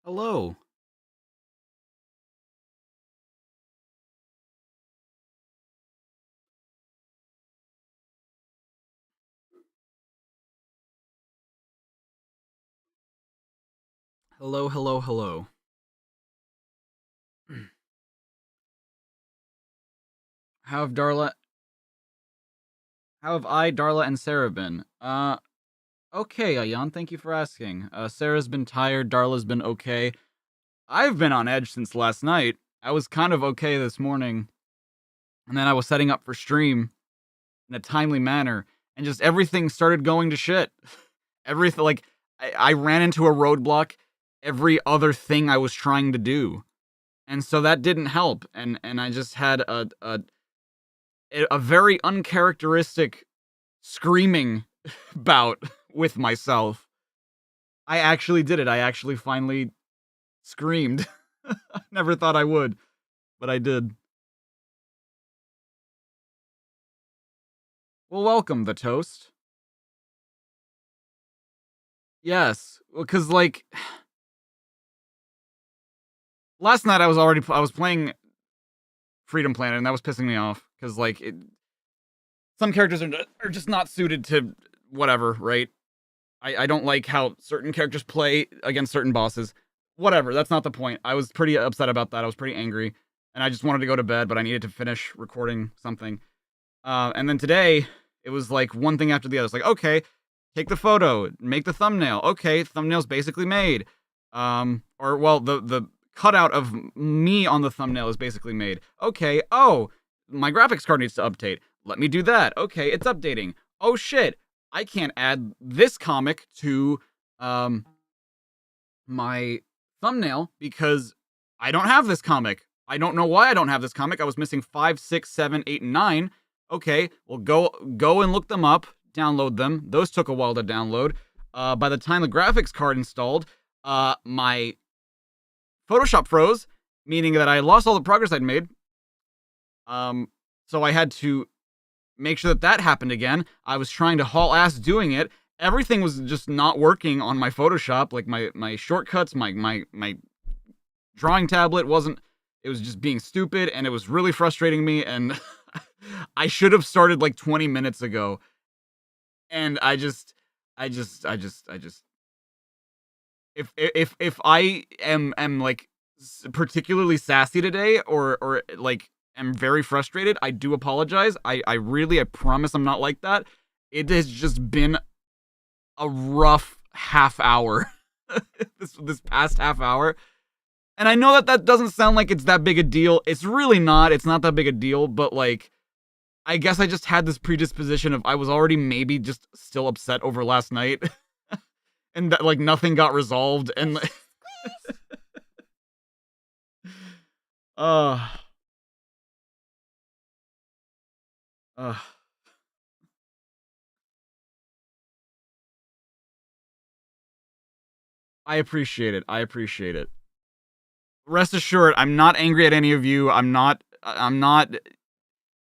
Hello. Hello, hello, hello. How have Darla how have I, Darla, and Sarah been? Okay, Ayan, thank you for asking. Sarah's been tired, Darla's been okay. I've been on edge since last night. I was kind of okay this morning, and then I was setting up for stream in a timely manner, and just everything started going to shit. Everything like I ran into a roadblock every other thing I was trying to do. And so that didn't help, and I just had a very uncharacteristic screaming bout with myself. I actually did it. I actually finally screamed. Never thought I would, but I did. Well, welcome, the toast. Yes, because like last night I was playing Freedom Planet, and that was pissing me off because some characters are just not suited to whatever, right? I don't like how certain characters play against certain bosses. Whatever, that's not the point. I was pretty upset about that. I was pretty angry, and I just wanted to go to bed, but I needed to finish recording something. And then today, it was like one thing after the other. It's like, okay, take the photo, make the thumbnail. Okay, thumbnail's basically made. Or well, the cutout of me on the thumbnail is basically made. Okay, oh, my graphics card needs to update. Let me do that. Okay, it's updating. Oh shit, I can't add this comic to my thumbnail because I don't have this comic. I don't know why I don't have this comic. I was missing 5, 6, 7, 8, and 9. Okay, well go and look them up, download them. Those took a while to download. By the time the graphics card installed, my Photoshop froze, meaning that I lost all the progress I'd made. So I had to make sure that happened again. I was trying to haul ass doing it. Everything was just not working on my Photoshop. Like my shortcuts, my drawing tablet wasn't. It was just being stupid, and it was really frustrating me. And I should have started like 20 minutes ago. And if I am like particularly sassy today, or like am very frustrated, I do apologize. I promise I'm not like that. It has just been a rough half hour. This past half hour. And I know that doesn't sound like it's that big a deal. It's really not. It's not that big a deal, but like I guess I just had this predisposition of I was already maybe just still upset over last night. And that like nothing got resolved, and uh uh I appreciate it. I appreciate it. Rest assured, I'm not angry at any of you. I'm not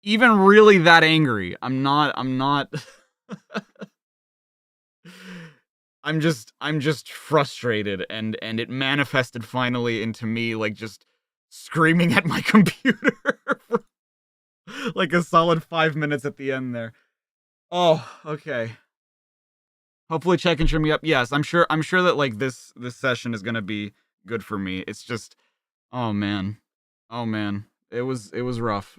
even really that angry. I'm not I'm just frustrated, and it manifested finally into me like just screaming at my computer for like a solid 5 minutes at the end there. Oh, okay. Hopefully check and cheer me up. Yes, I'm sure that like this session is going to be good for me. It's just oh man. Oh man. It was rough.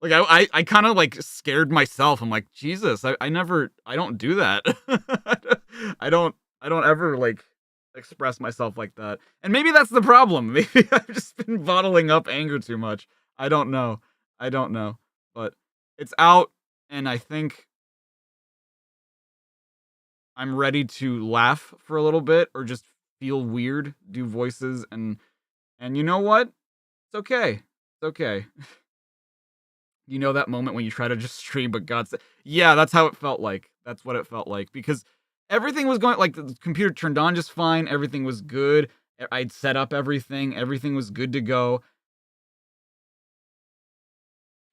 Like I kind of like scared myself. I'm like, Jesus, I don't do that. I don't ever like express myself like that. And maybe that's the problem. Maybe I've just been bottling up anger too much. I don't know. I don't know. But it's out, and I think I'm ready to laugh for a little bit or just feel weird, do voices, and you know what? It's okay. It's okay. You know that moment when you try to just stream, but yeah, that's how it felt like. That's what it felt like because everything was going like the computer turned on just fine. Everything was good. I'd set up everything. Everything was good to go.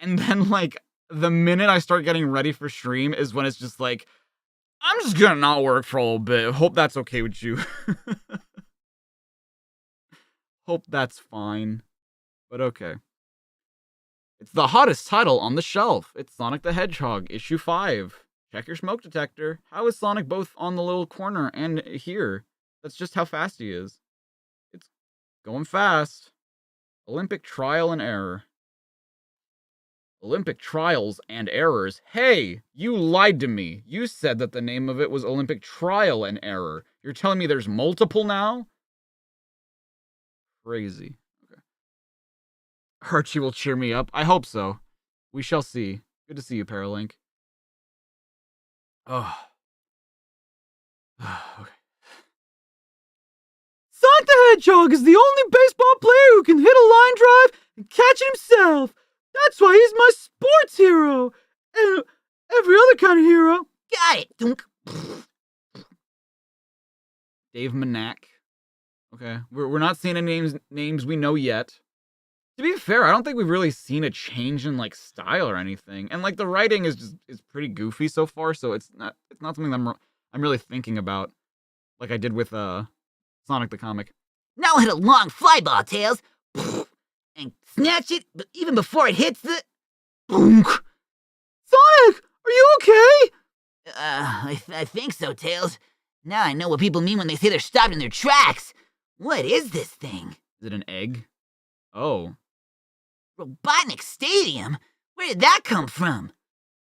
And then like the minute I start getting ready for stream is when it's just like I'm just gonna not work for a little bit. Hope that's okay with you. Hope that's fine. But okay. It's the hottest title on the shelf. It's Sonic the Hedgehog, issue 5. Check your smoke detector. How is Sonic both on the little corner and here? That's just how fast he is. It's going fast. Olympic trial and error. Olympic trials and errors. Hey, you lied to me. You said that the name of it was Olympic trial and error. You're telling me there's multiple now? Crazy. Okay. Archie will cheer me up. I hope so. We shall see. Good to see you, Paralink. Oh. Okay. Sonic the Hedgehog is the only baseball player who can hit a line drive and catch it himself. That's why he's my sports hero. And every other kind of hero. Got it, Dunk. Dave Manak. Okay. We're not seeing any names we know yet. To be fair, I don't think we've really seen a change in like style or anything. And like the writing is pretty goofy so far, so it's not something that I'm really thinking about like I did with Sonic the Comic. Now hit a long fly ball, Tails. And snatch it even before it hits the... Boonk! Sonic! Are you okay? I think so, Tails. Now I know what people mean when they say they're stopped in their tracks. What is this thing? Is it an egg? Oh. Robotnik Stadium? Where did that come from?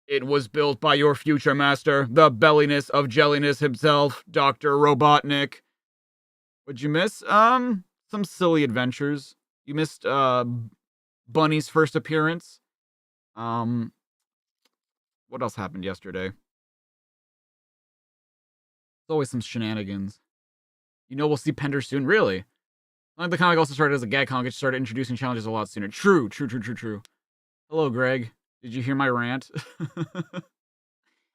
It was built by your future master, the belliness of jelliness himself, Dr. Robotnik. What'd you miss? Some silly adventures. You missed, Bunny's first appearance. What else happened yesterday? There's always some shenanigans. You know we'll see Pender soon, really. Like the comic also started as a gag comic, it started introducing challenges a lot sooner. True. Hello, Greg. Did you hear my rant? A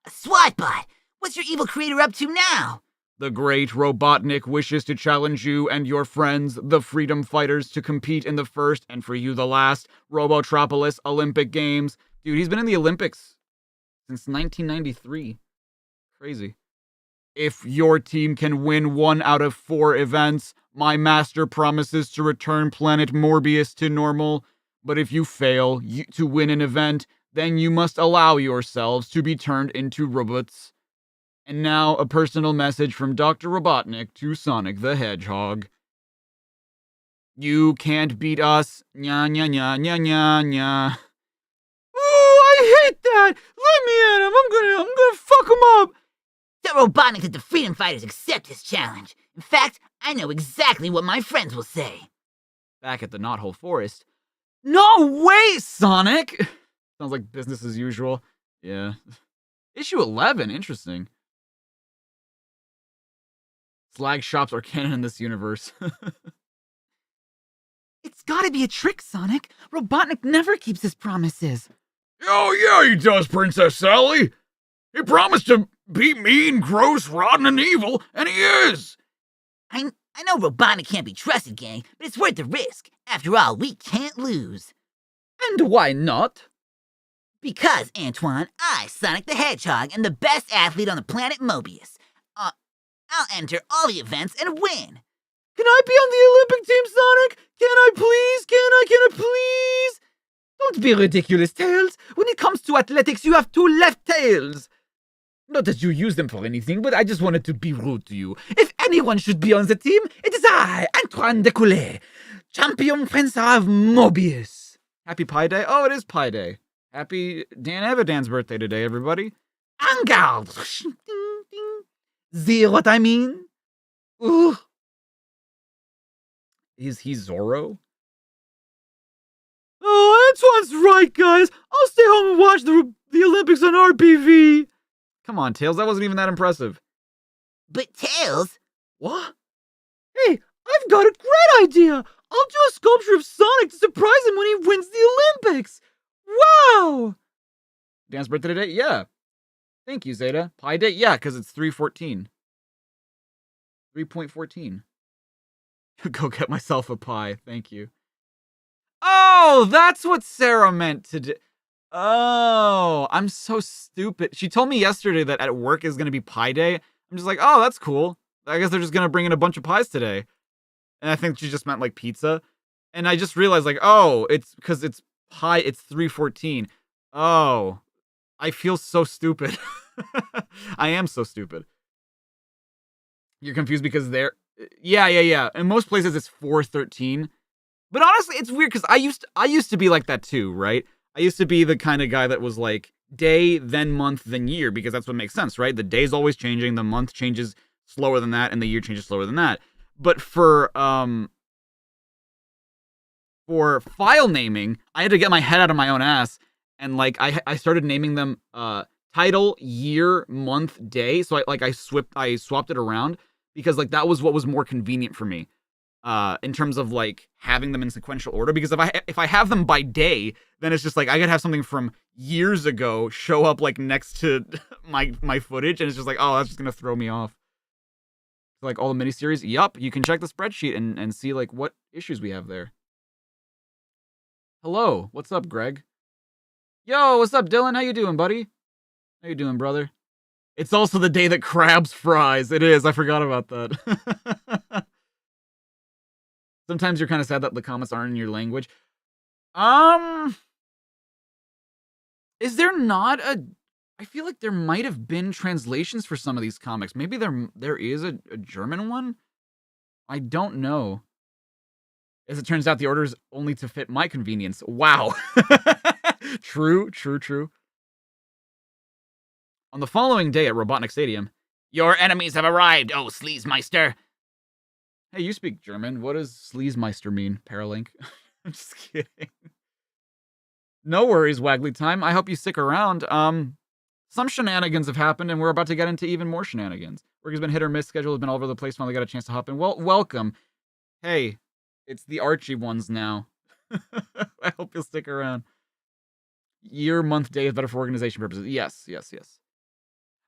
SWATbot! What's your evil creator up to now? The great Robotnik wishes to challenge you and your friends, the Freedom Fighters, to compete in the first, and for you the last, Robotropolis Olympic Games. Dude, he's been in the Olympics since 1993. Crazy. If your team can win 1 out of 4 events, my master promises to return planet Morbius to normal. But if you fail to win an event, then you must allow yourselves to be turned into robots. And now, a personal message from Dr. Robotnik to Sonic the Hedgehog. You can't beat us. Nya nya nya nya nya nya. Ooh, I hate that! Let me at him! I'm gonna fuck him up! Tell Robotnik that the Freedom Fighters accept his challenge. In fact, I know exactly what my friends will say. Back at the Knothole Forest. No way, Sonic! Sounds like business as usual. Yeah. Issue 11, interesting. Slag shops are canon in this universe. It's gotta be a trick, Sonic. Robotnik never keeps his promises. Oh yeah, he does, Princess Sally. He promised to be mean, gross, rotten, and evil, and he is. I know Robotnik can't be trusted, gang, but it's worth the risk. After all, we can't lose. And why not? Because, Antoine, I, Sonic the Hedgehog, am the best athlete on the planet Mobius. I'll enter all the events and win. Can I be on the Olympic team, Sonic? Can I please? Can I please? Don't be ridiculous, Tails. When it comes to athletics, you have 2 left tails. Not that you use them for anything, but I just wanted to be rude to you. If anyone should be on the team, it is I, Antoine Décollé, champion fencer of Mobius. Happy Pi Day? Oh, it is Pi Day. Happy Dan Evadan's birthday today, everybody. En garde. See what I mean? Ooh. Is he Zorro? Oh, Antoine's right, guys. I'll stay home and watch the Olympics on RPV. Come on, Tails. That wasn't even that impressive. But Tails... What? Hey, I've got a great idea. I'll do a sculpture of Sonic to surprise him when he wins the Olympics. Wow! Dan's birthday today? Yeah. Thank you, Zeta. Pi Day? Yeah, because it's 3:14. 3.14. Go get myself a pie. Thank you. Oh, that's what Sarah meant to do. Oh, I'm so stupid. She told me yesterday that at work is gonna be pie day. I'm just like, oh, that's cool. I guess they're just gonna bring in a bunch of pies today. And I think she just meant like pizza. And I just realized like, oh, it's because it's pie. It's 3:14. Oh, I feel so stupid. I am so stupid. You're confused because they're yeah. In most places it's 4:13. But honestly, it's weird because I used to be like that too, right? I used to be the kind of guy that was like day, then month, then year, because that's what makes sense, right? The day's always changing, the month changes slower than that, and the year changes slower than that. But for file naming, I had to get my head out of my own ass, and like I started naming them title, year, month, day. So I swapped it around because like that was what was more convenient for me. In terms of like having them in sequential order, because if I have them by day, then it's just like I could have something from years ago show up like next to my footage, and it's just like, oh, that's just gonna throw me off. Like all the miniseries, yup, you can check the spreadsheet and see like what issues we have there. Hello, what's up, Greg? Yo, what's up, Dylan? How you doing, buddy? How you doing, brother? It's also the day that crabs fries. It is. I forgot about that. Sometimes you're kind of sad that the comments aren't in your language. Is there not a... I feel like there might have been translations for some of these comics. Maybe there is a German one? I don't know. As it turns out, the order is only to fit my convenience. Wow. True. On the following day at Robotnik Stadium, your enemies have arrived, oh Sleazemeister. Hey, you speak German. What does Sleazemeister mean, Paralink? I'm just kidding. No worries, Waggly Time. I hope you stick around. Some shenanigans have happened, and we're about to get into even more shenanigans. Work has been hit or miss. Schedule has been all over the place. Finally got a chance to hop in. Well, welcome. Hey, it's the Archie ones now. I hope you'll stick around. Year, month, day is better for organization purposes. Yes.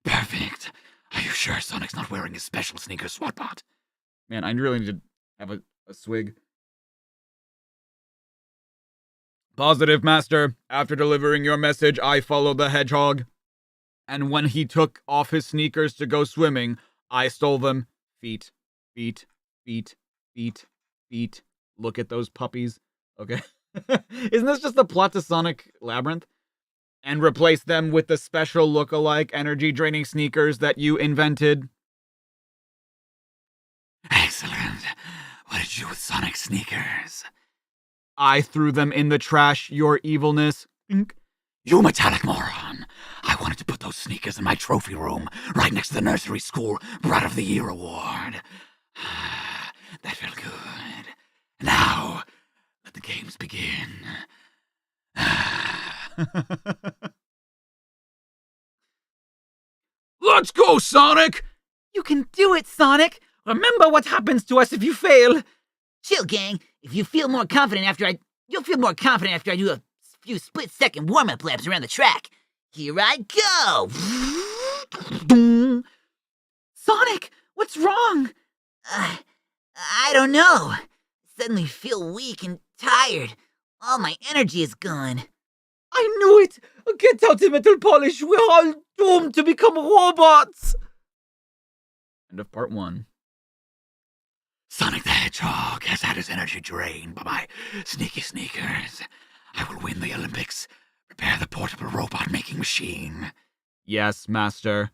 Perfect. Are you sure Sonic's not wearing his special sneakers, SWATbot? Man, I really need to have a swig. Positive, Master. After delivering your message, I followed the hedgehog. And when he took off his sneakers to go swimming, I stole them. Feet. Look at those puppies. Okay. Isn't this just the plot to Sonic Labyrinth? And replace them with the special look-alike energy-draining sneakers that you invented. Excellent. What did you do with Sonic sneakers? I threw them in the trash, your evilness. You metallic moron. I wanted to put those sneakers in my trophy room, right next to the nursery school Brat of the Year award. That felt good. Now, let the games begin. Let's go, Sonic! You can do it, Sonic! Remember what happens to us if you fail! Chill, gang. If you feel more confident you'll feel more confident after I do a few split-second warm-up laps around the track. Here I go! Sonic, what's wrong? I don't know. Suddenly feel weak and tired. All my energy is gone. I knew it! Get out the metal polish! We're all doomed to become robots! End of part 1. Sonic the Hedgehog has had his energy drained by my sneaky sneakers. I will win the Olympics. Prepare the portable robot-making machine. Yes, Master.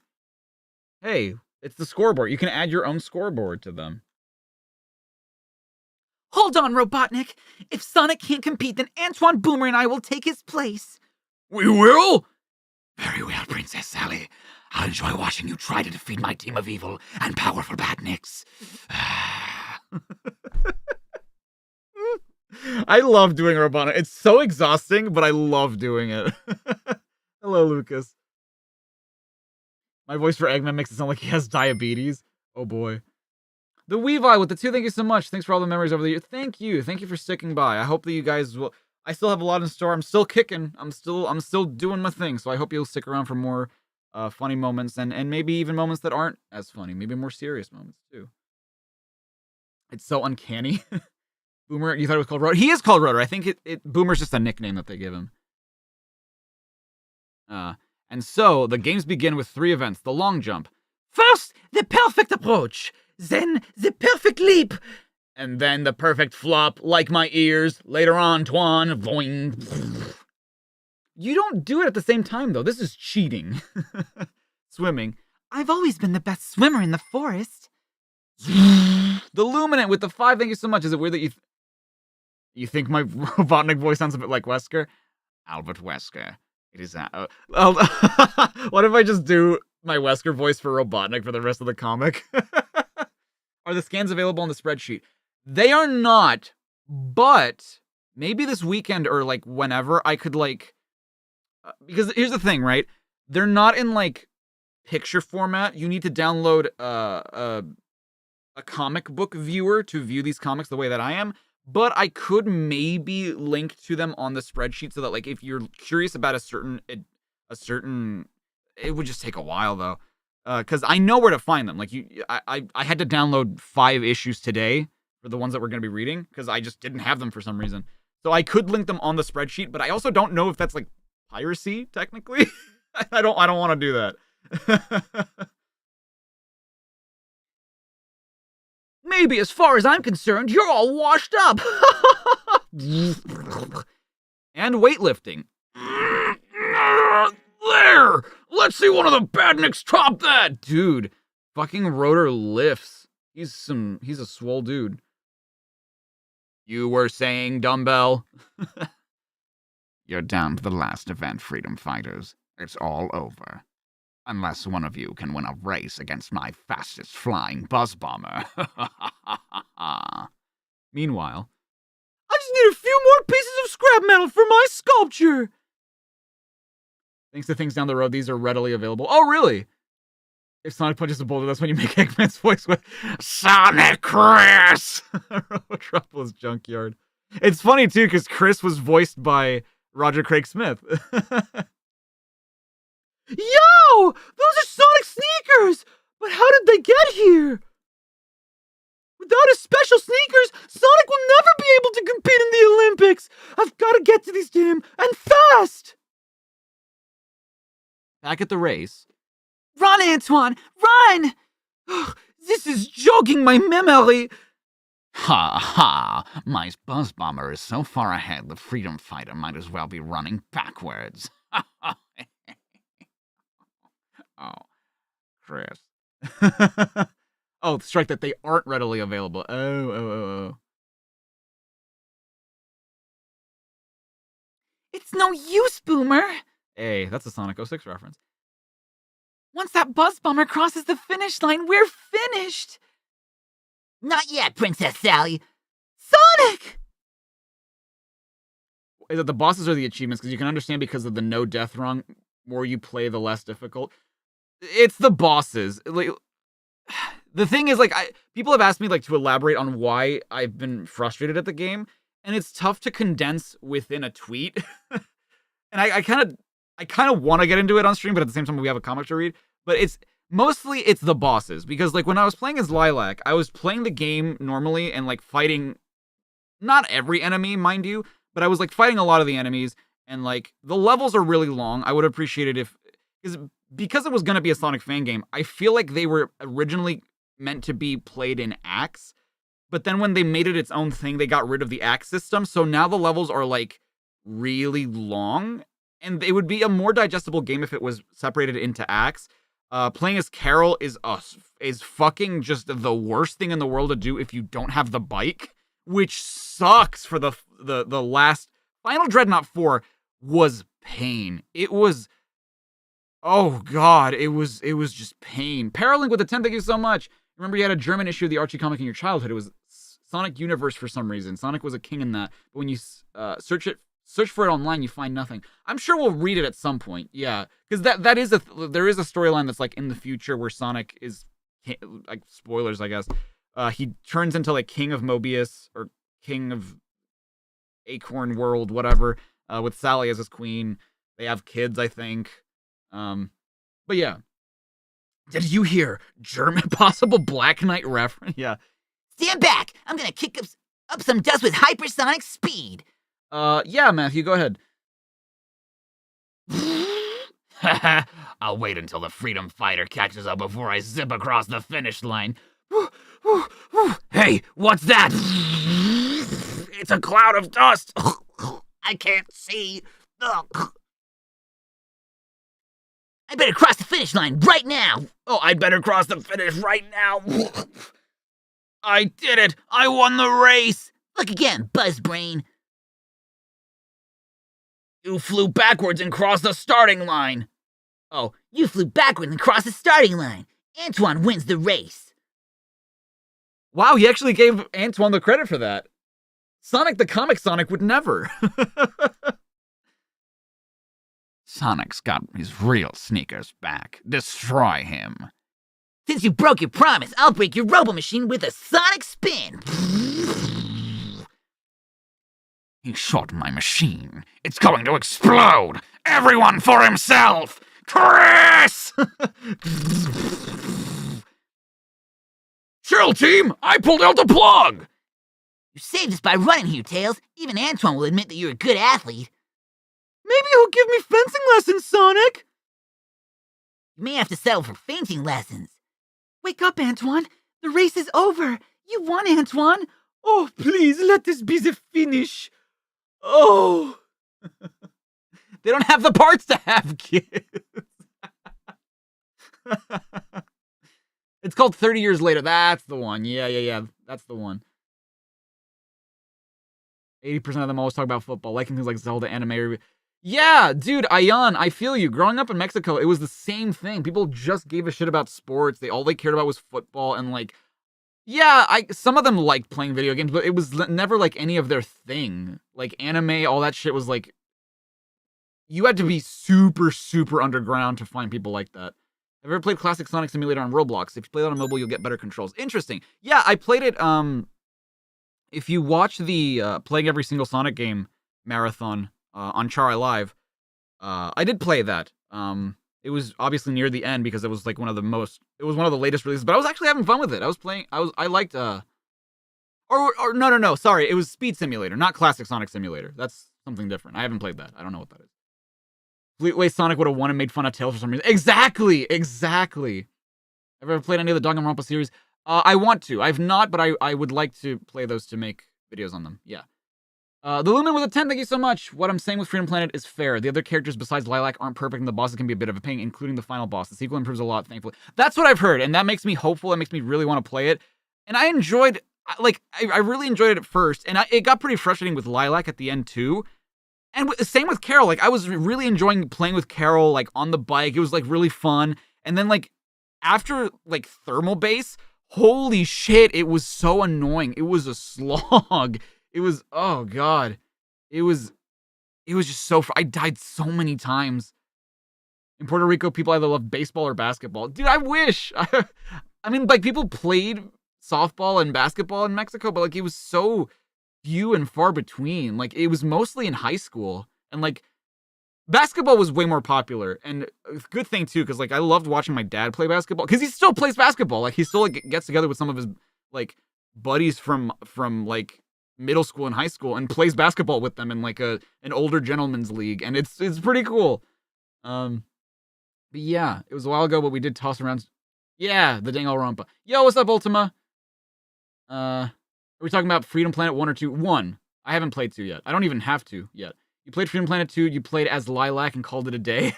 Hey, it's the scoreboard. You can add your own scoreboard to them. Hold on, Robotnik. If Sonic can't compete, then Antoine, Boomer, and I will take his place. We will? Very well, Princess Sally. I'll enjoy watching you try to defeat my team of evil and powerful badniks. I love doing Robotnik. It's so exhausting, but I love doing it. Hello, Lucas. My voice for Eggman makes it sound like he has diabetes. Oh boy. The Weavile with the 2, thank you so much. Thanks for all the memories over the years. Thank you for sticking by. I hope that you guys will... I still have a lot in store. I'm still kicking. I'm still doing my thing. So I hope you'll stick around for more funny moments and maybe even moments that aren't as funny. Maybe more serious moments too. It's so uncanny. Boomer, you thought it was called Rotor? He is called Rotor. I think Boomer's just a nickname that they give him. And so the games begin with 3 events. The long jump. First, the perfect approach. Then, the perfect leap. And then the perfect flop, like my ears. Later on, Twan. Boing. You don't do it at the same time, though. This is cheating. Swimming. I've always been the best swimmer in the forest. The Luminant with the 5. Thank you so much. Is it weird that you think my Robotnik voice sounds a bit like Wesker? Albert Wesker. It is that. What if I just do my Wesker voice for Robotnik for the rest of the comic? Are the scans available on the spreadsheet? They are not, but maybe this weekend or like whenever I could like, because here's the thing, right? They're not in like picture format. You need to download a comic book viewer to view these comics the way that I am. But I could maybe link to them on the spreadsheet so that, like, if you're curious about a certain, it would just take a while though, because I know where to find them. Like, I had to download 5 issues today for the ones that we're going to be reading because I just didn't have them for some reason. So I could link them on the spreadsheet, but I also don't know if that's like piracy technically. I don't want to do that. Maybe as far as I'm concerned, you're all washed up. And weightlifting. There! Let's see one of the badniks top that! Dude, fucking Rotor lifts. He's a swole dude. You were saying, dumbbell? You're down to the last event, Freedom Fighters. It's all over. Unless one of you can win a race against my fastest flying buzz bomber. Meanwhile, I just need a few more pieces of scrap metal for my sculpture. Thanks to things down the road, these are readily available. Oh, really? If Sonic punches a boulder, that's when you make Eggman's voice with Sonic Chris! Metropolis Junkyard. It's funny, too, because Chris was voiced by Roger Craig Smith. Yo! Those are Sonic sneakers! But how did they get here? Without his special sneakers, Sonic will never be able to compete in the Olympics! I've got to get to these damn and fast! Back at the race. Run, Antoine! Run! This is jogging my memory! Ha ha! My buzz bomber is so far ahead the freedom fighter might as well be running backwards. Oh, Chris. Oh, strike that they aren't readily available. Oh. It's no use, Boomer! Hey, that's a Sonic 06 reference. Once that buzz bomber crosses the finish line, we're finished! Not yet, Princess Sally. Sonic! Is it the bosses or the achievements? Because you can understand because of the no death rung, more you play, the less difficult. It's the bosses. Like, the thing is, like, people have asked me like to elaborate on why I've been frustrated at the game, and it's tough to condense within a tweet. And I kind of want to get into it on stream, but at the same time we have a comic to read. But it's the bosses, because like when I was playing as Lilac, I was playing the game normally and like fighting not every enemy, mind you, but I was like fighting a lot of the enemies, and like the levels are really long. I would appreciate it if because it was going to be a Sonic fan game, I feel like they were originally meant to be played in acts, but then when they made it its own thing, they got rid of the act system. So now the levels are like really long, and it would be a more digestible game if it was separated into acts. Playing as Carol is fucking just the worst thing in the world to do if you don't have the bike, which sucks for the last Final Dreadnought 4 was pain. It was, oh god, it was just pain. Paralink with the 10, thank you so much. Remember, you had a German issue of the Archie comic in your childhood. It was Sonic Universe for some reason. Sonic was a king in that, but when you search for it online, you find nothing. I'm sure we'll read it at some point. Yeah, because there is a storyline that's like in the future where Sonic is, like, spoilers, I guess. He turns into like King of Mobius or King of Acorn World, whatever. With Sally as his queen. They have kids, I think. But yeah. Did you hear German possible Black Knight reference? Yeah. Stand back! I'm gonna kick up some dust with hypersonic speed. Yeah, Matthew, go ahead. I'll wait until the freedom fighter catches up before I zip across the finish line. Hey, what's that? It's a cloud of dust. I can't see. I better cross the finish line right now. Oh, I'd better cross the finish right now. I did it. I won the race. Look again, Buzzbrain. You flew backwards and crossed the starting line. Oh, you flew backwards and crossed the starting line. Antoine wins the race. Wow, he actually gave Antoine the credit for that. Sonic the comic Sonic would never. Sonic's got his real sneakers back. Destroy him. Since you broke your promise, I'll break your robo machine with a sonic spin. He shot my machine. It's going to explode. Everyone for himself. Chris! Chill, team. I pulled out the plug. You saved us by running here, Tails. Even Antoine will admit that you're a good athlete. Maybe he'll give me fencing lessons, Sonic. You may have to settle for fainting lessons. Wake up, Antoine. The race is over. You won, Antoine. Oh, please, let this be the finish. Oh. They don't have the parts to have kids. It's called 30 Years Later. That's the one. Yeah. That's the one. 80% of them always talk about football, liking things like Zelda anime. Yeah, dude, Ayan, I feel you. Growing up in Mexico, it was the same thing. People just gave a shit about sports. All they cared about was football, and like, yeah, some of them liked playing video games, but it was never like any of their thing. Like anime, all that shit was like, you had to be super, super underground to find people like that. Have you ever played Classic Sonic Simulator on Roblox? If you play that on mobile, you'll get better controls. Interesting. Yeah, I played it. If you watch the playing every single Sonic game marathon on Chari Live, I did play that. It was obviously near the end because it was like one of the latest releases, but I was actually having fun with it. I liked no, sorry, it was Speed Simulator, not Classic Sonic Simulator. That's something different. I haven't played that. I don't know what that is. Fleetway Sonic would have won and made fun of Tails for some reason. Exactly. Ever played any of the Danganronpa series? I want to. I've not, but I would like to play those to make videos on them. Yeah. The Lumen with a 10, thank you so much. What I'm saying with Freedom Planet is fair. The other characters besides Lilac aren't perfect, and the bosses can be a bit of a pain, including the final boss. The sequel improves a lot, thankfully. That's what I've heard, and that makes me hopeful. It makes me really want to play it. And I enjoyed, I really enjoyed it at first, and it got pretty frustrating with Lilac at the end, too. And same with Carol. Like, I was really enjoying playing with Carol, like, on the bike. It was, like, really fun. And then, like, after, like, Thermal Base, holy shit, it was so annoying. It was a slog. It was, oh, God. It was just so, I died so many times. In Puerto Rico, people either love baseball or basketball. Dude, I wish. I mean, like, people played softball and basketball in Mexico, but, like, it was so few and far between. Like, it was mostly in high school. And, like, basketball was way more popular. And a good thing, too, because, like, I loved watching my dad play basketball. Because he still plays basketball. Like, he still, like, gets together with some of his, like, buddies from like, middle school and high school and plays basketball with them in, like, an older gentleman's league. And it's pretty cool. But, yeah, it was a while ago, but we did toss around. Yeah, the Danganronpa. Yo, what's up, Ultima? Are we talking about Freedom Planet 1 or 2? 1. I haven't played 2 yet. I don't even have to yet. You played Freedom Planet 2, you played as Lilac and called it a day.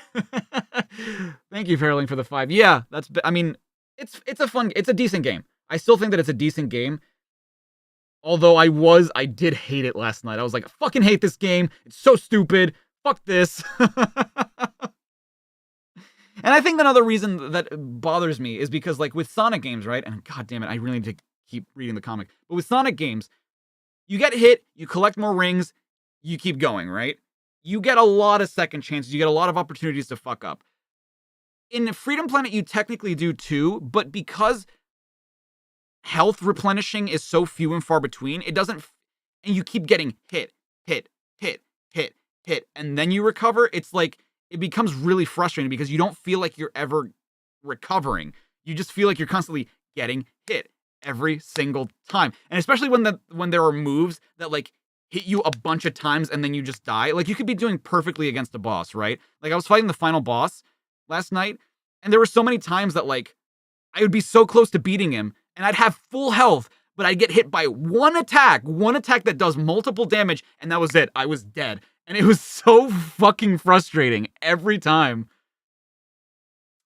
Thank you, Fairling, for the 5. Yeah, it's a decent game. I still think that it's a decent game. Although I did hate it last night. I was like, I fucking hate this game. It's so stupid. Fuck this. And I think another reason that bothers me is because, like, with Sonic games, right? And god damn it, I really need to keep reading the comic. But with Sonic games, you get hit, you collect more rings, you keep going, right? You get a lot of second chances, you get a lot of opportunities to fuck up. In Freedom Planet, you technically do too, but because health replenishing is so few and far between, it doesn't, and you keep getting hit, and then you recover, it's like, it becomes really frustrating because you don't feel like you're ever recovering. You just feel like you're constantly getting hit every single time. And especially when there are moves that, like, hit you a bunch of times and then you just die. Like, you could be doing perfectly against a boss, right? Like, I was fighting the final boss last night, and there were so many times that, like, I would be so close to beating him, and I'd have full health, but I'd get hit by one attack that does multiple damage, and that was it. I was dead. And it was so fucking frustrating every time.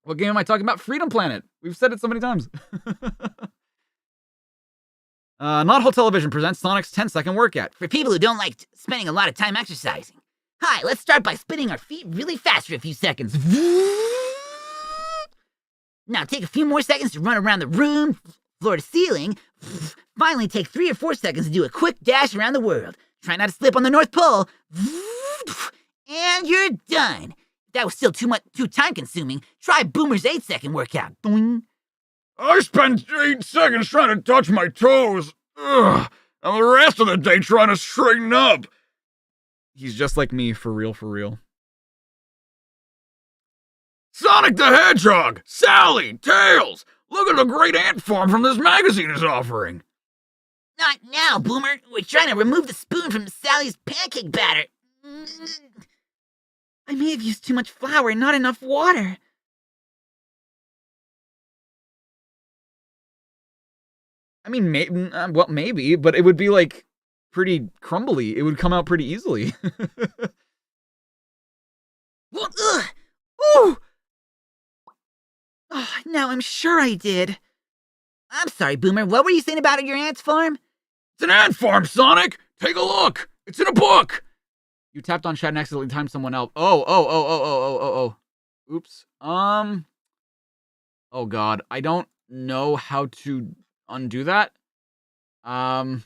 What game am I talking about? Freedom Planet. We've said it so many times. Not Whole Television presents Sonic's 10-second workout. For people who don't like spending a lot of time exercising. Hi, let's start by spinning our feet really fast for a few seconds. Now take a few more seconds to run around the room, floor to ceiling. Finally take 3 or 4 seconds to do a quick dash around the world. Try not to slip on the North Pole. And you're done. If that was still too time consuming, try Boomer's 8-second workout. Boing. I spent 8 seconds trying to touch my toes. Ugh. And the rest of the day trying to straighten up. He's just like me, for real, for real. Sonic the Hedgehog! Sally! Tails! Look at the great ant farm from this magazine is offering. Not now, Boomer. We're trying to remove the spoon from Sally's pancake batter. I may have used too much flour and not enough water. I mean, maybe, but it would be, like, pretty crumbly. It would come out pretty easily. Ugh. Ooh. Oh, now I'm sure I did. I'm sorry, Boomer. What were you saying about your aunt's farm? It's an ant farm, Sonic! Take a look! It's in a book! You tapped on chat and accidentally timed someone else. Oh. Oops. Oh god. I don't know how to undo that. I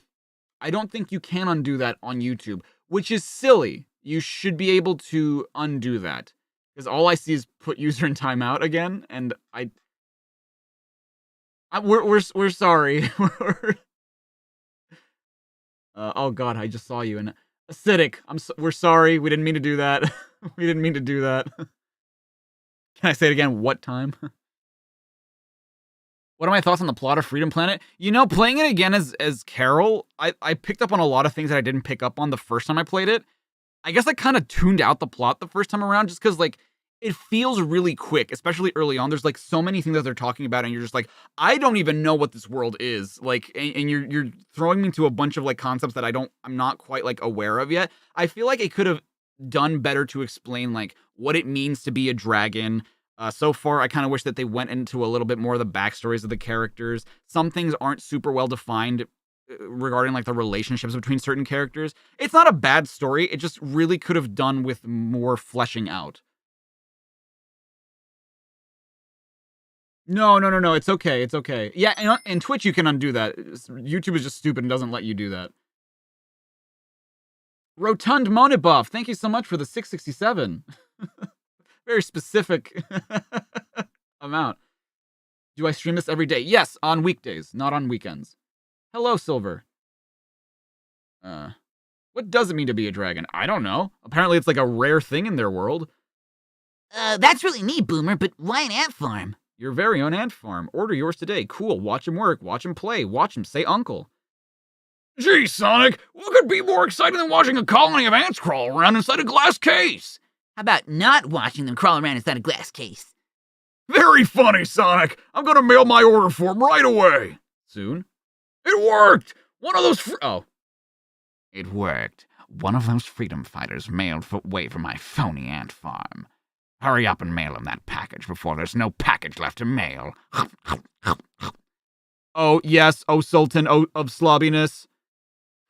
don't think you can undo that on YouTube, which is silly. You should be able to undo that. Because all I see is put user in timeout again, and we're sorry. Oh god, I just saw you and acidic. We're sorry. We didn't mean to do that. We didn't mean to do that. Can I say it again? What time? What are my thoughts on the plot of Freedom Planet? You know, playing it again as Carol, I picked up on a lot of things that I didn't pick up on the first time I played it. I guess I kind of tuned out the plot the first time around just because, like, it feels really quick, especially early on. There's, like, so many things that they're talking about, and you're just like, I don't even know what this world is. Like, and you're throwing me into a bunch of, like, concepts that I'm not quite, like, aware of yet. I feel like it could have done better to explain, like, what it means to be a dragon. So far, I kind of wish that they went into a little bit more of the backstories of the characters. Some things aren't super well defined regarding, like, the relationships between certain characters. It's not a bad story. It just really could have done with more fleshing out. No. It's okay. Yeah, and Twitch, you can undo that. YouTube is just stupid and doesn't let you do that. Rotund Monibuff, thank you so much for the 667. Very specific amount. Do I stream this every day? Yes, on weekdays, not on weekends. Hello, Silver. What does it mean to be a dragon? I don't know. Apparently it's like a rare thing in their world. That's really neat, Boomer, but why an ant farm? Your very own ant farm. Order yours today. Cool. Watch him work. Watch him play. Watch him say uncle. Gee, Sonic, what could be more exciting than watching a colony of ants crawl around inside a glass case? How about not watching them crawl around inside a glass case? Very funny, Sonic. I'm gonna mail my order form right away. Soon? It worked! One of those It worked. One of those freedom fighters mailed fleetway from my phony ant farm. Hurry up and mail him that package before there's no package left to mail. Oh, yes, oh, Sultan of slobbiness.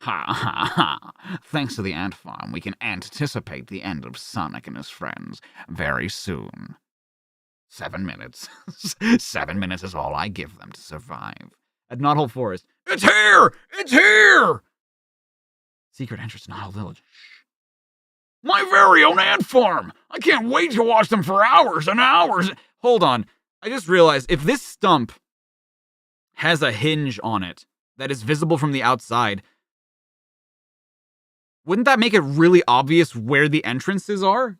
Ha ha ha. Thanks to the ant farm, we can anticipate the end of Sonic and his friends very soon. 7 minutes. 7 minutes is all I give them to survive. At Knothole Forest. It's here! It's here! Secret entrance to Knothole Village. My very own ant farm! I can't wait to watch them for hours and hours. Hold on. I just realized if this stump has a hinge on it that is visible from the outside, wouldn't that make it really obvious where the entrances are?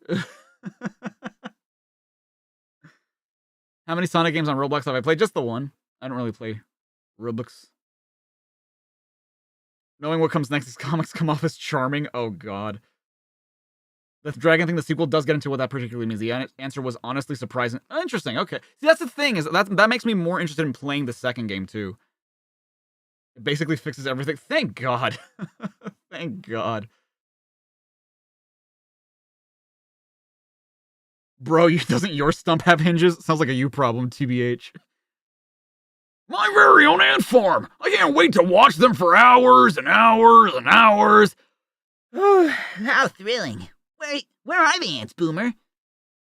How many Sonic games on Roblox have I played? Just the one. I don't really play Roblox. Knowing what comes next as comics come off as charming. Oh, God. The dragon thing, the sequel does get into what that particularly means. The answer was honestly surprising. Interesting, okay. See, that's the thing, is that makes me more interested in playing the second game, too. It basically fixes everything. Thank God. Thank God. Bro, doesn't your stump have hinges? Sounds like a you problem, TBH. My very own ant farm! I can't wait to watch them for hours and hours and hours. How thrilling. Where are the ants, Boomer?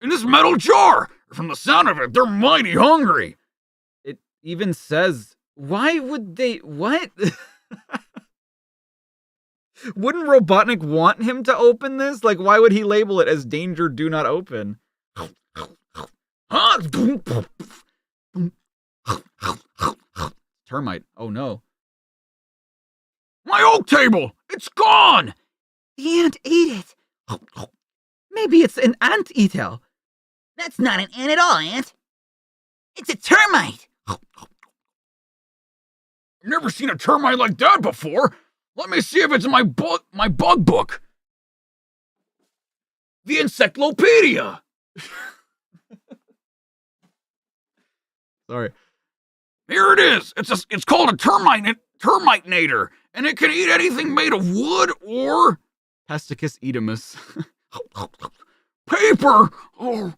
In this metal jar! From the sound of it, they're mighty hungry. It even says, why would they, what? Wouldn't Robotnik want him to open this? Like, why would he label it as danger, do not open? Huh? Termite. Oh no. My oak table! It's gone! The ant ate it. Maybe it's an anteater. That's not an ant at all, Ant. It's a termite. I've never seen a termite like that before. Let me see if it's in my bug book. The Encyclopedia. Sorry. Here it is. It's called a termite-nator, and it can eat anything made of wood or Pesticus edemus. paper. Oh,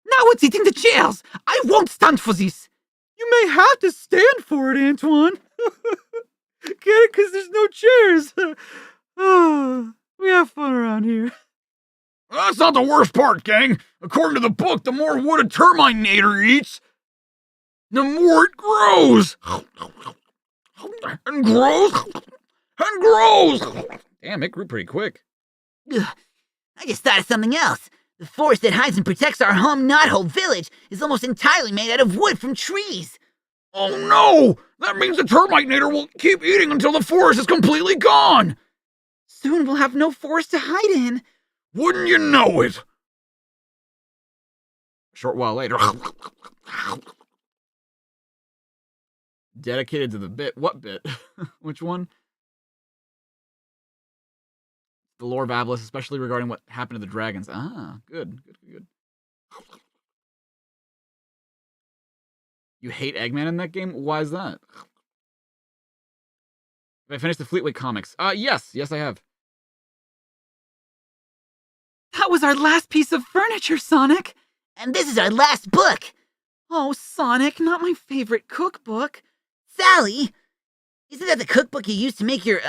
Now it's eating the chairs. I won't stand for this. You may have to stand for it, Antoine. Get it? Because there's no chairs. Oh, we have fun around here. that's not the worst part, gang. According to the book, the more wood a termite-nator eats, the more it grows. And grows. And grows. Damn, it grew pretty quick. Ugh, I just thought of something else. The forest that hides and protects our home knothole village is almost entirely made out of wood from trees. Oh no! That means the termite-nator will keep eating until the forest is completely gone! Soon we'll have no forest to hide in. Wouldn't you know it? A short while later. Dedicated to the bit. What bit? Which one? The lore of Avalis, especially regarding what happened to the dragons. Ah, good. You hate Eggman in that game? Why is that? Have I finished the Fleetway comics? Yes, I have. That was our last piece of furniture, Sonic. And this is our last book. Oh, Sonic, not my favorite cookbook. Sally, isn't that the cookbook you used to make your,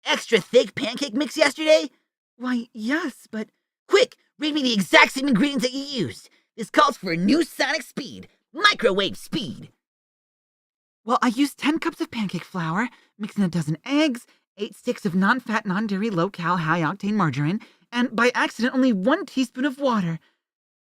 extra thick pancake mix yesterday? Why, yes, but Quick, read me the exact same ingredients that you used. This calls for a new Sonic speed. Microwave speed. well, I used 10 cups of pancake flour, mixed in a dozen eggs, 8 sticks of non-fat, non-dairy, low-cal, high-octane margarine, and by accident only 1 teaspoon of water.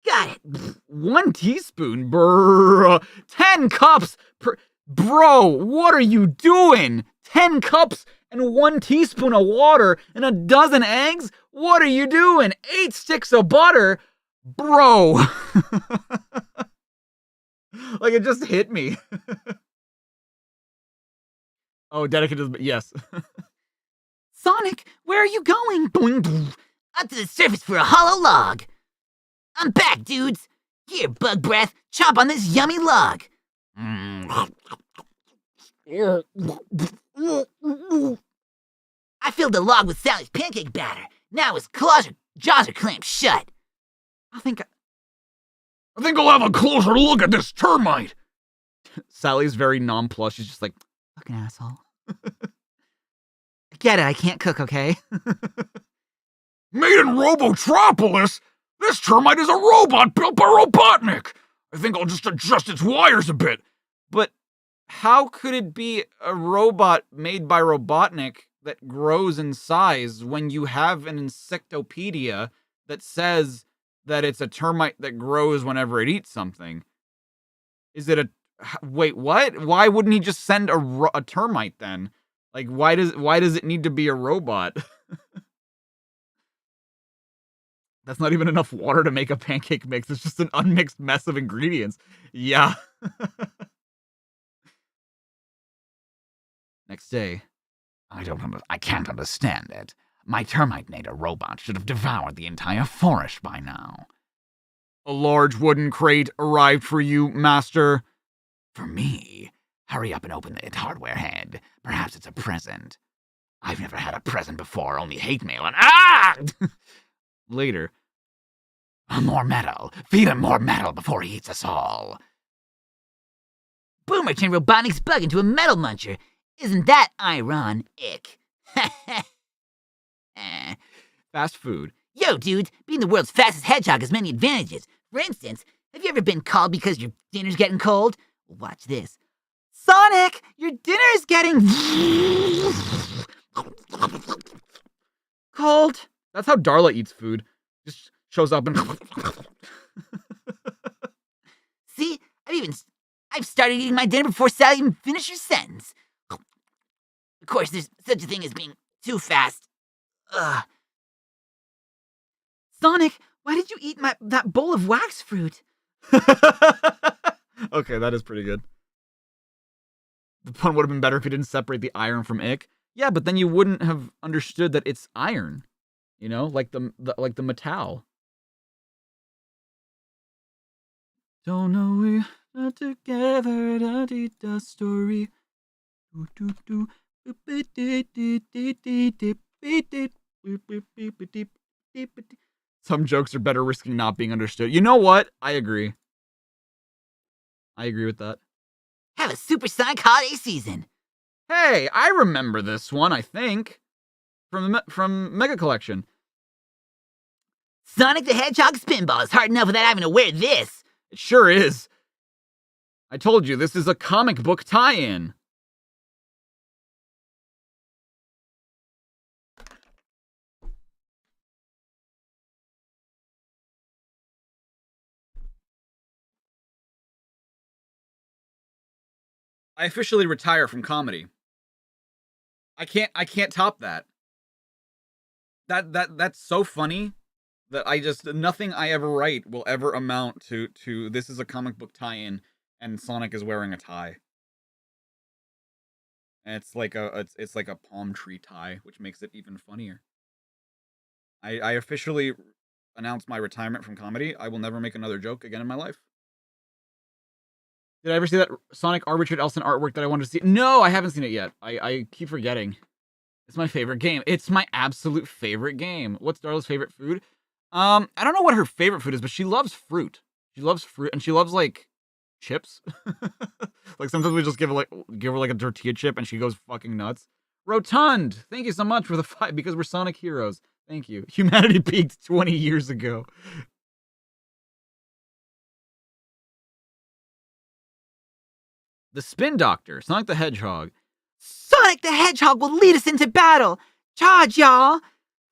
Got it. 1 teaspoon? Brrr. 10 cups per... Bro, what are you doing? 10 cups and 1 teaspoon of water and a dozen eggs? What are you doing? 8 sticks of butter? Bro. Like, it just hit me. Oh, dedicated to... Yes. Sonic, where are you going? Boing, boing. Up to the surface for a hollow log. I'm back, dudes. Here, bug breath, chomp on this yummy log. I filled the log with Sally's pancake batter. Now his jaws are clamped shut. I think I'll have a closer look at this termite. Sally's very nonplussed. She's just like, fucking asshole. I get it, I can't cook, okay? Made in Robotropolis? This termite is a robot built by Robotnik. I think I'll just adjust its wires a bit. but how could it be a robot made by Robotnik that grows in size when you have an encyclopedia that says that it's a termite that grows whenever it eats something? Is it a... Wait, what? Why wouldn't he just send a termite then? Like, why does it need to be a robot? That's not even enough water to make a pancake mix. It's just an unmixed mess of ingredients. Yeah. Next day. I can't understand it. My Terminator robot should have devoured the entire forest by now. A large wooden crate arrived for you, master. For me? Hurry up and open the hardware head. Perhaps it's a present. I've never had a present before, only hate mail and Later. More metal. Feed him more metal before he eats us all. Boomer turned Robotnik's bug into a metal muncher. Isn't that ironic? Fast food. Yo, dude, being the world's fastest hedgehog has many advantages. For instance, have you ever been called because your dinner's getting cold? Watch this. Sonic, your dinner is getting cold. That's how Darla eats food. Just shows up and See, I've started eating my dinner before Sally even finished her sentence. Of course, there's such a thing as being too fast. Ugh. Sonic, why did you eat that bowl of wax fruit? Okay, that is pretty good. The pun would have been better if you didn't separate the iron from ick. Yeah, but then you wouldn't have understood that it's iron. You know, like the metal. Don't know we're not together. Da story. Some jokes are better risking not being understood. You know what? I agree. I agree with that. Have a supersonic holiday season. Hey, I remember this one, I think. From Mega Collection. Sonic the Hedgehog Spinball is hard enough without having to wear this. It sure is. I told you, this is a comic book tie-in. I officially retire from comedy. I can't top that. That's so funny that nothing I ever write will ever amount to this is a comic book tie-in and Sonic is wearing a tie. And it's like a palm tree tie, which makes it even funnier. I officially announced my retirement from comedy. I will never make another joke again in my life. Did I ever see that Sonic R. Richard Elson artwork that I wanted to see? No, I haven't seen it yet. I keep forgetting. It's my favorite game. It's my absolute favorite game. What's Darla's favorite food? I don't know what her favorite food is, but she loves fruit. She loves fruit, and she loves, like, chips. Like, sometimes we just give her, like, a tortilla chip, and she goes fucking nuts. Rotund! Thank you so much for the fight, because we're Sonic heroes. Thank you. Humanity peaked 20 years ago. The Spin Doctor, Sonic the Hedgehog. Sonic the Hedgehog will lead us into battle. Charge, y'all.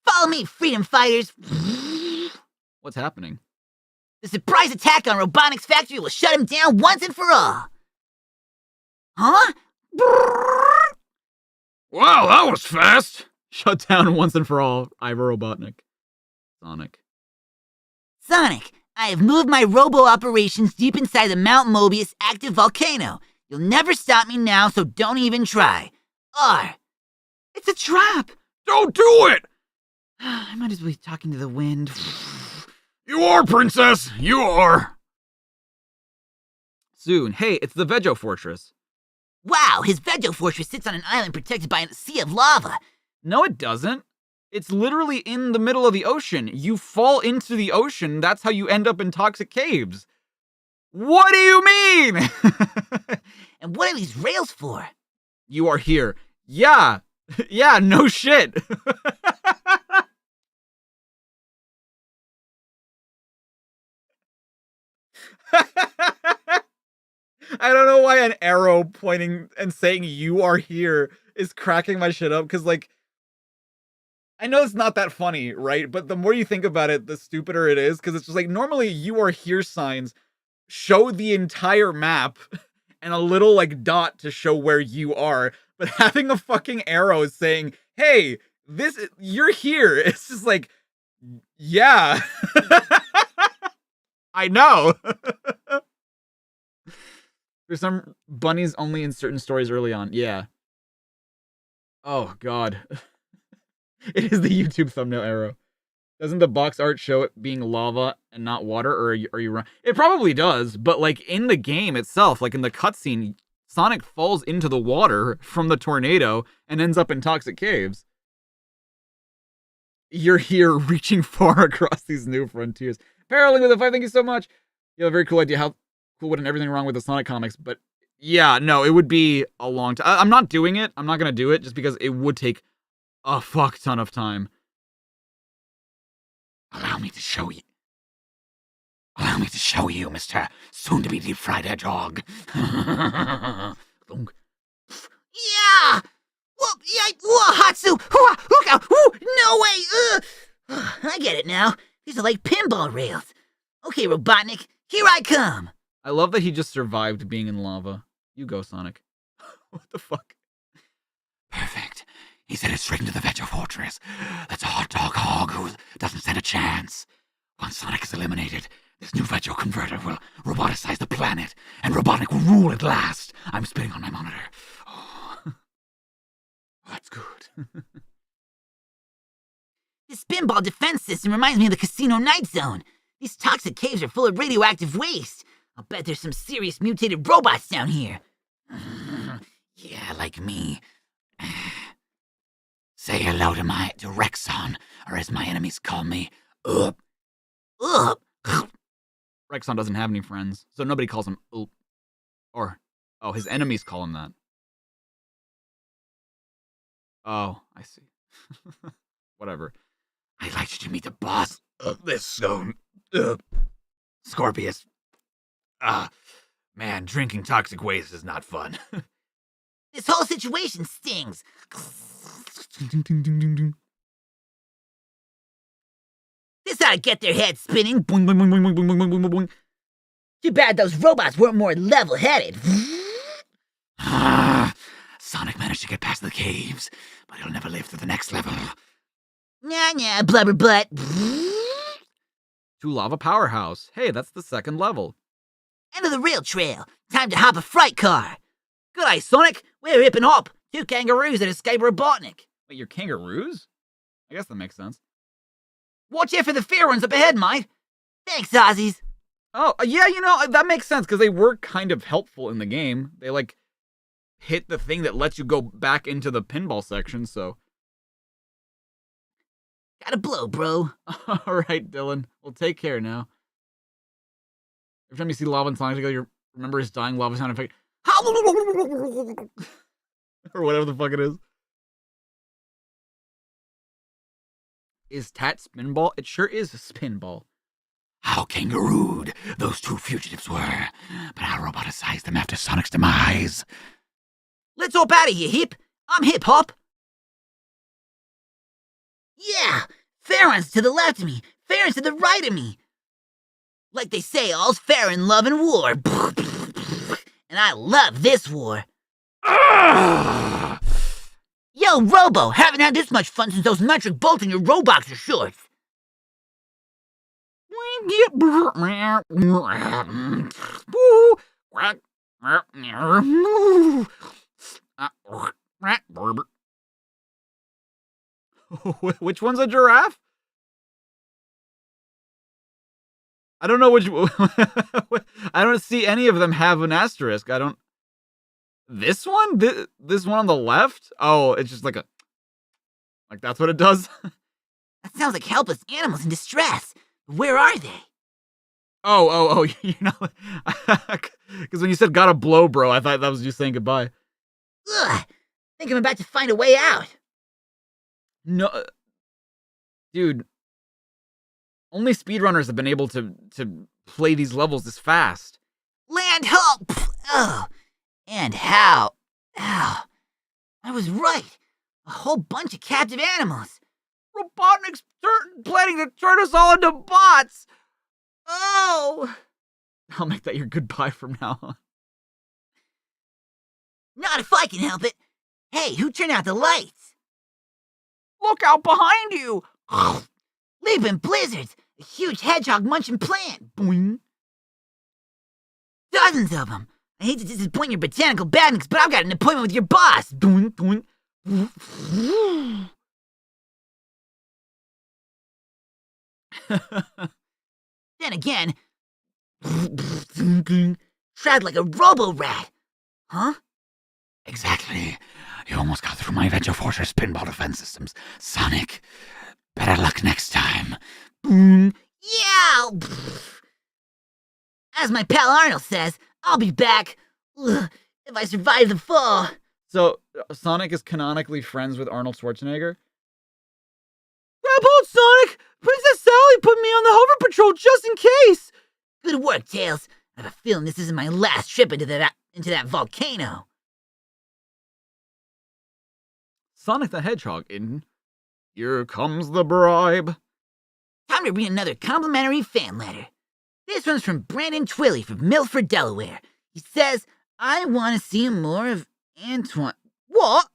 Follow me, freedom fighters. What's happening? The surprise attack on Robotnik's factory will shut him down once and for all. Huh? Wow, that was fast. Shut down once and for all, Ivor Robotnik. Sonic. Sonic, I have moved my robo-operations deep inside the Mount Mobius active volcano. You'll never stop me now, so don't even try. It's a trap. Don't do it! I might as well be talking to the wind. You are, princess. You are. Soon. Hey, it's the Vejo Fortress. Wow, his Vejo Fortress sits on an island protected by a sea of lava. No, it doesn't. It's literally in the middle of the ocean. You fall into the ocean. That's how you end up in toxic caves. What do you mean? And what are these rails for? You are here. Yeah. Yeah, no shit. I don't know why an arrow pointing and saying you are here is cracking my shit up, because, like, I know it's not that funny, right? But the more you think about it, the stupider it is, because it's just like, normally you are here signs show the entire map and a little, like, dot to show where you are, but having a fucking arrow saying, hey, you're here, it's just like, yeah. I know. There's some bunnies only in certain stories early on. Yeah. Oh, God. It is the YouTube thumbnail arrow. Doesn't the box art show it being lava and not water, or are you wrong? It probably does, but like in the game itself, like in the cutscene, Sonic falls into the water from the tornado and ends up in Toxic Caves. You're here reaching far across these new frontiers. Paraling with the 5, thank you so much. You have a very cool idea how cool and everything wrong with the Sonic comics, but yeah, no, it would be a long time. I'm not doing it. I'm not going to do it just because it would take a fuck ton of time. Allow me to show you. Allow me to show you, Mr. Soon-to-be deep-fried hedgehog. Yeah! Whoa, yeah, whoa, Hatsu! Look out! No way! I get it now. These are like pinball rails. Okay, Robotnik, here I come. I love that he just survived being in lava. You go, Sonic. What the fuck? Perfect. He's headed straight into the Vector Fortress. That's a hot dog hog who doesn't stand a chance. Once Sonic is eliminated, this new Vector converter will roboticize the planet, and Robotnik will rule at last. I'm spitting on my monitor. Oh. That's good. This pinball defense system reminds me of the Casino Night Zone. These toxic caves are full of radioactive waste. I'll bet there's some serious mutated robots down here. Yeah, like me. Say hello to Rexon, or as my enemies call me, Up. Rexon doesn't have any friends, so nobody calls him Oop. Or, oh, his enemies call him that. Oh, I see. Whatever. I'd like you to meet the boss of this zone, Scorpius. Man, drinking toxic waste is not fun. This whole situation stings. This ought to get their heads spinning. Boing, boing, boing, boing, boing, boing, boing, boing, boing. Too bad those robots weren't more level-headed. Sonic managed to get past the caves, but he'll never live to the next level. Nah, blubber butt. To Lava Powerhouse. Hey, that's the second level. End of the rail trail. Time to hop a freight car. Good eye, Sonic. We're hip and hop. 2 kangaroos that escape Robotnik. Wait, you're kangaroos? I guess that makes sense. Watch out for the fair ones up ahead, mate. Thanks, Aussies. Oh, yeah, you know, that makes sense, because they were kind of helpful in the game. They, like, hit the thing that lets you go back into the pinball section, so... Gotta blow, bro. Alright, Dylan. Well, take care now. Every time you see Lava and Sonic together, you remember his dying lava sound effect. Or whatever the fuck it is. Is Tat Spinball? It sure is a Spinball. How kangarooed those 2 fugitives were, but I'll roboticize them after Sonic's demise. Let's hop out of here, Hip. I'm Hip Hop. Yeah, Farron's to the left of me, Farron's to the right of me. Like they say, all's fair in love and war. And I love this war. Yo, Robo, haven't had this much fun since those metric bolts in your Roboxer shorts. Which one's a giraffe? I don't know which... I don't see any of them have an asterisk. I don't... This one? This one on the left? Oh, it's just like a... Like, that's what it does? That sounds like helpless animals in distress. Where are they? Oh, you know... Because when you said gotta blow, bro, I thought that was you saying goodbye. Ugh, think I'm about to find a way out. No... Dude... Only speedrunners have been able to play these levels this fast. Land ho! Oh, and how? Ow. I was right. A whole bunch of captive animals. Robotnik's planning to turn us all into bots. Oh! I'll make that your goodbye from now on. Not if I can help it. Hey, who turned out the lights? Look out behind you! Leaping blizzards! A huge hedgehog munching plant! Boing! Dozens of them! I hate to disappoint your botanical badniks, but I've got an appointment with your boss! Doink, doink. Then again, shroud like a robo-rat. Huh? Exactly. You almost got through my Veggie Fortress pinball defense systems. Sonic, better luck next time. Yeah! As my pal Arnold says, I'll be back if I survive the fall. So, Sonic is canonically friends with Arnold Schwarzenegger? Grab hold, Sonic! Princess Sally put me on the hover patrol just in case! Good work, Tails. I have a feeling this isn't my last trip into that volcano. Sonic the Hedgehog in Here Comes the Bribe. Time to read another complimentary fan letter. This one's from Brandon Twilly from Milford, Delaware. He says, I want to see more of Antoine. What?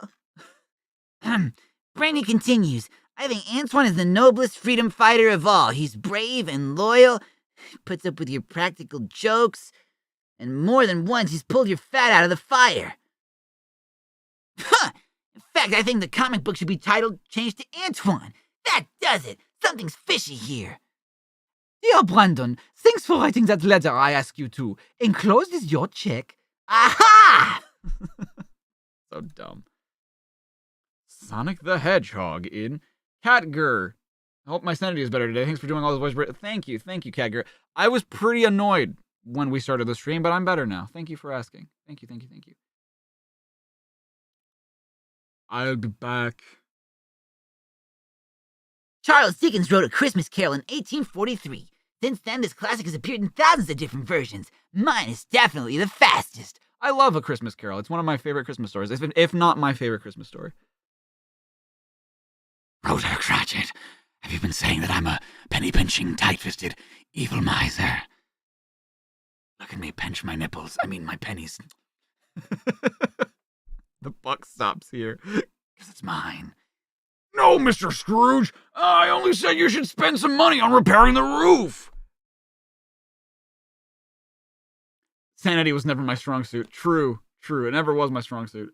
Brandon continues, I think Antoine is the noblest freedom fighter of all. He's brave and loyal, he puts up with your practical jokes, and more than once he's pulled your fat out of the fire. In fact, I think the comic book should be titled Change to Antoine. That does it. Something's fishy here. Dear Brandon, thanks for writing that letter I asked you to. Enclosed is your check. Aha! So dumb. Sonic the Hedgehog in Catger. I hope my sanity is better today. Thanks for doing all those voice. Thank you, Catger. I was pretty annoyed when we started the stream, but I'm better now. Thank you for asking. Thank you. I'll be back. Charles Dickens wrote A Christmas Carol in 1843. Since then, this classic has appeared in thousands of different versions. Mine is definitely the fastest. I love A Christmas Carol. It's one of my favorite Christmas stories, if not my favorite Christmas story. Rhoda Cratchit, have you been saying that I'm a penny-pinching, tight-fisted, evil miser? Look at me pinch my nipples. I mean my pennies. The buck stops here. Because it's mine. No, Mr. Scrooge! I only said you should spend some money on repairing the roof! Sanity was never my strong suit. True. It never was my strong suit.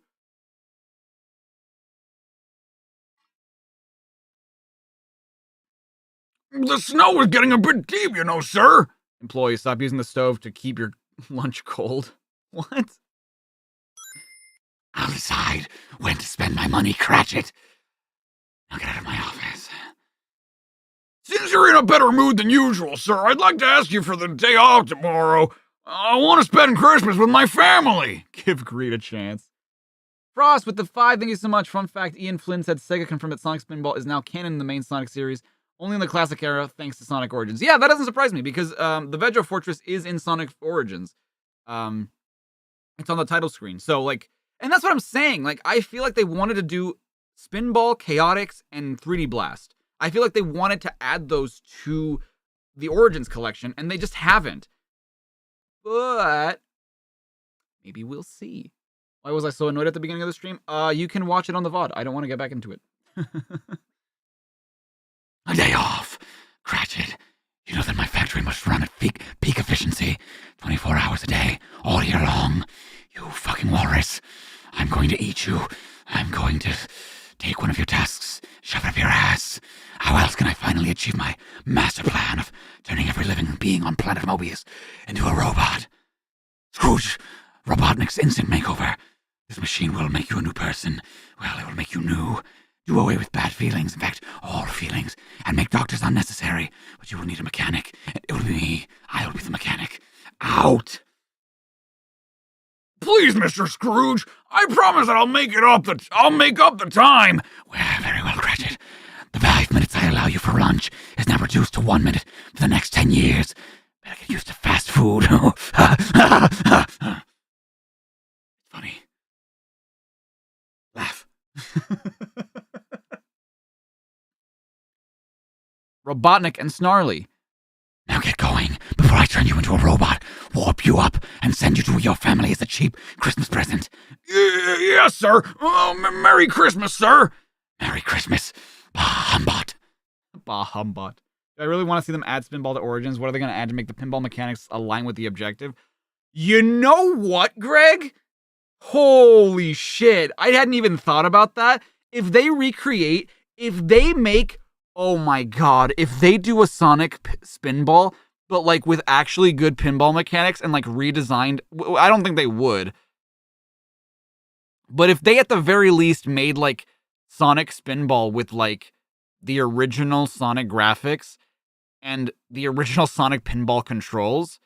The snow is getting a bit deep, you know, sir. Employee, stop using the stove to keep your lunch cold. What? I'll decide when to spend my money, Cratchit. Now get out of my office. Since you're in a better mood than usual, sir, I'd like to ask you for the day off tomorrow. I want to spend Christmas with my family. Give greed a chance. Frost with the 5, thank you so much. Fun fact, Ian Flynn said Sega confirmed that Sonic Spinball is now canon in the main Sonic series, only in the classic era, thanks to Sonic Origins. Yeah, that doesn't surprise me, because the Veggie Fortress is in Sonic Origins. It's on the title screen. So, like, and that's what I'm saying. Like, I feel like they wanted to do Spinball, Chaotix, and 3D Blast. I feel like they wanted to add those to the Origins collection, and they just haven't. But maybe we'll see. Why was I so annoyed at the beginning of the stream? You can watch it on the VOD. I don't want to get back into it. A day off. Cratchit, you know that my factory must run at peak efficiency. 24 hours a day, all year long. You fucking walrus. I'm going to eat you. I'm going to take one of your tusks, shove it up your ass. How else can I finally achieve my master plan of turning every living being on planet Mobius into a robot? Scrooge, Robotnik's instant makeover. This machine will make you a new person. Well, it will make you new. Do away with bad feelings, in fact, all feelings, and make doctors unnecessary. But you will need a mechanic. It will be me. I'll be the mechanic. Out! Please, Mr. Scrooge, I promise that I'll make up the time. Well, very well, Cratchit. The 5 minutes I allow you for lunch is now reduced to 1 minute for the next 10 years. Better get used to fast food. Funny. Laugh. Robotnik and Snarly. Now get going before I turn you into a robot, warp you up, and send you to your family as a cheap Christmas present. Yes, sir. Merry Christmas, sir. Merry Christmas. Bah humbot. Bah humbot. Do I really want to see them add Spinball to Origins? What are they going to add to make the pinball mechanics align with the objective? You know what, Greg? Holy shit. I hadn't even thought about that. If they make Oh my god, if they do a Sonic spinball, but like with actually good pinball mechanics and like redesigned, I don't think they would. But if they at the very least made like Sonic spinball with like the original Sonic graphics and the original Sonic pinball controls,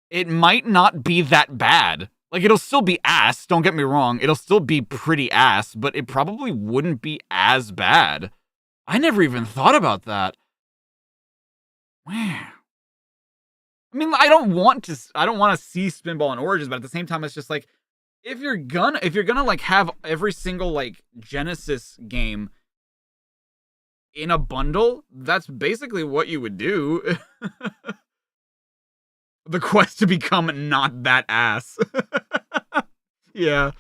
it might not be that bad. Like, it'll still be ass, don't get me wrong. It'll still be pretty ass, but it probably wouldn't be as bad. I never even thought about that. Wow. I mean, I don't want to see Spinball and Origins, but at the same time, it's just like, if you're gonna like have every single like Genesis game in a bundle, that's basically what you would do. The quest to become not that ass. Yeah.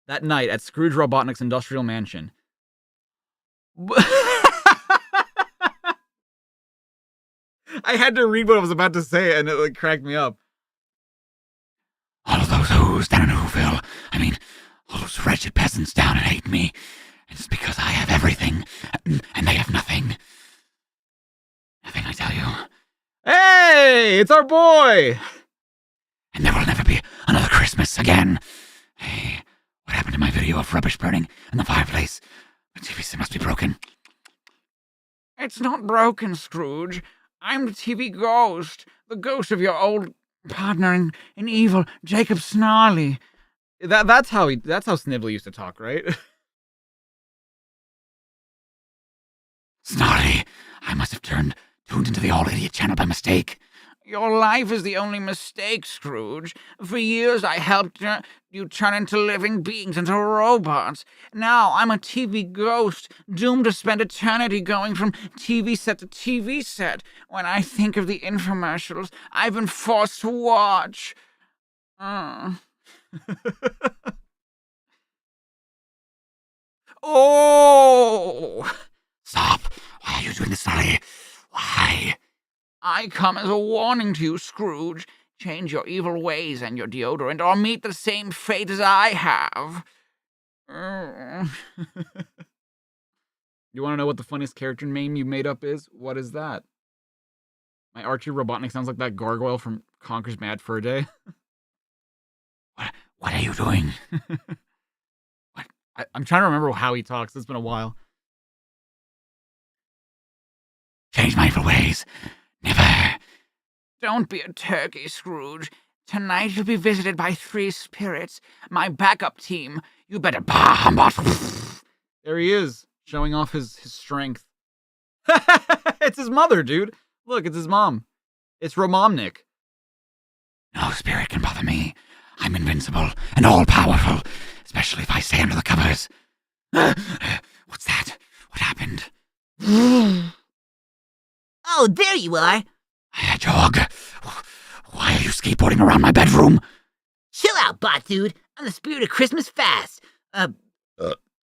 That night at Scrooge Robotnik's industrial mansion. I had to read what I was about to say, and it like cracked me up. All of those who's down in Whoville, I mean, all those wretched peasants down and hate me. It's because I have everything, and they have nothing. Nothing, I tell you. Hey, it's our boy! And there will never be another Christmas again. Hey, what happened to my video of rubbish burning in the fireplace? The TV set must be broken. It's not broken, Scrooge. I'm the TV ghost. The ghost of your old partner in evil, Jacob Snarley. That's how Snively used to talk, right? Snarly, I must have tuned into the all-idiot channel by mistake. Your life is the only mistake, Scrooge. For years I helped you turn into living beings, into robots. Now I'm a TV ghost, doomed to spend eternity going from TV set to TV set. When I think of the infomercials I've been forced to watch. Oh! Stop! Why are you doing this, Snarly? Why? I come as a warning to you, Scrooge. Change your evil ways and your deodorant, or meet the same fate as I have. You want to know what the funniest character name you made up is? What is that? My Archie Robotnik sounds like that gargoyle from Conker's Mad Fur Day. What are you doing? I'm trying to remember how he talks. It's been a while. Change my evil ways. Never. Don't be a turkey, Scrooge. Tonight you'll be visited by 3 spirits, my backup team. You better There he is, showing off his strength. It's his mother, dude. Look, it's his mom. It's Romomnik. No spirit can bother me. I'm invincible and all-powerful, especially if I stay under the covers. What's that? What happened? Oh, there you are. Hedgehog, why are you skateboarding around my bedroom? Chill out, bot dude. I'm the spirit of Christmas fast.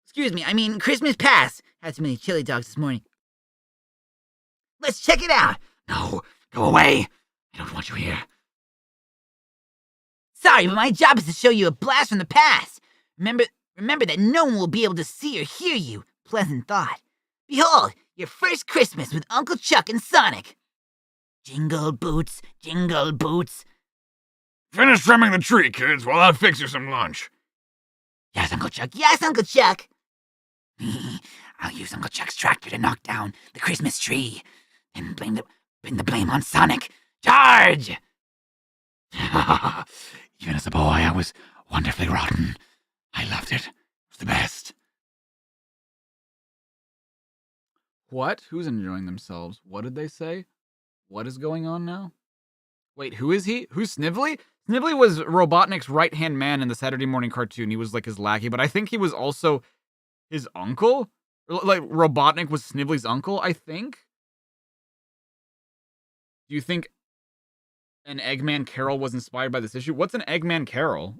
Excuse me, I mean Christmas pass. Had too many chili dogs this morning. Let's check it out. No, go away. I don't want you here. Sorry, but my job is to show you a blast from the past. Remember that no one will be able to see or hear you. Pleasant thought. Behold, your first Christmas with Uncle Chuck and Sonic. Jingle boots, jingle boots. Finish trimming the tree, kids, while I fix you some lunch. Yes, Uncle Chuck. Yes, Uncle Chuck. I'll use Uncle Chuck's tractor to knock down the Christmas tree. Then blame the blame on Sonic. Charge! Even as a boy, I was wonderfully rotten. I loved it. It was the best. What? Who's enjoying themselves? What did they say? What is going on now? Wait, who is he? Who's Snively? Snively was Robotnik's right-hand man in the Saturday morning cartoon. He was like his lackey, but I think he was also his uncle? Like, Robotnik was Snively's uncle, I think? Do you think an Eggman Carol was inspired by this issue? What's an Eggman Carol?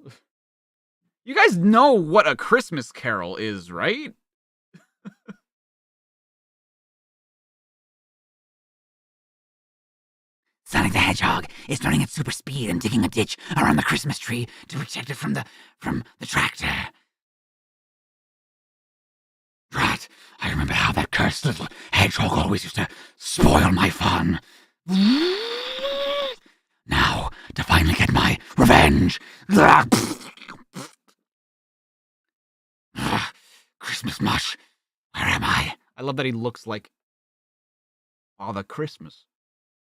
You guys know what a Christmas Carol is, right? Sonic the Hedgehog is running at super speed and digging a ditch around the Christmas tree to protect it from the tractor. Drat, I remember how that cursed little hedgehog always used to spoil my fun. Now, to finally get my revenge. Christmas mush, where am I? I love that he looks like Father Christmas,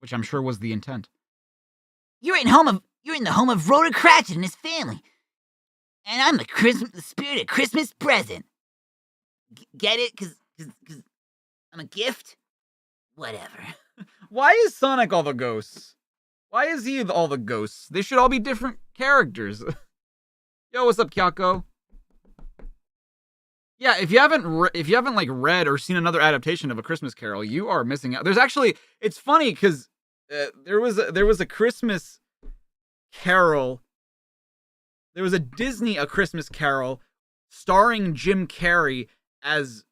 which I'm sure was the intent. You're in the home of Rhoda Cratchit and his family. And I'm the spirit of Christmas present. Get it? Cause I'm a gift? Whatever. Why is Sonic all the ghosts? Why is he all the ghosts? They should all be different characters. Yo, what's up, Kyako? Yeah, if you haven't like read or seen another adaptation of A Christmas Carol, you are missing out. There's actually, it's funny because there was a Christmas Carol. There was a Disney A Christmas Carol starring Jim Carrey as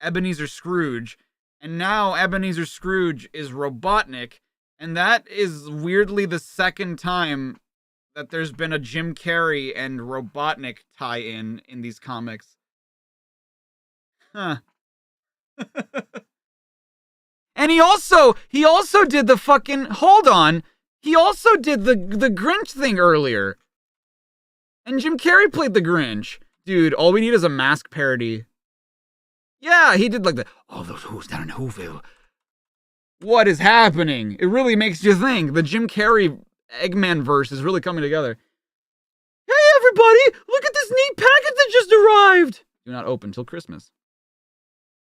Ebenezer Scrooge, and now Ebenezer Scrooge is Robotnik, and that is weirdly the second time that there's been a Jim Carrey and Robotnik tie-in in these comics. Huh. And he also did the fucking, hold on, he also did the Grinch thing earlier. And Jim Carrey played the Grinch. Dude, all we need is a mask parody. Yeah, he did like all those who's down in Whoville. What is happening? It really makes you think. The Jim Carrey Eggman verse is really coming together. Hey everybody, look at this neat package that just arrived. Do not open till Christmas.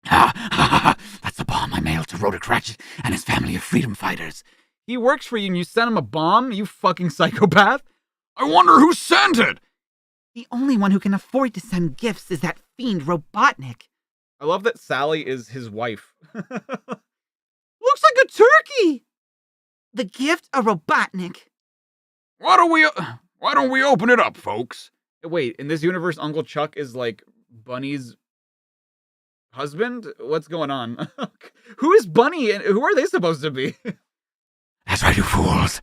That's the bomb I mailed to Rhoda Cratchit and his family of freedom fighters. He works for you and you sent him a bomb, you fucking psychopath? I wonder who sent it. The only one who can afford to send gifts is that fiend Robotnik. I love that Sally is his wife. Looks like a turkey. The gift of Robotnik. Why don't we open it up, folks? Wait, in this universe, Uncle Chuck is like Bunny's husband? What's going on? Who is Bunny and who are they supposed to be? That's right, you fools.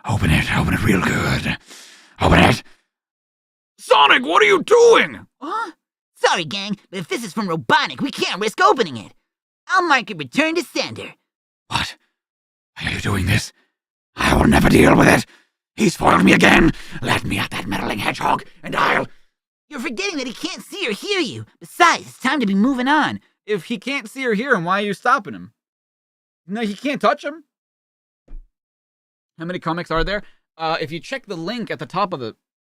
Open it real good. Open it. Sonic, what are you doing? Huh? Sorry, gang, but if this is from Robotnik, we can't risk opening it. I'll mark it return to sender. What? Why are you doing this? I will never deal with it. He's foiled me again. Let me at that meddling hedgehog, and I'll... You're forgetting that he can't see or hear you. Besides, it's time to be moving on. If he can't see or hear him, why are you stopping him? No, he can't touch him. How many comics are there? If you check the link at the top of the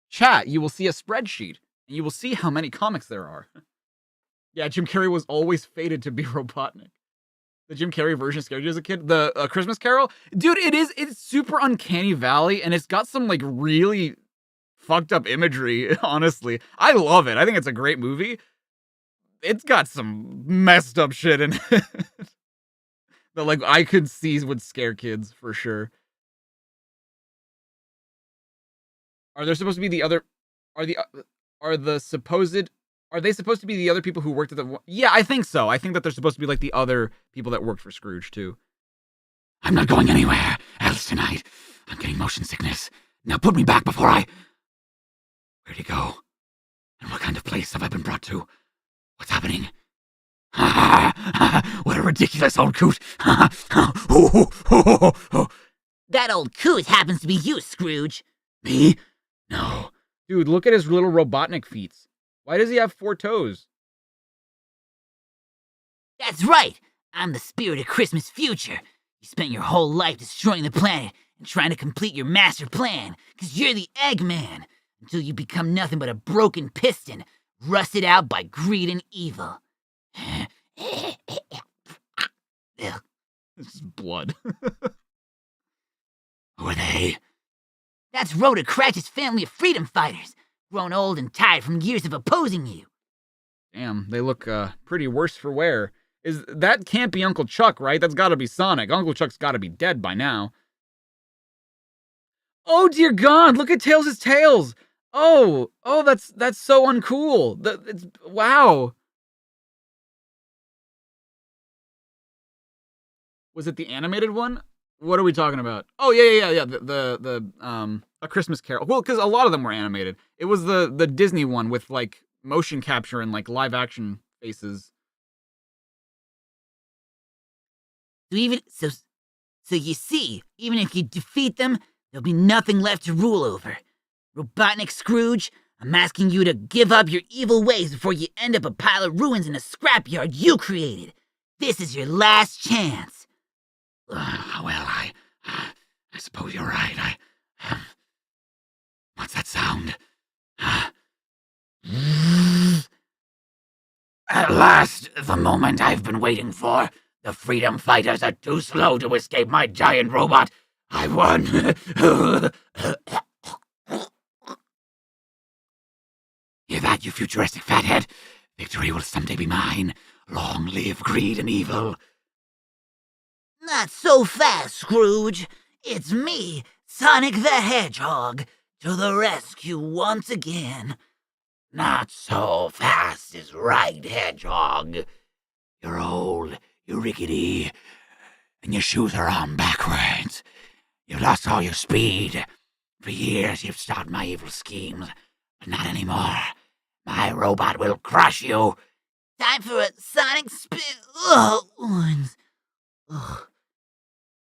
chat, you will see a spreadsheet, and you will see how many comics there are. Yeah, Jim Carrey was always fated to be Robotnik. The Jim Carrey version scared you as a kid? The Christmas Carol? Dude, it's super uncanny valley, and it's got some, like, really fucked up imagery, honestly. I love it. I think it's a great movie. It's got some messed up shit in it that, like, I could see would scare kids, for sure. Are they supposed to be the other people who worked at the... Yeah, I think so. I think that they're supposed to be like the other people that worked for Scrooge, too. I'm not going anywhere else tonight. I'm getting motion sickness. Now put me back before I... Where'd he go? And what kind of place have I been brought to? What's happening? What a ridiculous old coot. That old coot happens to be you, Scrooge. Me? No. Dude, look at his little Robotnik feet. Why does he have 4 toes? That's right. I'm the spirit of Christmas future. You spent your whole life destroying the planet and trying to complete your master plan, because you're the Eggman, until you become nothing but a broken piston, rusted out by greed and evil. This is blood. Who are they? That's Rhoda Cratchit's family of freedom fighters, grown old and tired from years of opposing you. Damn, they look pretty worse for wear. That can't be Uncle Chuck, right? That's gotta be Sonic. Uncle Chuck's gotta be dead by now. Oh dear God, look at Tails' tails! Oh, that's so uncool. Wow. Was it the animated one? What are we talking about? Oh yeah. A Christmas Carol. Well, because a lot of them were animated. It was the Disney one with like motion capture and like live action faces. So you see, even if you defeat them, there'll be nothing left to rule over. Robotnik Scrooge, I'm asking you to give up your evil ways before you end up a pile of ruins in a scrapyard you created. This is your last chance. Well, I suppose you're right. What's that sound? At last, the moment I've been waiting for. The freedom fighters are too slow to escape my giant robot. I won. Hear that, you futuristic fathead? Victory will someday be mine. Long live greed and evil. Not so fast, Scrooge. It's me, Sonic the Hedgehog, to the rescue once again. Not so fast is right, Hedgehog. You're old, you're rickety, and your shoes are on backwards. You've lost all your speed. For years you've stopped my evil schemes, but not anymore. My robot will crush you. Time for a Sonic spin.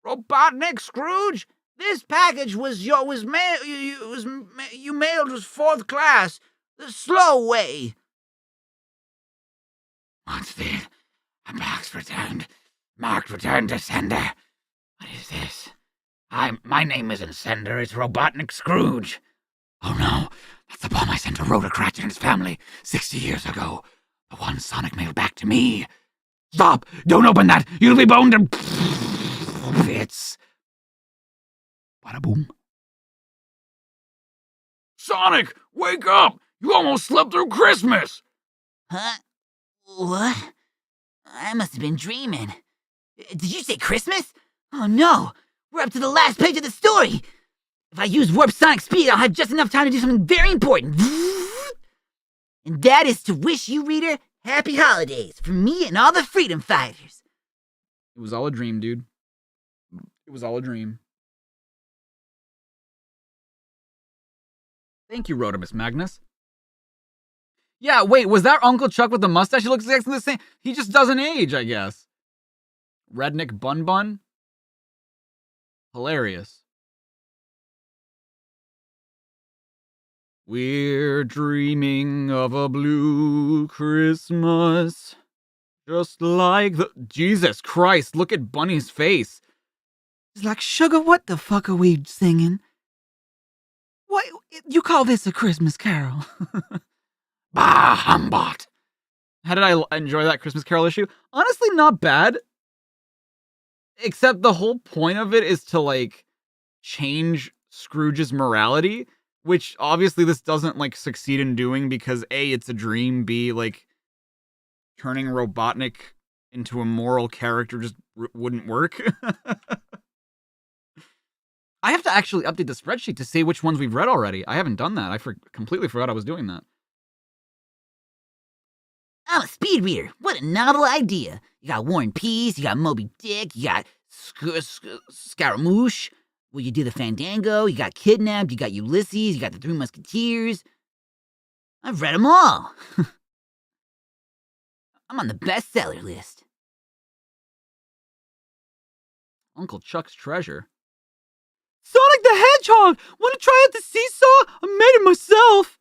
Robotnik Scrooge, this package you mailed was 4th class, the slow way. What's this? A box returned. Marked return to sender. What is this? My name isn't Sender, it's Robotnik Scrooge. Oh no, that's the bomb I sent to Rotocratch and his family 60 years ago. The one Sonic mailed back to me. Stop! Don't open that! You'll be boned to bits. Bada boom. Sonic, wake up! You almost slept through Christmas! Huh? What? I must have been dreaming. Did you say Christmas? Oh no! We're up to the last page of the story! If I use warp sonic speed, I'll have just enough time to do something very important. And that is to wish you, reader, happy holidays from me and all the freedom fighters. It was all a dream, dude. It was all a dream. Thank you, Rhodamus Magnus. Yeah, wait, was that Uncle Chuck with the mustache? He looks exactly the same. He just doesn't age, I guess. Redneck Bun Bun? Hilarious. We're dreaming of a blue Christmas. Just like the... Jesus Christ, look at Bunny's face. He's like, sugar, what the fuck are we singing? What, you call this a Christmas carol? Bah, humbot. How did I enjoy that Christmas Carol issue? Honestly, not bad. Except the whole point of it is to, like, change Scrooge's morality, which obviously this doesn't, like, succeed in doing because A, it's a dream, B, like, turning Robotnik into a moral character just wouldn't work. I have to actually update the spreadsheet to see which ones we've read already. I haven't done that. I completely forgot I was doing that. I'm a speed reader. What a novel idea. You got War and Peace, you got Moby Dick, you got Scaramouche. Well, you do the Fandango, you got Kidnapped, you got Ulysses, you got the Three Musketeers. I've read them all. I'm on the bestseller list. Uncle Chuck's treasure. Sonic the Hedgehog! Want to try out the seesaw? I made it myself.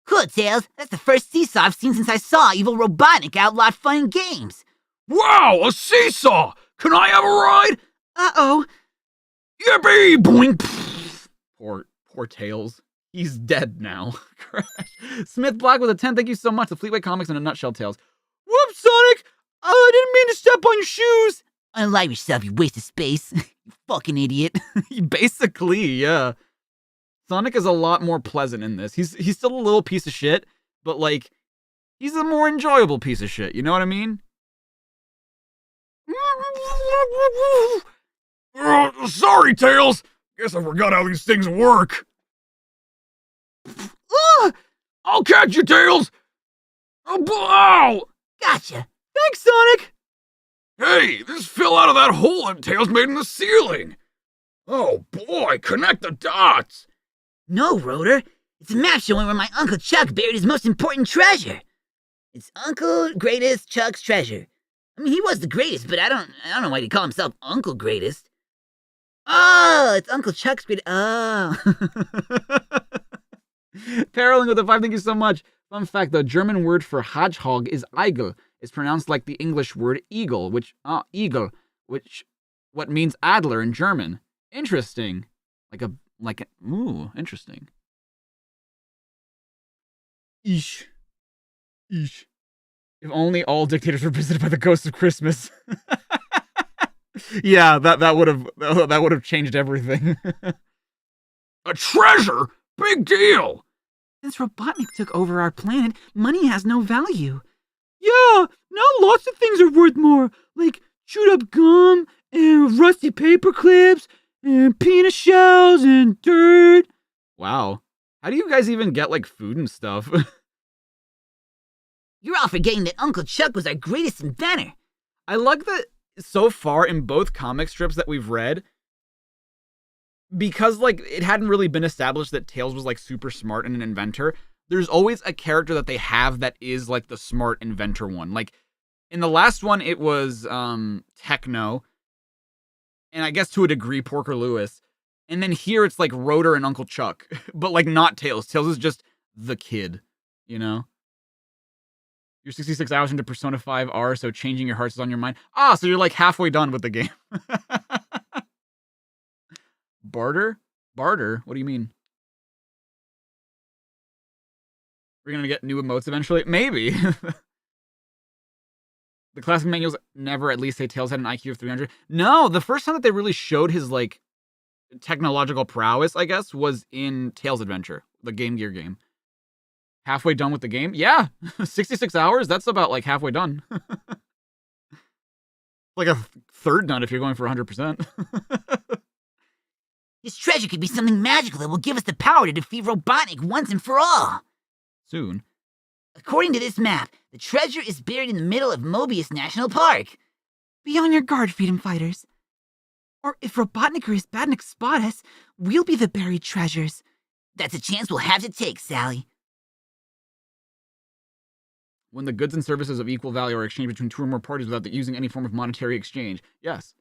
Cool, Tails. That's the first seesaw I've seen since I saw Evil Robotnik outlawed fun and games. Wow, a seesaw! Can I have a ride? Uh-oh. Yippee! Boink! Poor Tails. He's dead now. Smith Black with a 10. Thank you so much. The Fleetway Comics in a nutshell, Tails. Whoops, Sonic! I didn't mean to step on your shoes. Unalive yourself, you waste of space. You fucking idiot. Basically, yeah. Sonic is a lot more pleasant in this. He's still a little piece of shit, but, like, he's a more enjoyable piece of shit. You know what I mean? Sorry, Tails. Guess I forgot how these things work. I'll catch you, Tails. Ow! Gotcha. Thanks, Sonic. Hey, this fell out of that hole that Tails made in the ceiling. Oh boy, connect the dots. No, Rotor. It's a map showing where my Uncle Chuck buried his most important treasure. It's Uncle Greatest Chuck's treasure. I mean, he was the greatest, but I don't know why he'd call himself Uncle Greatest. Oh, it's Uncle Chuck's great. Oh. Paroling with the 5, thank you so much. Fun fact, the German word for hedgehog is Eigel. It's pronounced like the English word eagle, which what means adler in German. Interesting. Ooh, interesting. Eesh. If only all dictators were visited by the ghost of Christmas. Yeah, that would have changed everything. A treasure? Big deal! Since Robotnik took over our planet, money has no value. Yeah, now lots of things are worth more, like chewed up gum, and rusty paper clips, and peanut shells, and dirt. Wow. How do you guys even get, like, food and stuff? You're all forgetting that Uncle Chuck was our greatest inventor. I like that so far in both comic strips that we've read, because, like, it hadn't really been established that Tails was, like, super smart and an inventor, there's always a character that they have that is, like, the smart inventor one. Like, in the last one, it was, Techno, and I guess to a degree, Porker Lewis. And then here, it's, like, Rotor and Uncle Chuck. But, like, not Tails. Tails is just the kid, you know? You're 66 hours into Persona 5R, so changing your hearts is on your mind. Ah, so you're, like, halfway done with the game. Barter? Barter? What do you mean? We're gonna get new emotes eventually? Maybe. The classic manuals never at least say Tails had an IQ of 300. No, the first time that they really showed his, like, technological prowess, I guess, was in Tails Adventure, the Game Gear game. Halfway done with the game? Yeah. 66 hours? That's about, like, halfway done. Like a third done if you're going for 100%. This treasure could be something magical that will give us the power to defeat Robotnik once and for all. Soon. According to this map, the treasure is buried in the middle of Mobius National Park. Be on your guard, freedom fighters. Or if Robotnik or his badniks spot us, we'll be the buried treasures. That's a chance we'll have to take, Sally. When the goods and services of equal value are exchanged between 2 or more parties without using any form of monetary exchange. Yes.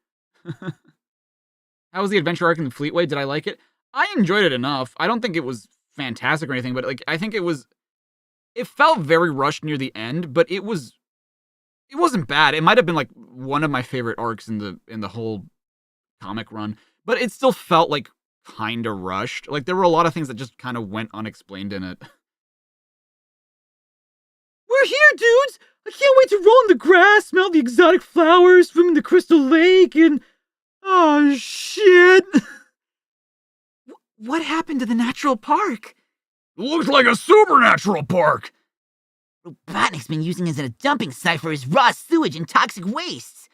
How was the adventure arc in the Fleetway? Did I like it? I enjoyed it enough. I don't think it was fantastic or anything, but, like, I think it felt very rushed near the end, but it wasn't bad. It might have been, like, one of my favorite arcs in the whole comic run, but it still felt, like, kind of rushed. Like, there were a lot of things that just kind of went unexplained in it. We're here, dudes! I can't wait to roll in the grass, smell the exotic flowers, swim in the crystal lake, and... Oh, shit! What happened to the natural park? Looks like a supernatural park! Robotnik's been using it as a dumping site for his raw sewage and toxic wastes.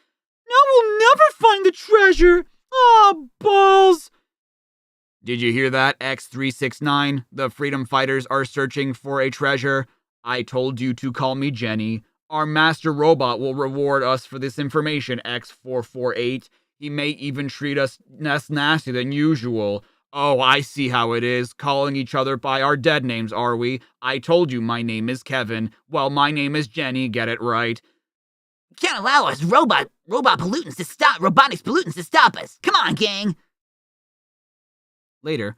Now we'll never find the treasure! Aw, balls! Did you hear that, X369? The freedom fighters are searching for a treasure. I told you to call me Jenny. Our master robot will reward us for this information, X448. He may even treat us less nasty than usual. Oh, I see how it is. Calling each other by our dead names, are we? I told you my name is Kevin. Well, my name is Jenny, get it right. Can't allow us robot pollutants to stop Robotnik's pollutants to stop us. Come on, gang. Later.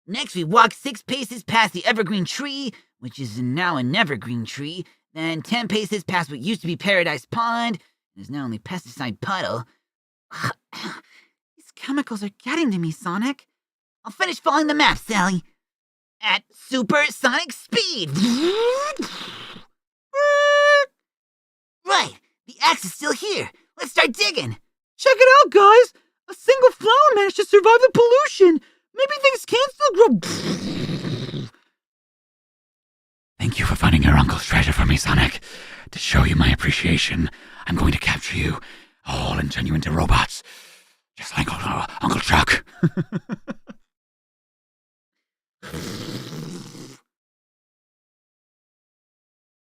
Next, we walk 6 paces past the evergreen tree, which is now an evergreen tree. Then 10 paces past what used to be Paradise Pond, and is now only Pesticide Puddle. These chemicals are getting to me, Sonic. I'll finish following the map, Sally. At supersonic speed. Right, the axe is still here. Let's start digging. Check it out, guys! A single flower managed to survive the pollution. Maybe things can still grow. Thank you for finding your uncle's treasure for me, Sonic. To show you my appreciation, I'm going to capture you all and turn you into robots. Just like Uncle Chuck.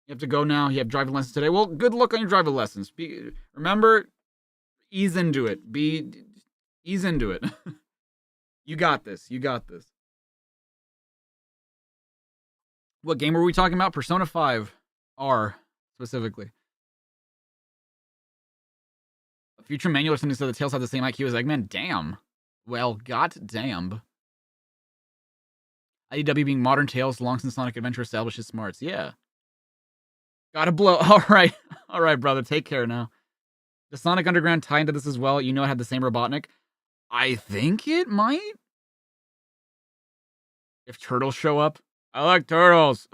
You have to go now. You have driving lessons today. Well, good luck on your driving lessons. Remember, ease into it. Ease into it. You got this. You got this. What game were we talking about? Persona 5 R specifically. Future Manual or something said the Tails have the same IQ as Eggman. Damn. Well, god damn. IDW being modern Tails, long since Sonic Adventure established his smarts. Yeah. Gotta blow. Alright. Alright, brother. Take care now. Does Sonic Underground tie into this as well? You know it had the same Robotnik? I think it might. If turtles show up. I like turtles.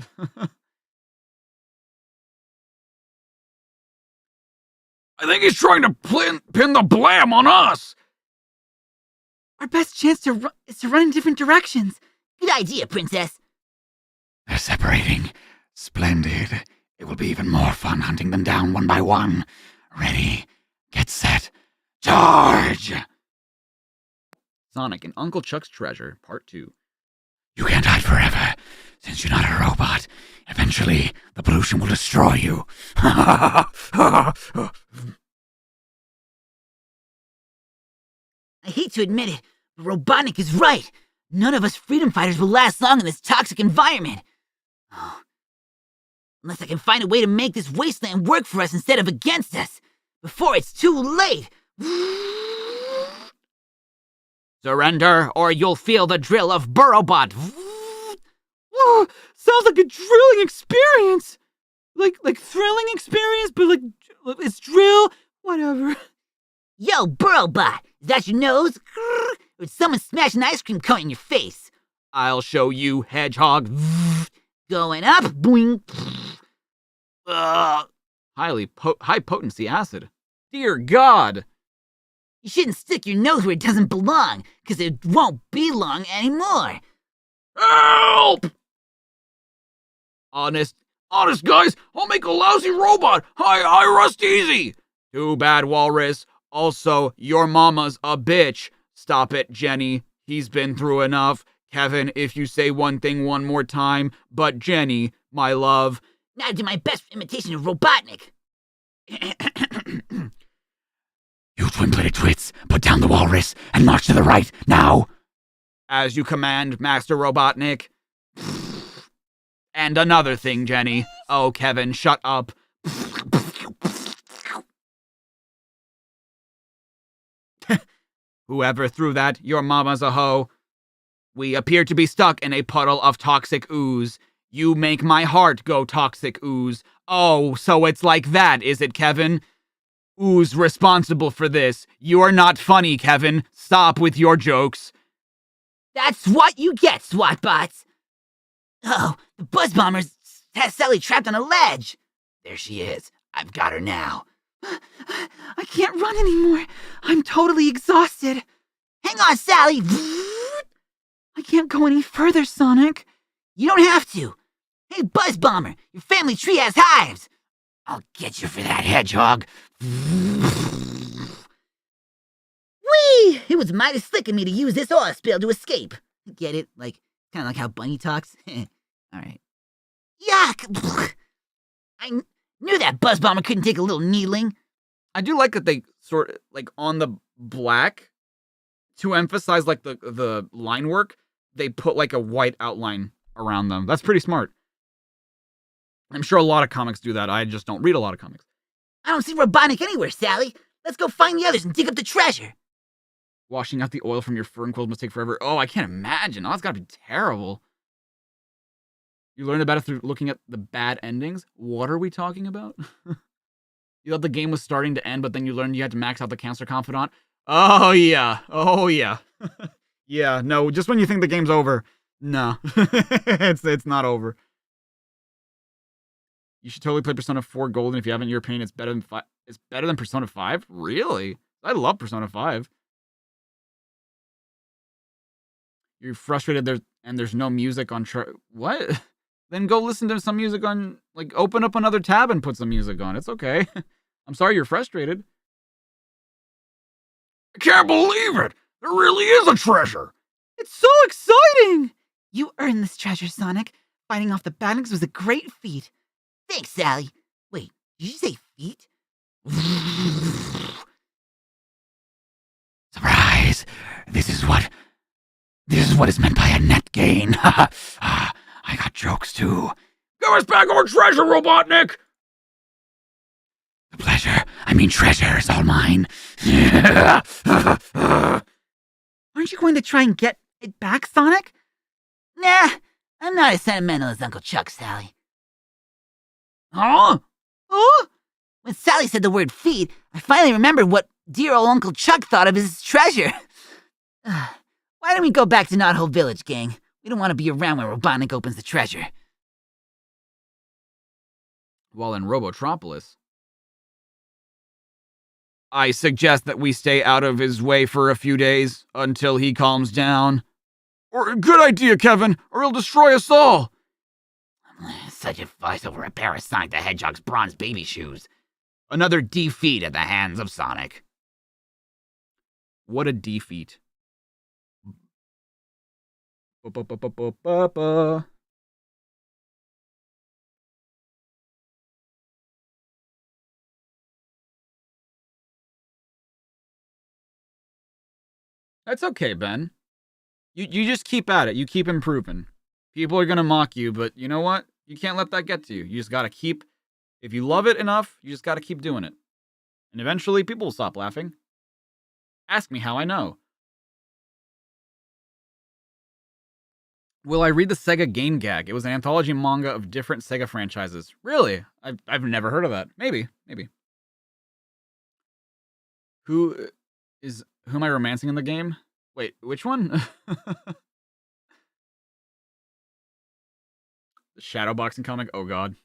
I think he's trying to pin the blame on us. Our best chance is to run in different directions. Good idea, Princess. They're separating. Splendid. It will be even more fun hunting them down one by one. Ready, get set, charge! Sonic and Uncle Chuck's Treasure, Part 2. You can't hide forever, since you're not a robot. Eventually, the pollution will destroy you. I hate to admit it, but Robotnik is right. None of us freedom fighters will last long in this toxic environment. Oh. Unless I can find a way to make this wasteland work for us instead of against us. Before it's too late. Surrender, or you'll feel the drill of Burrowbot. Whoa, sounds like a drilling experience. Like thrilling experience, but like it's drill, whatever. Yo, Burrowbot, is that your nose? Or did someone smash an ice cream cone in your face? I'll show you, Hedgehog. Going up, boing. High potency acid. Dear God. You shouldn't stick your nose where it doesn't belong, because it won't be long anymore. Help! Honest guys, I'll make a lousy robot. Hi, Rust Easy. Too bad, Walrus. Also, your mama's a bitch. Stop it, Jenny. He's been through enough. Kevin, if you say one thing one more time, but Jenny, my love. Now do my best imitation of Robotnik. You twin-plated twits, put down the walrus and march to the right, now! As you command, Master Robotnik. And another thing, Jenny. Oh, Kevin, shut up. Whoever threw that, your mama's a hoe. We appear to be stuck in a puddle of toxic ooze. You make my heart go toxic ooze. Oh, so it's like that, is it, Kevin? Who's responsible for this? You are not funny, Kevin. Stop with your jokes. That's what you get, SWATbots. Oh, the Buzz Bomber has Sally trapped on a ledge. There she is. I've got her now. I can't run anymore. I'm totally exhausted. Hang on, Sally. I can't go any further, Sonic. You don't have to. Hey, Buzz Bomber, your family tree has hives. I'll get you for that, Hedgehog. Whee! It was mighty slick of me to use this oil spill to escape. Get it? Like, kind of like how Bunny talks? Alright. Yuck! I knew that Buzz Bomber couldn't take a little needling. I do like that they sort of, like, on the black, to emphasize, like, the line work, they put, like, a white outline around them. That's pretty smart. I'm sure a lot of comics do that. I just don't read a lot of comics. I don't see Robotnik anywhere, Sally. Let's go find the others and dig up the treasure. Washing out the oil from your fur and quills must take forever. Oh, I can't imagine. Oh, that's gotta be terrible. You learned about it through looking at the bad endings? What are we talking about? You thought the game was starting to end, but then you learned you had to max out the Cancer Confidant? Oh, yeah. Oh, yeah. Yeah, no, just when you think the game's over. No. it's not over. You should totally play Persona 4 Golden. If you haven't, in your opinion, it's better than Persona 5? Really? I love Persona 5. You're frustrated there's no music on what? Then go listen to some music on, like, open up another tab and put some music on. It's okay. I'm sorry you're frustrated. I can't believe it! There really is a treasure! It's so exciting! You earned this treasure, Sonic. Fighting off the badniks was a great feat. Thanks, Sally. Wait, did you say feet? Surprise! This is what is meant by a net gain. I got jokes too. Give us back our treasure, Robotnik! The pleasure I mean treasure is all mine. Aren't you going to try and get it back, Sonic? Nah, I'm not as sentimental as Uncle Chuck, Sally. Huh? Oh? When Sally said the word feet, I finally remembered what dear old Uncle Chuck thought of his treasure. Why don't we go back to Knot Hole Village, gang? We don't want to be around when Robotnik opens the treasure. While in Robotropolis, I suggest that we stay out of his way for a few days until he calms down. Or good idea, Kevin, or he'll destroy us all. Such a fuss over a pair of Sonic the Hedgehog's bronze baby shoes. Another defeat at the hands of Sonic. What a defeat. Ba-ba-ba-ba-ba-ba. That's okay, Ben. You just keep at it. You keep improving. People are gonna mock you, but you know what? You can't let that get to you. You just gotta keep. If you love it enough, you just gotta keep doing it. And eventually, people will stop laughing. Ask me how I know. Will I read the Sega Game Gag? It was an anthology manga of different Sega franchises. Really? I've never heard of that. Maybe. Who am I romancing in the game? Wait, which one? The Shadowboxing comic? Oh god.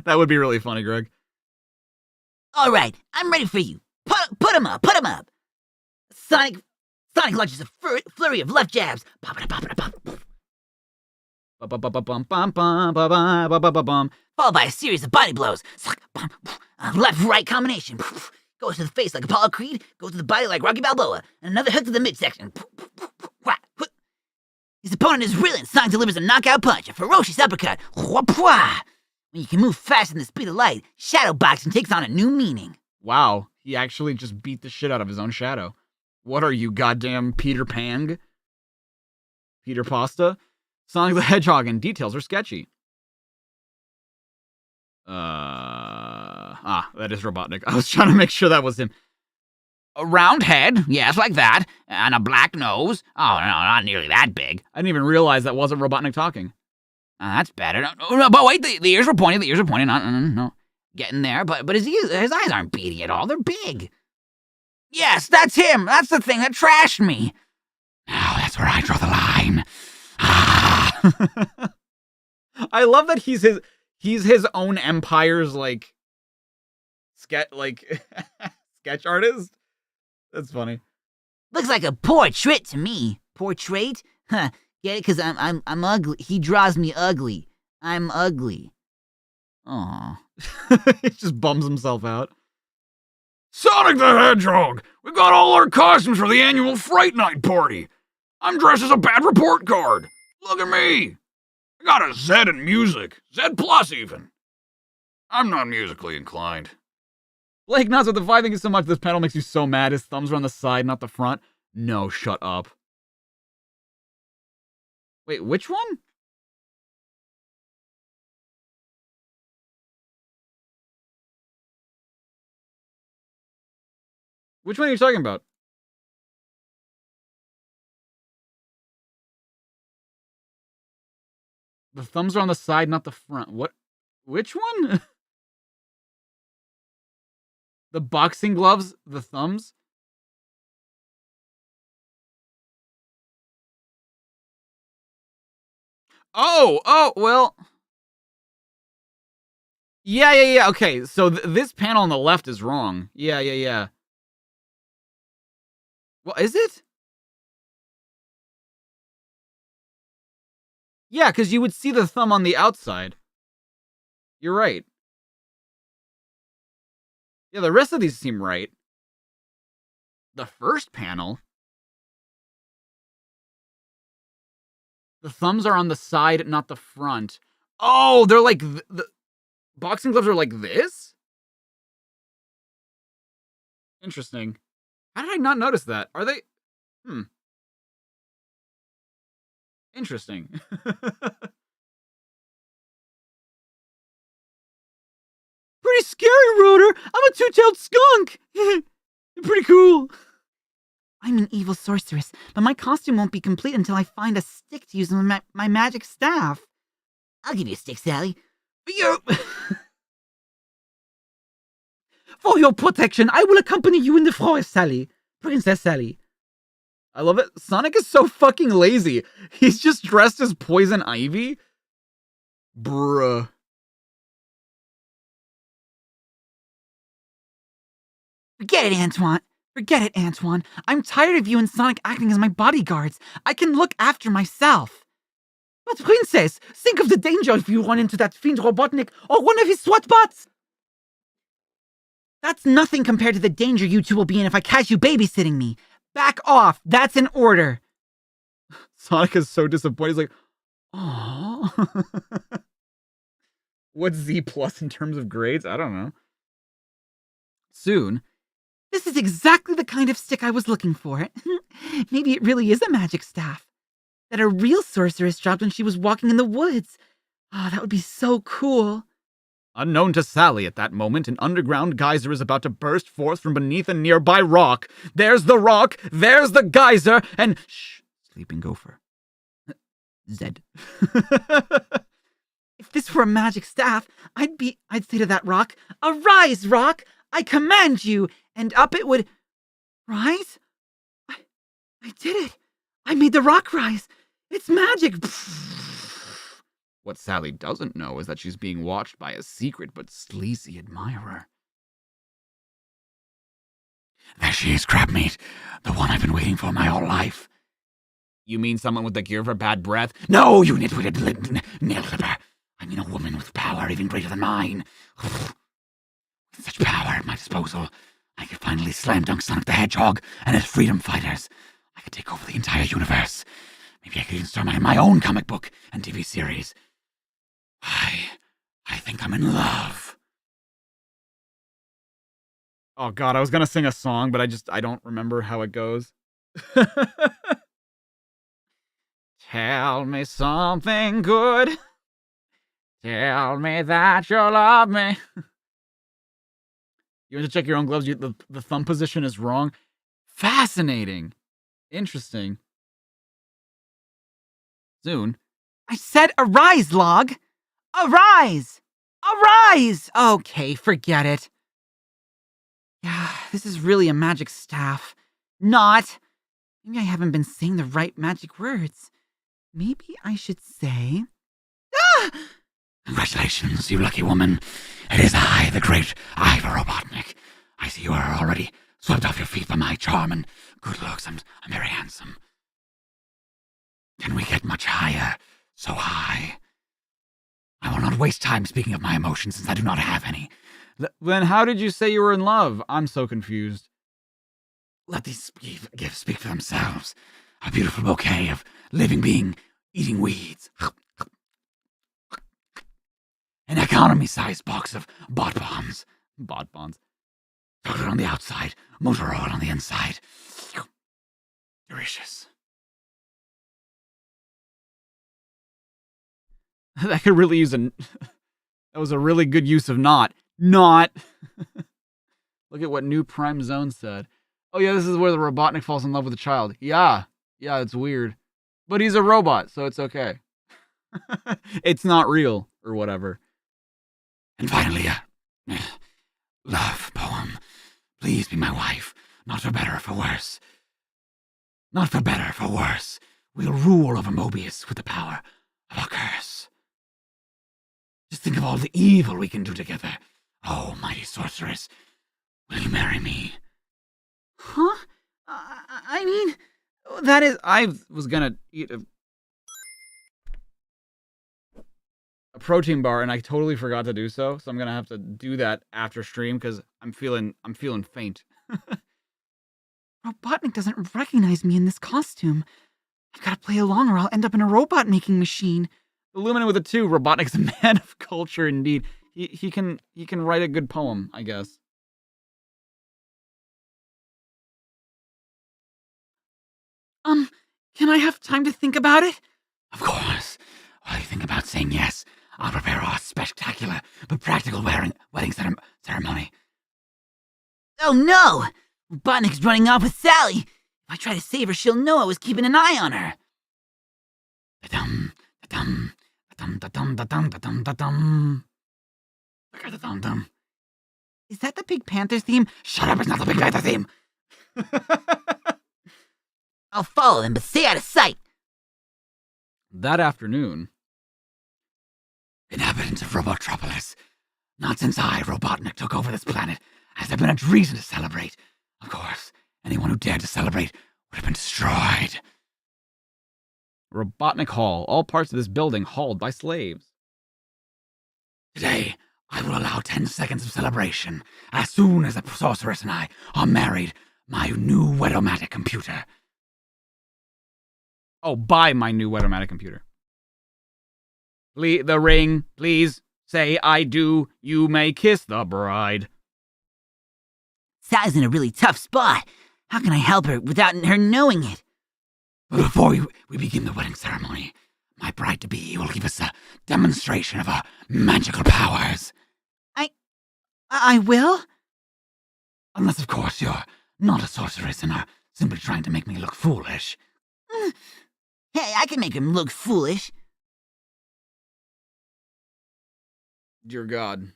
That would be really funny, Greg. All right, I'm ready for you. Put him up. Sonic launches a flurry of left jabs. Followed by a series of body blows. Left-right combination. Goes to the face like Apollo Creed. Goes to the body like Rocky Balboa. And another hook to the midsection. His opponent is reeling. Sonic delivers a knockout punch, a ferocious uppercut. When you can move faster than the speed of light, shadow boxing takes on a new meaning. Wow, he actually just beat the shit out of his own shadow. What are you, goddamn Peter Pang? Peter Pasta? Sonic the Hedgehog and details are sketchy. That is Robotnik. I was trying to make sure that was him. A round head, yes, like that, and a black nose. Oh, no, not nearly that big. I didn't even realize that wasn't Robotnik talking. That's better. No, but wait, the ears were pointed. No. Getting there, but his eyes aren't beating at all. They're big. Yes, that's him. That's the thing that trashed me. Now that's where I draw the line. I love that he's his own empire's sketch artist. That's funny. Looks like a portrait to me. Portrait? Huh. Get it? Because I'm ugly. He draws me ugly. I'm ugly. Aw. He just bums himself out. Sonic the Hedgehog! We got all our costumes for the annual Fright Night party. I'm dressed as a bad report card. Look at me. I got a Z in music. Z plus even. I'm not musically inclined. Blake Nuts with the 5, thank you so much. This panel makes you so mad. His thumbs are on the side, not the front. No, shut up. Wait, which one? Which one are you talking about? The thumbs are on the side, not the front. What? Which one? The boxing gloves, the thumbs? Oh, well. Yeah. Okay, so this panel on the left is wrong. Yeah. Well, is it? Yeah, because you would see the thumb on the outside. You're right. Yeah, the rest of these seem right. The first panel, the thumbs are on the side, not the front. Oh, they're like the boxing gloves are like this? Interesting. How did I not notice that? Are they? Interesting. scary, Rotor. I'm a two-tailed skunk. Pretty cool. I'm an evil sorceress, but my costume won't be complete until I find a stick to use with my magic staff. I'll give you a stick, Sally. For your protection, I will accompany you in the forest, Sally. Princess Sally. I love it. Sonic is so fucking lazy. He's just dressed as Poison Ivy. Bruh. Forget it, Antoine. I'm tired of you and Sonic acting as my bodyguards. I can look after myself. But Princess, think of the danger if you run into that fiend Robotnik or one of his SWAT bots. That's nothing compared to the danger you two will be in if I catch you babysitting me. Back off. That's an order. Sonic is so disappointed. He's like, aww. What's Z plus in terms of grades? I don't know. Soon. This is exactly the kind of stick I was looking for. Maybe it really is a magic staff that a real sorceress dropped when she was walking in the woods. Oh, that would be so cool. Unknown to Sally at that moment, an underground geyser is about to burst forth from beneath a nearby rock. There's the rock, there's the geyser, and shh, sleeping gopher. Zed. If this were a magic staff, I'd say to that rock, "Arise, rock! I command you!" And up it would rise. I did it. I made the rock rise. It's magic. What Sally doesn't know is that she's being watched by a secret but sleazy admirer. There she is, Crabmeat. The one I've been waiting for my whole life. You mean someone with the cure for bad breath? No, you nitwitted nail clipper. I mean a woman with power even greater than mine. With such power at my disposal, I could finally slam dunk Sonic the Hedgehog and his freedom fighters. I could take over the entire universe. Maybe I could even start my own comic book and TV series. I think I'm in love. Oh god, I was gonna sing a song, but I don't remember how it goes. Tell me something good. Tell me that you love me. You want to check your own gloves? The thumb position is wrong. Fascinating. Interesting. Soon. I said arise, Log. Arise! Arise! Okay, forget it. Yeah, this is really a magic staff. Not. Maybe I haven't been saying the right magic words. Maybe I should say... Ah! Congratulations, you lucky woman. It is I, the great Ivor Robotnik. I see you are already swept off your feet by my charm and good looks. I'm very handsome. Can we get much higher? So high. I will not waste time speaking of my emotions since I do not have any. Then how did you say you were in love? I'm so confused. Let these gifts speak for themselves. A beautiful bouquet of living being eating weeds. An economy-sized box of bot bombs. Bot bonds. Total on the outside, motor oil on the inside. Delicious. That could really use that was a really good use of not. Not. Look at what New Prime Zone said. Oh yeah, this is where the Robotnik falls in love with a child. Yeah, it's weird. But he's a robot, so it's okay. It's not real, or whatever. And finally, a love poem. Please be my wife, not for better or for worse. Not for better or for worse. We'll rule over Mobius with the power of a curse. Just think of all the evil we can do together. Oh, mighty sorceress, will you marry me? Huh? I mean, That is, I was gonna eat a protein bar and I totally forgot to do so. So I'm gonna have to do that after stream because I'm feeling faint. Robotnik doesn't recognize me in this costume. I've got to play along or I'll end up in a robot-making machine. Illuminate with a 2. Robotnik's a man of culture indeed. He can write a good poem, I guess. Can I have time to think about it? Of course. While you think about saying yes, I'll prepare a spectacular but practical wedding ceremony. Oh no! Robotnik's running off with Sally. If I try to save her, she'll know I was keeping an eye on her. Da-dum, da-dum, da-dum, da-dum, da-dum, da-dum, da-dum. Da-dum. Is that the Pink Panther theme? Shut up, it's not the Big Panther theme. I'll follow them, but stay out of sight. That afternoon, Inhabitants of Robotropolis, not since I, Robotnik, took over this planet has there been a reason to celebrate. Of course, anyone who dared to celebrate would have been destroyed. Robotnik Hall. All parts of this building hauled by slaves. Today, I will allow 10 seconds of celebration as soon as the sorceress and I are married, my new Wedomatic computer. Oh, buy my new Wetomatic computer. The ring, please. Say I do. You may kiss the bride. Sally's in a really tough spot. How can I help her without her knowing it? But before we begin the wedding ceremony, my bride-to-be will give us a demonstration of her magical powers. I will? Unless, of course, you're not a sorceress and are simply trying to make me look foolish. Hey, I can make him look foolish. Dear God.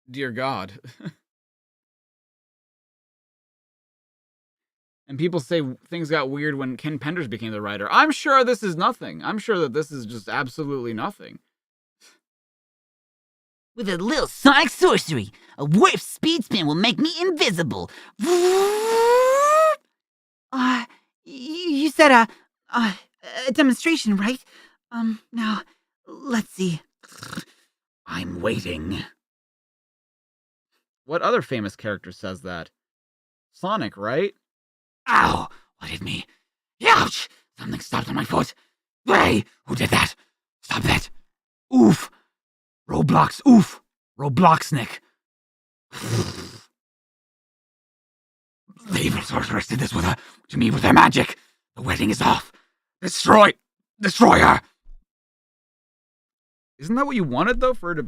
Dear God. And people say things got weird when Ken Penders became the writer. I'm sure this is nothing. I'm sure that this is just absolutely nothing. With a little sonic sorcery, a warp speed spin will make me invisible. You said a demonstration, right? Now, let's see. I'm waiting. What other famous character says that? Sonic, right? Ow! What hit me? Ouch! Something stopped on my foot. Hey! Who did that? Stop that! Oof! Roblox, oof! Robloxnik! The evil sorceress did this to me with their magic. The wedding is off. Destroy her! Isn't that what you wanted, though, for her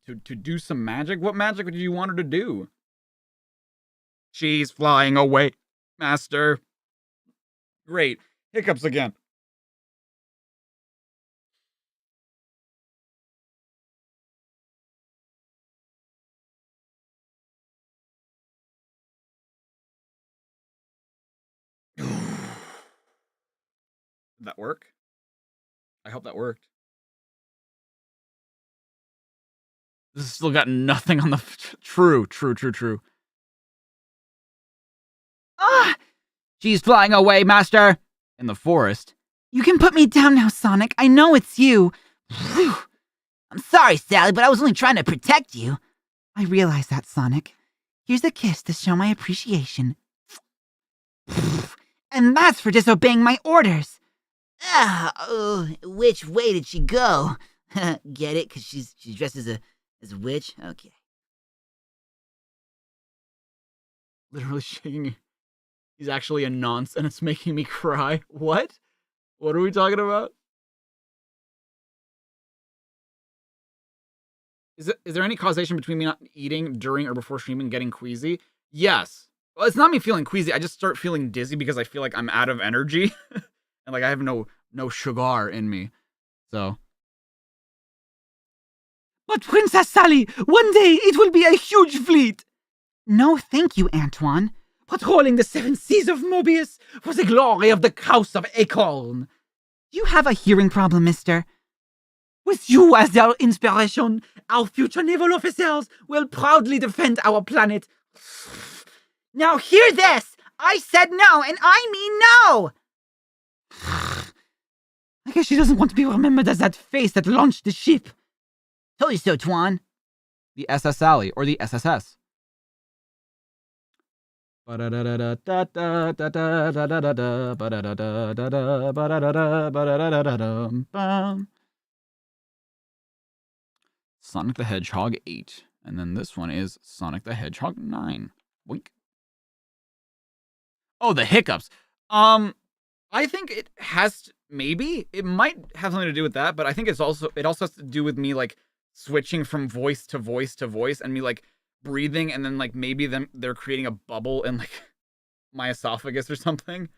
to do some magic? What magic did you want her to do? She's flying away, master. Great. Hiccups again. Did that work? I hope that worked. This has still got nothing on the... True. Ah! She's flying away, master! In the forest. You can put me down now, Sonic. I know it's you. Phew. I'm sorry, Sally, but I was only trying to protect you. I realize that, Sonic. Here's a kiss to show my appreciation. And that's for disobeying my orders. Which way did she go? Get it? Because she's dressed as a witch? Okay. Literally shaking. He's actually a nonce, and it's making me cry. What? What are we talking about? Is there any causation between me not eating during or before streaming and getting queasy? Yes. Well, it's not me feeling queasy. I just start feeling dizzy because I feel like I'm out of energy. And like I have no sugar in me. So. But Princess Sally, one day it will be a huge fleet. No, thank you, Antoine. Patrolling the 7 seas of Mobius for the glory of the House of Acorn. Do you have a hearing problem, mister? With you as our inspiration, our future naval officers will proudly defend our planet. Now hear this! I said no, and I mean no! I guess she doesn't want to be remembered as that face that launched the ship. Told you so, Twan. The SS Sally, or the SSS. Sonic the Hedgehog 8. And then this one is Sonic the Hedgehog 9. Wink. Oh, the hiccups. I think it has to, maybe it might have something to do with that, but I think it also has to do with me like switching from voice to voice to voice, and me like breathing, and then like maybe they're creating a bubble in like my esophagus or something.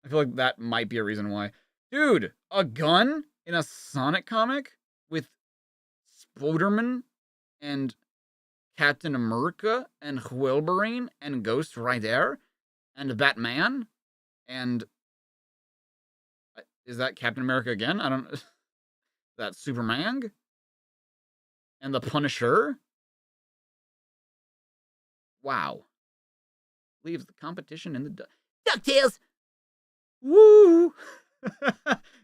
I feel like that might be a reason why. Dude, a gun in a Sonic comic with Spider-Man and Captain America and Wolverine and Ghost Rider and Batman and is that Captain America again? I don't. Is that Superman and the Punisher. Wow, leaves the competition in the DuckTales! woo.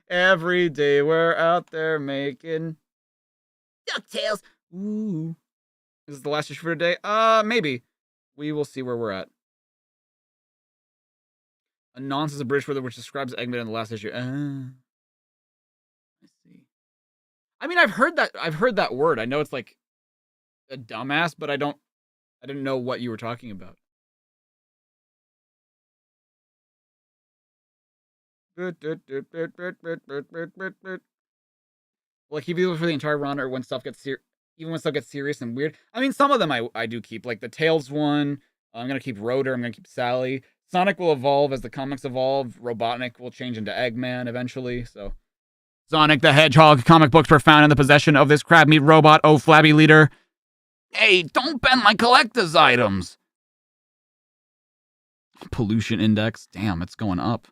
Every day we're out there making DuckTales! woo. Is this the last issue for today? Maybe. We will see where we're at. A nonce is a British word which describes Eggman in the last issue. I see. I mean, I've heard that word. I know it's like a dumbass, but I didn't know what you were talking about. Well, I keep these for the entire run, or when stuff gets even when stuff gets serious and weird. I mean, some of them I do keep, like the Tails one. I'm gonna keep Rotor. I'm gonna keep Sally. Sonic will evolve as the comics evolve. Robotnik will change into Eggman eventually. So, Sonic the Hedgehog comic books were found in the possession of this crab meat robot. Oh, flabby leader! Hey, don't bend my collector's items. Pollution index. Damn, it's going up.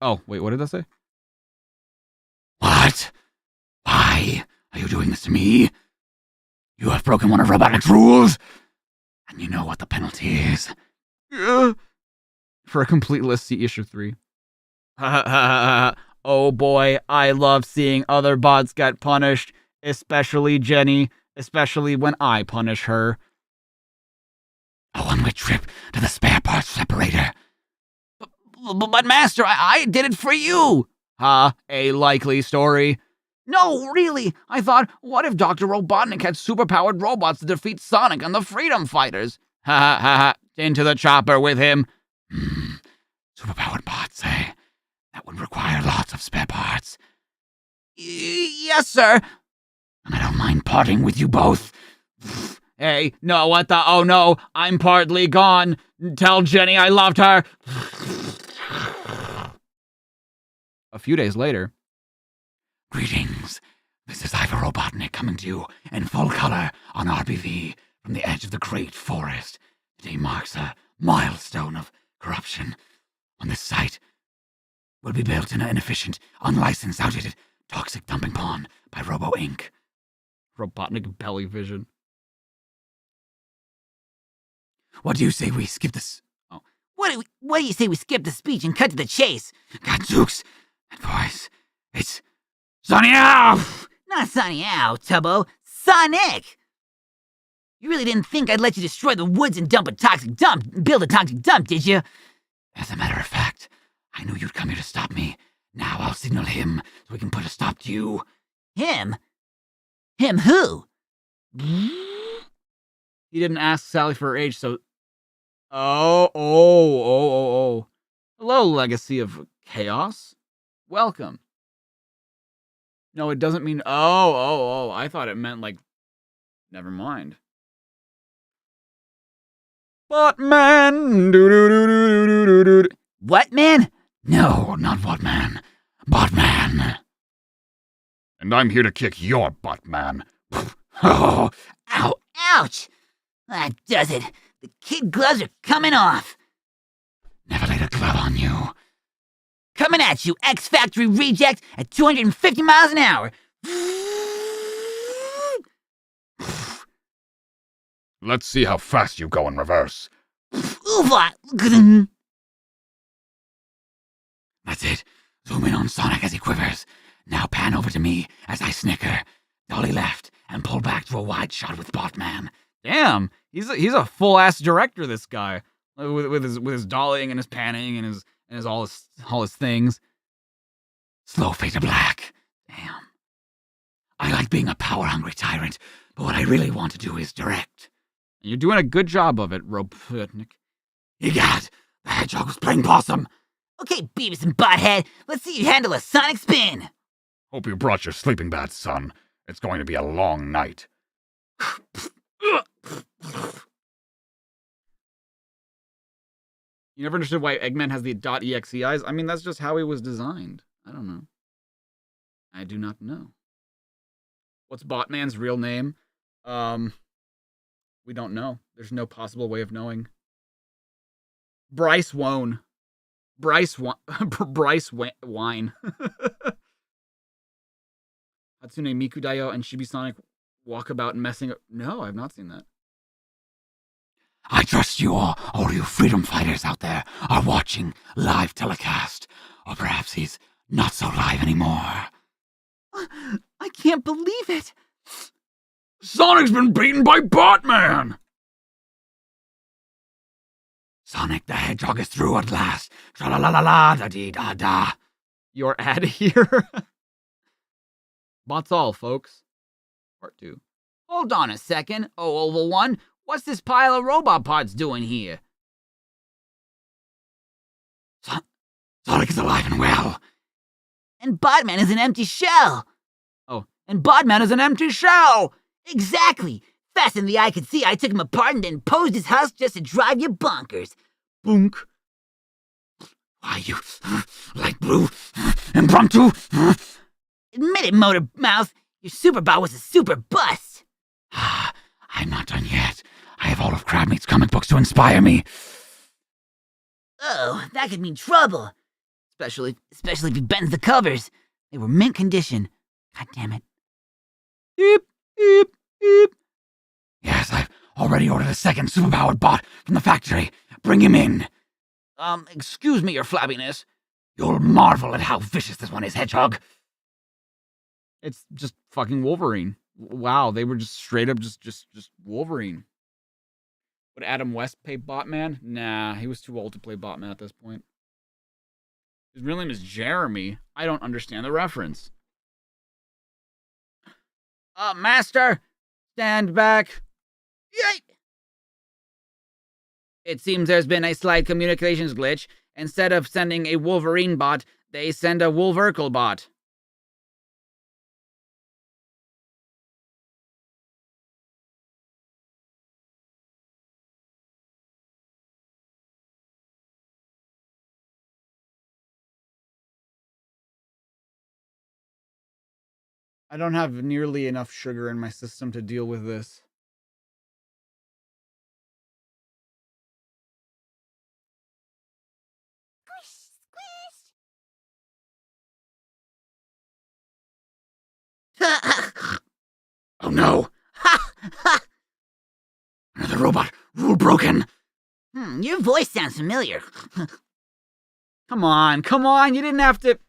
Oh, wait, what did that say? What? Why are you doing this to me? You have broken one of Robotnik's rules, and you know what the penalty is. For a complete list, see issue 3. Oh boy, I love seeing other bots get punished, especially Jenny, especially when I punish her. A one-way trip to the spare parts separator. But Master, I did it for you. A likely story. No, really. I thought, what if Dr. Robotnik had superpowered robots to defeat Sonic and the Freedom Fighters? Into the chopper with him. Superpowered bots, eh? That would require lots of spare parts. Yes, sir. And I don't mind parting with you both. Hey, no, what the? Oh no, I'm partly gone. Tell Jenny I loved her. A few days later. Greetings. This is Ivor Robotnik coming to you in full color on RBV from the edge of the great forest. Today marks a milestone of corruption. On this site will be built an inefficient, unlicensed, outdated, toxic dumping pond by Robo Inc. Robotnik belly vision. What do you say we skip this? Oh. What do you say we skip the speech and cut to the chase? Gadzooks! That voice. It's Sonny Ow! Not Sonny Ow, Tubbo. Sonic! You really didn't think I'd let you destroy the woods and build a toxic dump, did you? As a matter of fact, I knew you'd come here to stop me. Now I'll signal him so we can put a stop to you. Him? Him who? He didn't ask Sally for her age, so... Oh. Hello, Legacy of Chaos. Welcome. No, it doesn't mean... Oh. I thought it meant, like... Never mind. Botman! What man? No, not Whatman. Botman. And I'm here to kick your butt, man. Oh, Ow, ouch! That does it. The kid gloves are coming off. never laid a glove on you. Coming at you, X-Factory reject at 250 miles an hour. Let's see how fast you go in reverse. Oofa! That's it. Zoom in on Sonic as he quivers. Now pan over to me as I snicker. Dolly left and pull back to a wide shot with Botman. Damn, he's a full ass director. This guy with his dollying and his panning and his all his things. Slow fade to black. Damn. I like being a power-hungry tyrant, but what I really want to do is direct. And you're doing a good job of it, Robotnik. Egad, The hedgehog was playing possum. Okay, Beavis and Butthead, let's see you handle a sonic spin. Hope you brought your sleeping bags, son. It's going to be a long night. You never understood why Eggman has the .exe eyes? I mean, that's just how he was designed. I don't know. I do not know. What's Botman's real name? We don't know. There's no possible way of knowing. Bryce Wone. Bryce Wine. Hatsune Mikudayo and Chibi Sonic walk about messing up. No, I've not seen that. I trust you all you freedom fighters out there are watching live telecast. Or perhaps he's not so live anymore. I can't believe it. Sonic's been beaten by Botman! Sonic the Hedgehog is through at last. Tra-la-la-la-la-da-dee-da-da. You're out of here. Bots all, folks. Part 2. Hold on a second, Oval One. What's this pile of robot parts doing here? Sonic is alive and well. And Botman is an empty shell. Oh. And Botman is an empty shell. Exactly. Faster than the eye could see, I took him apart and then posed his husk just to drive you bonkers. Boonk. Why, you light blue impromptu. Admit it, Motor Mouth. Your Superbot was a super bust. I'm not done yet. I have all of Crabmeat's comic books to inspire me. Oh, that could mean trouble. Especially if he bends the covers. They were mint condition. God damn it. Eep, eep, eep. Yes, I've already ordered a second superpowered bot from the factory. Bring him in. Excuse me, your flabbiness. You'll marvel at how vicious this one is, Hedgehog. It's just fucking Wolverine. Wow, they were just straight up just Wolverine. Would Adam West play Botman? Nah, he was too old to play Botman at this point. His real name is Jeremy. I don't understand the reference. Master, stand back. Yay! It seems there's been a slight communications glitch. Instead of sending a Wolverine bot, they send a Wolverkle bot. I don't have nearly enough sugar in my system to deal with this. Oh no! Another robot. Rule broken. Your voice sounds familiar. Come on, you didn't have to...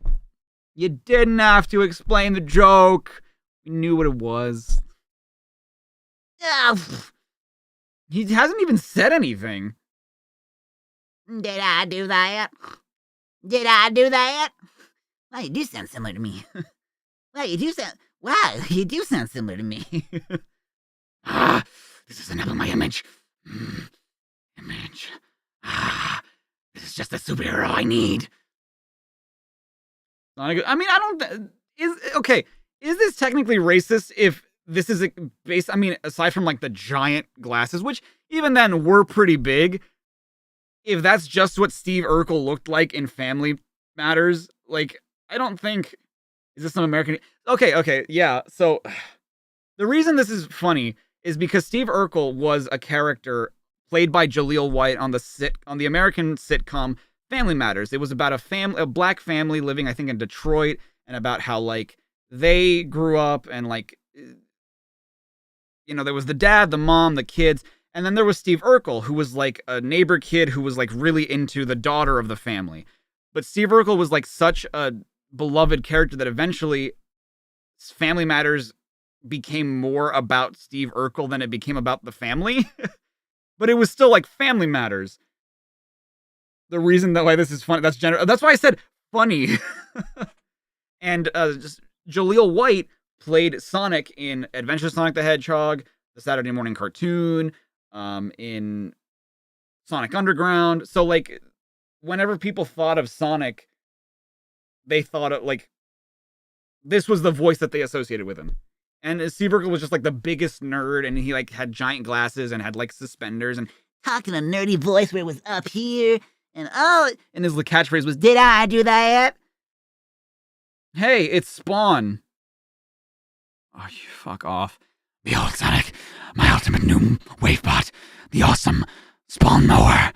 You didn't have to explain the joke. We knew what it was. He hasn't even said anything. Did I do that? Did I do that? Wow, you do sound similar to me. Wow, you do sound similar to me. This is another my image. Image. This is just the superhero I need. I mean, I don't... Is this technically racist if this is I mean, aside from, like, the giant glasses, which even then were pretty big, if that's just what Steve Urkel looked like in Family Matters, like, I don't think... Is this some American... Okay, yeah, so... The reason this is funny is because Steve Urkel was a character played by Jaleel White on the American sitcom Family Matters. It was about a black family living, I think, in Detroit, and about how, like, they grew up and, like, you know, there was the dad, the mom, the kids, and then there was Steve Urkel, who was, like, a neighbor kid who was, like, really into the daughter of the family. But Steve Urkel was, like, such a beloved character that eventually Family Matters became more about Steve Urkel than it became about the family. But it was still, like, Family Matters. The reason why this is funny, that's why I said funny. And just Jaleel White played Sonic in Adventure Sonic the Hedgehog, the Saturday morning cartoon, in Sonic Underground. So, like, whenever people thought of Sonic, they thought of, like, this was the voice that they associated with him. And Steve Urkel was just, like, the biggest nerd, and he, like, had giant glasses and had, like, suspenders, and Talking a nerdy voice where it was up here, and his catchphrase was, did I do that? "Hey, it's Spawn." Oh, you fuck off. Behold, Sonic, my ultimate new wavebot, the awesome Spawn Mower.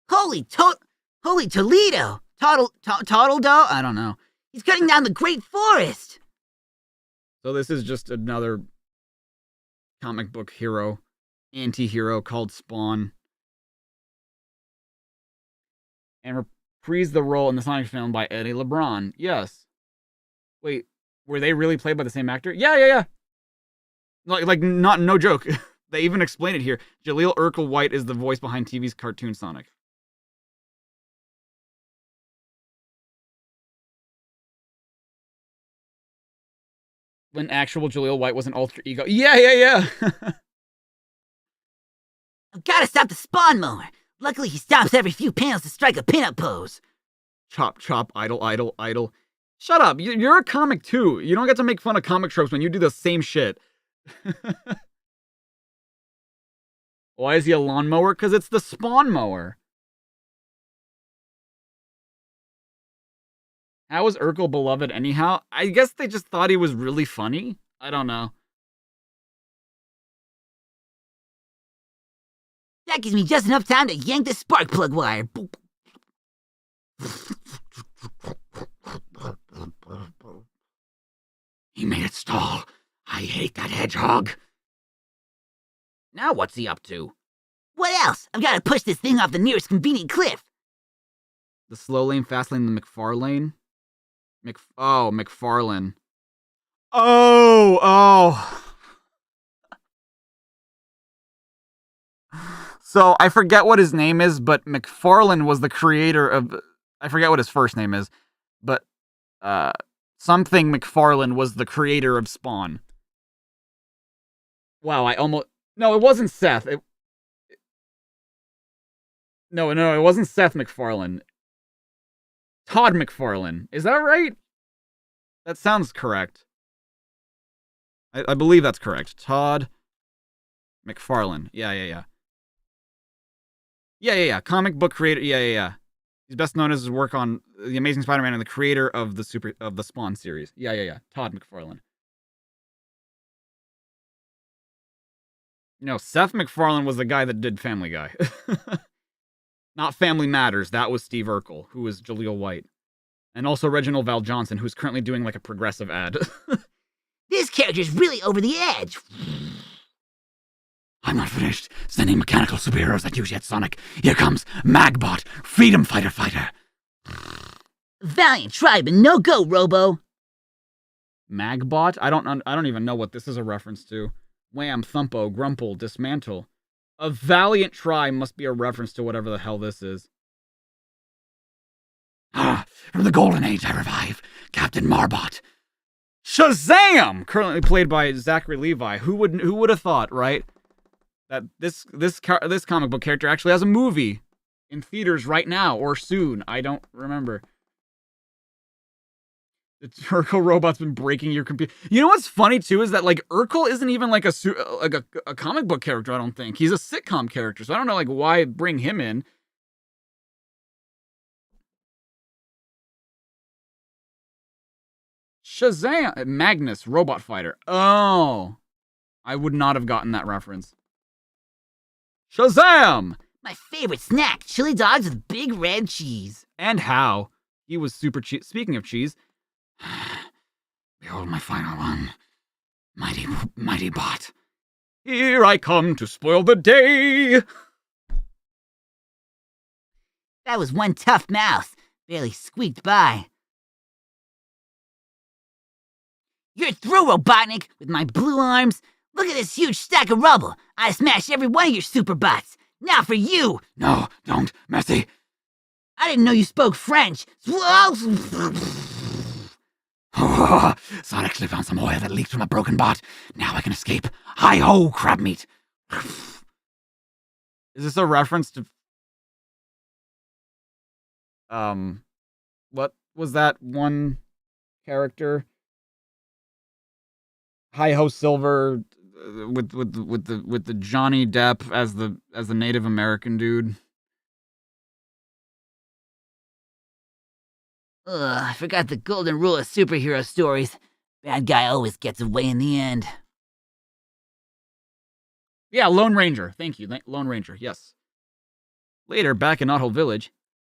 Holy Toledo! Toddle-do? I don't know. He's cutting down the great forest! So this is just another comic book hero, anti-hero called Spawn. And reprise the role in the Sonic film by Eddie LeBron. Yes. Wait, were they really played by the same actor? Yeah. Like not no joke. They even explain it here. Jaleel Urkel White is the voice behind TV's cartoon Sonic. When actual Jaleel White was an alter ego. Yeah. I've gotta stop the Spawn Mower! Luckily he stops every few panels to strike a pinup pose. Chop, idle. Shut up. You're a comic too. You don't get to make fun of comic tropes when you do the same shit. Why is he a lawnmower? Because it's the Spawn Mower. How was Urkel beloved anyhow? I guess they just thought he was really funny. I don't know. That gives me just enough time to yank the spark plug wire. Boop. He made it stall. I hate that hedgehog. Now what's he up to? What else? I've gotta push this thing off the nearest convenient cliff. The slow lane, fast lane, the McFarlane? McFarlane. Oh. So, I forget what his name is, but McFarlane was the creator of... I forget what his first name is, but something McFarlane was the creator of Spawn. Wow, I almost... No, it wasn't Seth. No, it wasn't Seth MacFarlane. Todd McFarlane. Is that right? That sounds correct. I believe that's correct. Todd McFarlane. Yeah. Comic book creator. Yeah. He's best known as his work on The Amazing Spider-Man and the creator of the Spawn series. Yeah. Todd McFarlane. No, Seth MacFarlane was the guy that did Family Guy. Not Family Matters. That was Steve Urkel, who was Jaleel White. And also Reginald Val Johnson, who's currently doing like a progressive ad. This character's really over the edge. I'm not finished sending mechanical superheroes at you yet, Sonic. Here comes Magbot, Freedom Fighter. Valiant try, but no go, Robo. Magbot? I don't even know what this is a reference to. Wham, Thumpo, Grumple, Dismantle. A valiant try must be a reference to whatever the hell this is. From the Golden Age I revive, Captain Marbot. Shazam! Currently played by Zachary Levi. Who would have thought, right? That this comic book character actually has a movie in theaters right now or soon. I don't remember. The Urkel robot's been breaking your computer. You know what's funny too is that like Urkel isn't even like a comic book character. I don't think he's a sitcom character. So I don't know like why bring him in. Shazam! Magnus, robot fighter. Oh, I would not have gotten that reference. Shazam! My favorite snack, chili dogs with big red cheese. And how? He was super cheese. Speaking of cheese. Behold my final one. Mighty bot. Here I come to spoil the day. That was one tough mouse. Barely squeaked by. You're through, Robotnik, with my blue arms. Look at this huge stack of rubble. I smashed every one of your super bots. Now for you. No, don't, Mercy. I didn't know you spoke French. Sonic slipped on some oil that leaked from a broken bot. Now I can escape. Hi-ho, crab meat. Is this a reference to What was that one character? Hi Ho Silver with the Johnny Depp as the Native American dude. Ugh, I forgot the golden rule of superhero stories. Bad guy always gets away in the end. Yeah, Lone Ranger. Thank you, Lone Ranger. Yes. Later, back in Knothole Village.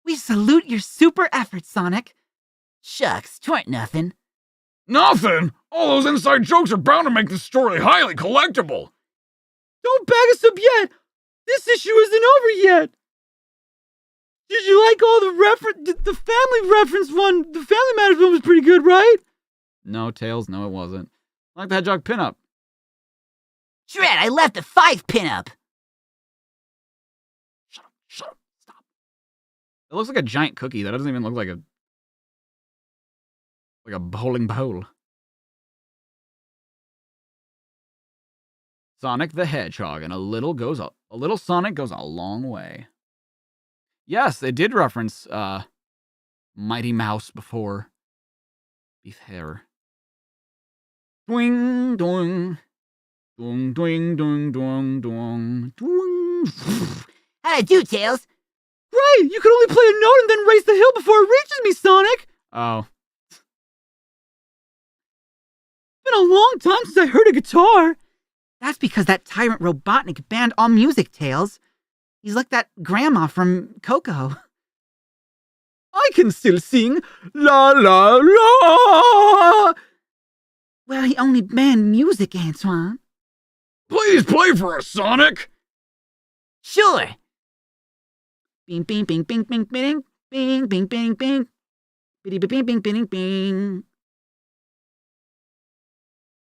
We salute your super efforts, Sonic. Shucks, 'twarn't nothing. Nothing! All those inside jokes are bound to make this story highly collectible. Don't bag us up yet. This issue isn't over yet. Did you like all the family reference one? The Family Matters one was pretty good, right? No, Tails, no it wasn't. I like the Hedgehog pinup. Shred, I left a 5 pinup. Shut up, stop. It looks like a giant cookie. That doesn't even look like a bowling bowl. Sonic the Hedgehog, and a little Sonic goes a long way. Yes, they did reference Mighty Mouse before. Beef hair. Doing, doing. Doing, doing, doing, doing, doing, doing. How'd I do, Tails? Great! You can only play a note and then race the hill before it reaches me, Sonic! Oh. It's been a long time since I heard a guitar. That's because that tyrant Robotnik banned all music, Tails. He's like that grandma from Coco. I can still sing la la la. Well, he only banned music, Antoine. Please play for us, Sonic! Sure. Bing, bing, bing, bing, bing, bing, bing, bing, bing, bing. Bing, bing, bing, bing, bing.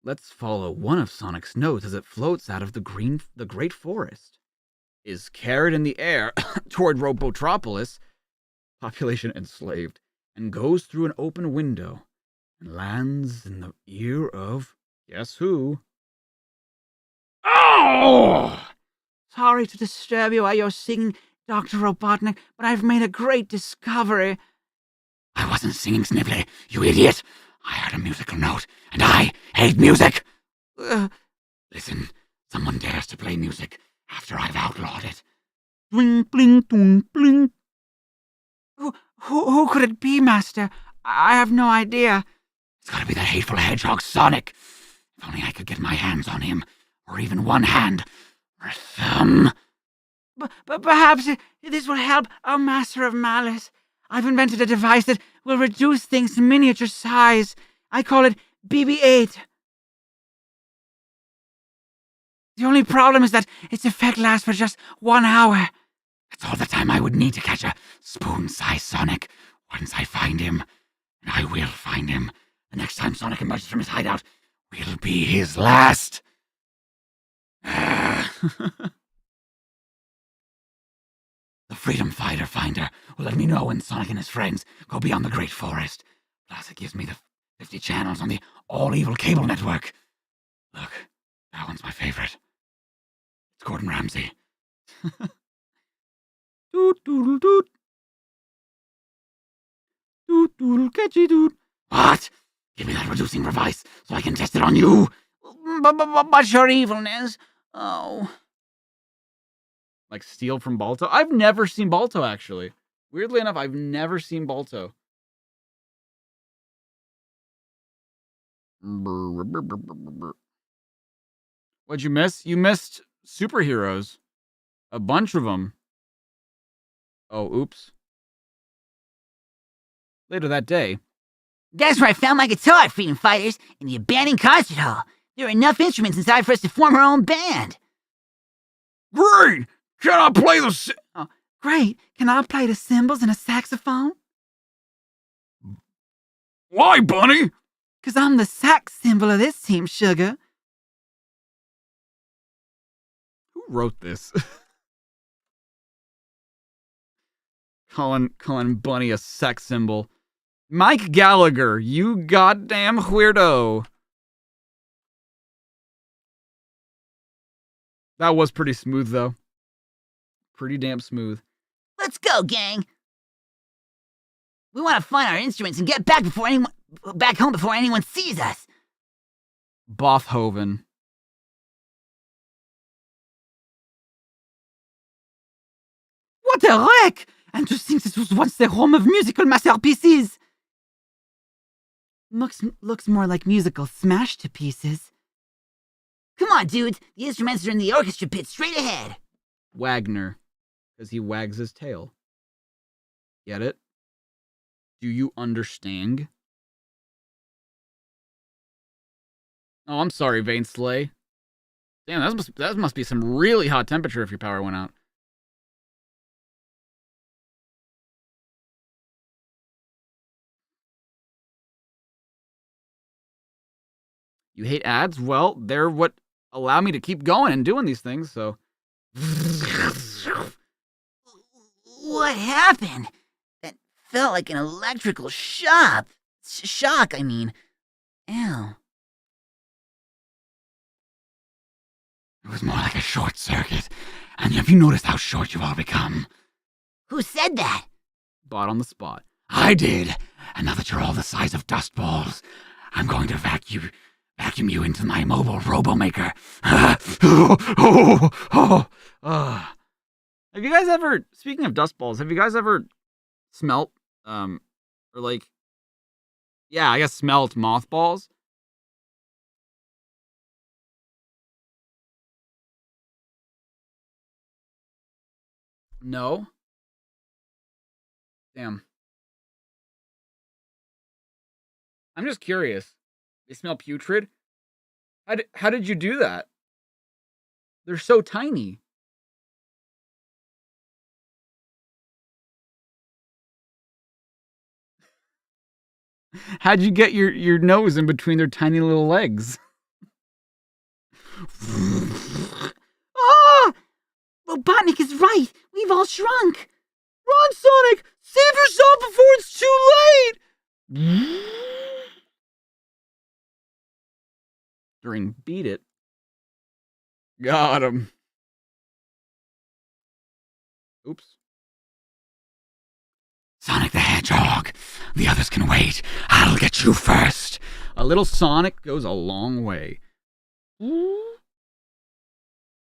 Let's follow one of Sonic's notes as it floats out of the great forest, is carried in the air toward Robotropolis, population enslaved, and goes through an open window and lands in the ear of guess who? Oh! Sorry to disturb you while you're singing, Dr. Robotnik, but I've made a great discovery. I wasn't singing Sniffly, you idiot! I heard a musical note, and I hate music! Listen, someone dares to play music after I've outlawed it. Bling, bling, bling, bling. Who could it be, Master? I have no idea. It's gotta be that hateful hedgehog Sonic. If only I could get my hands on him, or even one hand, or a thumb. But perhaps this will help, our Master of Malice. I've invented a device that will reduce things to miniature size. I call it BB-8. The only problem is that its effect lasts for just 1 hour. That's all the time I would need to catch a spoon-sized Sonic. Once I find him, and I will find him, the next time Sonic emerges from his hideout will be his last. The Freedom Fighter Finder will let me know when Sonic and his friends go beyond the Great Forest. Plus, it gives me the 50 channels on the all-evil cable network. Look, that one's my favorite. It's Gordon Ramsay. Doot doodle doot. Doot doodle catchy doot. What? Give me that reducing device so I can test it on you. But your evilness. Oh. Like steal from Balto? I've never seen Balto, actually. Weirdly enough, I've never seen Balto. What'd you miss? You missed superheroes. A bunch of them. Oh, oops. Later that day. That's where I found my guitar, Freedom Fighters, in the abandoned concert hall. There are enough instruments inside for us to form our own band. Great! Can I play the... Oh, great. Can I play the cymbals and a saxophone? Why, Bunny? 'Cause I'm the sax symbol of this team, sugar. Who wrote this? calling Bunny a sex symbol. Mike Gallagher, you goddamn weirdo. That was pretty smooth, though. Pretty damn smooth. Let's go, gang. We want to find our instruments and get back home before anyone sees us. Boffhoven. What a wreck! And to think this was once the home of musical masterpieces! Looks more like musical smash to pieces. Come on, dudes. The instruments are in the orchestra pit straight ahead. Wagner. Because he wags his tail. Get it? Do you understand? Oh, I'm sorry, Vane Slay. Damn, that must be some really hot temperature if your power went out. You hate ads? Well, they're what allow me to keep going and doing these things, so... What happened? That felt like an electrical shock. I mean. Ew. It was more like a short circuit. And have you noticed how short you've all become? Who said that? Bought on the spot. I did. And now that you're all the size of dust balls, I'm going to vacuum you into my mobile robo-maker. Have you guys ever, speaking of dust balls, have you guys ever smelt, or like, yeah, I guess smelt mothballs? No? Damn. I'm just curious. They smell putrid? How did you do that? They're so tiny. How'd you get your nose in between their tiny little legs? Ah! Robotnik is right. We've all shrunk. Run, Sonic! Save yourself before it's too late! During Beat It. Got him. Oops. Sonic the Hedgehog. The others can wait. I'll get you first. A little Sonic goes a long way.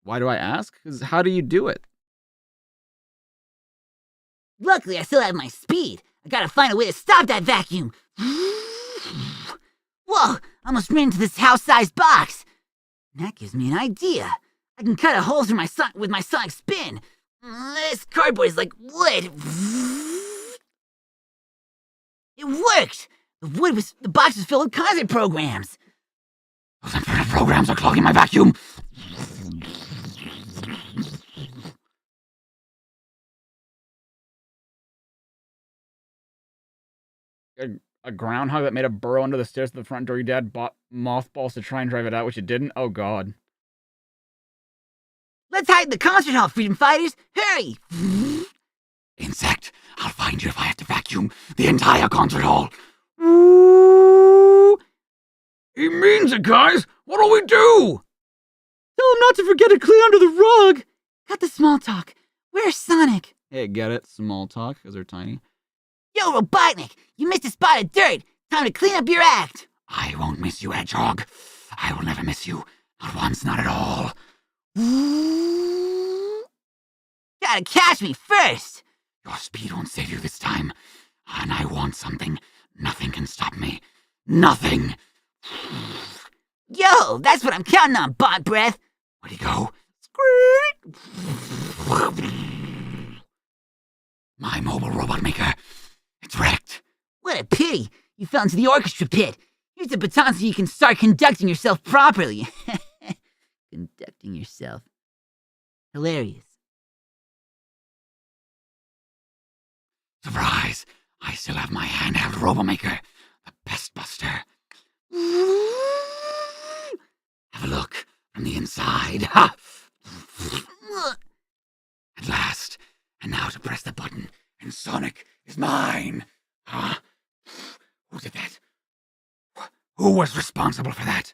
Why do I ask? Because how do you do it? Luckily, I still have my speed. I gotta find a way to stop that vacuum. Whoa! Almost ran into this house-sized box. That gives me an idea. I can cut a hole through with my sonic spin. This cardboard is like wood. It worked. The box was filled with concert programs. Those infernal programs are clogging my vacuum. A groundhog that made a burrow under the stairs to the front door. Your dad bought mothballs to try and drive it out, which it didn't? Oh, God. Let's hide in the concert hall, freedom fighters. Hurry! Insect, I'll find you if I have to vacuum the entire concert hall. He means it, guys. What'll we do? Tell him not to forget to clean under the rug! Cut the small talk. Where's Sonic? Hey, get it? Small talk, because they're tiny. Yo, Robotnik, you missed a spot of dirt. Time to clean up your act. I won't miss you, Hedgehog. I will never miss you. Not once, not at all. Gotta catch me first. Your speed won't save you this time. And I want something. Nothing can stop me. Nothing. Yo, that's what I'm counting on, Bot Breath. Where'd he go? My mobile robot maker. It's wrecked. What a pity. You fell into the orchestra pit. Here's a baton so you can start conducting yourself properly. Conducting yourself. Hilarious. Surprise! I still have my handheld RoboMaker, the best buster. Have a look from the inside. Ha! At last. And now to press the button, and Sonic is mine. Huh? Who did that? Who was responsible for that?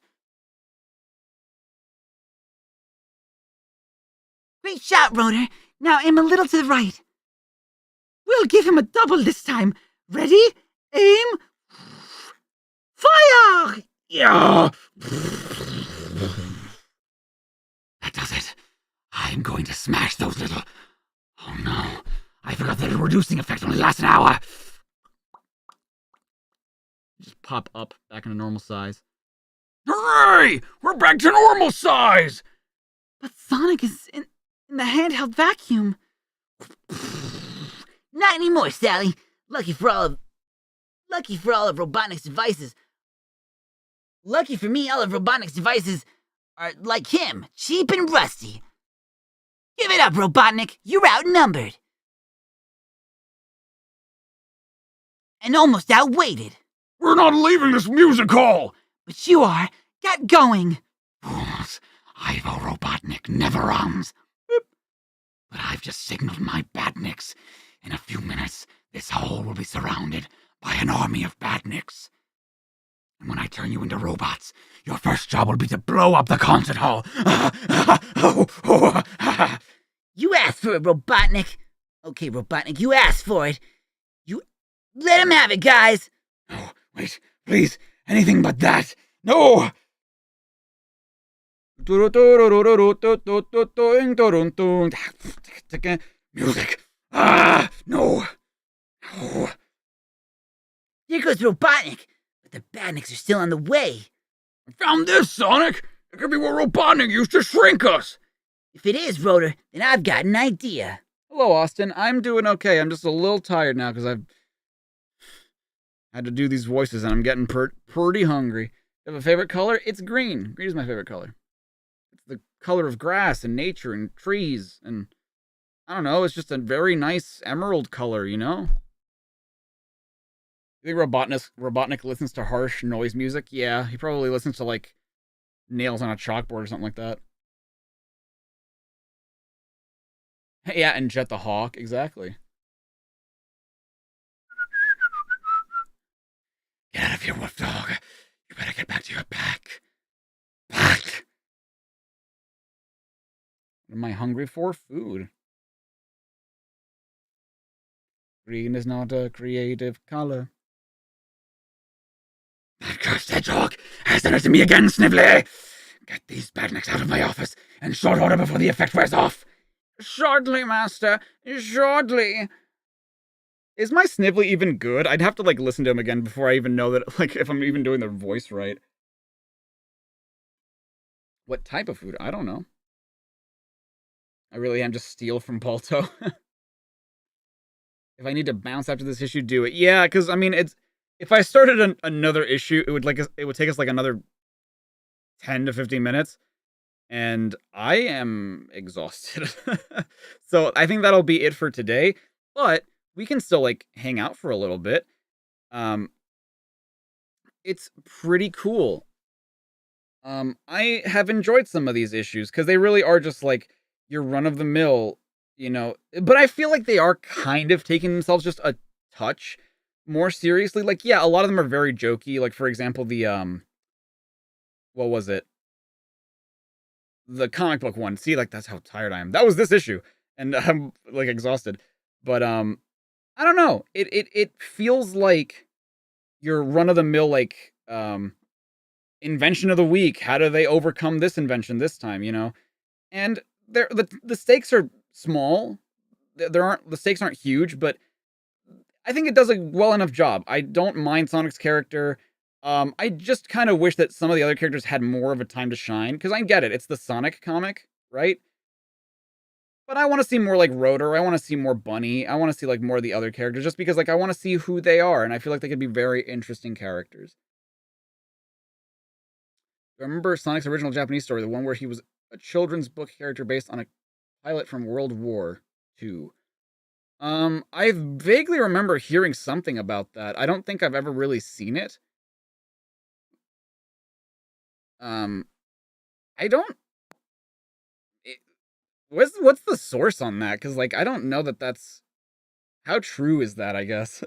Great shot, Rotor. Now aim a little to the right. We'll give him a double this time. Ready? Aim. Fire! Yeah. That does it. I'm going to smash those little... Oh no. I forgot that the reducing effect only lasts an hour. Just pop up back into normal size. Hooray! We're back to normal size! But Sonic is in the handheld vacuum. Not anymore, Sally. Lucky for all of Robotnik's devices. Lucky for me, all of Robotnik's devices are like him, cheap and rusty. Give it up, Robotnik. You're outnumbered. And almost outweighted. We're not leaving this music hall! But you are. Get going. Fools. Ivo Robotnik never runs. But I've just signaled my badniks. In a few minutes, this hall will be surrounded by an army of badniks. And when I turn you into robots, your first job will be to blow up the concert hall. You asked for it, Robotnik. Okay, Robotnik, you asked for it. You let him have it, guys. No, wait, please, anything but that. No! Music. Ah, no. No. Here goes Robotnik. But the badniks are still on the way. I found this, Sonic. It could be what Robotnik used to shrink us. If it is, Rotor, then I've got an idea. Hello, Austin. I'm doing okay. I'm just a little tired now because I've had to do these voices and I'm getting pretty hungry. You have a favorite color? It's green. Green is my favorite color. It's the color of grass and nature and trees and I don't know. It's just a very nice emerald color, you know? You think Robotnik listens to harsh noise music? Yeah, he probably listens to like nails on a chalkboard or something like that. Yeah, and Jet the Hawk, exactly. Get out of here, Wolf Dog. You better get back to your pack. Pack! What am I hungry for? Food. Green is not a creative color. That cursed hedgehog has done it to me again, Snively! Get these badniks out of my office in short order before the effect wears off. Shortly, master. Shortly. Is my Snively even good? I'd have to, like, listen to him again before I even know that, like, if I'm even doing the voice right. What type of food? I don't know. I really am just steal from Balto. If I need to bounce after this issue, do it. Yeah, because, I mean, it's... If I started another issue, it would take us, like, another 10 to 15 minutes. And I am exhausted. So I think that'll be it for today. But we can still, like, hang out for a little bit. It's pretty cool. I have enjoyed some of these issues, because they really are just, like, your run-of-the-mill, you know. But I feel like they are kind of taking themselves just a touch more seriously. Like, yeah, a lot of them are very jokey. Like, for example, the, what was it? The comic book one. See, like, that's how tired I am. That was this issue. And I'm, like, exhausted. But, I don't know. It feels like your run-of-the-mill, like, invention of the week. How do they overcome this invention this time, you know? And the stakes are small. The stakes aren't huge, but I think it does a well enough job. I don't mind Sonic's character. I just kind of wish that some of the other characters had more of a time to shine, because I get it. It's the Sonic comic, right? But I want to see more, like, Rotor. I want to see more Bunny. I want to see, like, more of the other characters, just because, like, I want to see who they are, and I feel like they could be very interesting characters. Remember Sonic's original Japanese story, the one where he was a children's book character based on a pilot from World War II? I vaguely remember hearing something about that. I don't think I've ever really seen it. I don't... What's the source on that? Because, like, I don't know that that's... How true is that, I guess?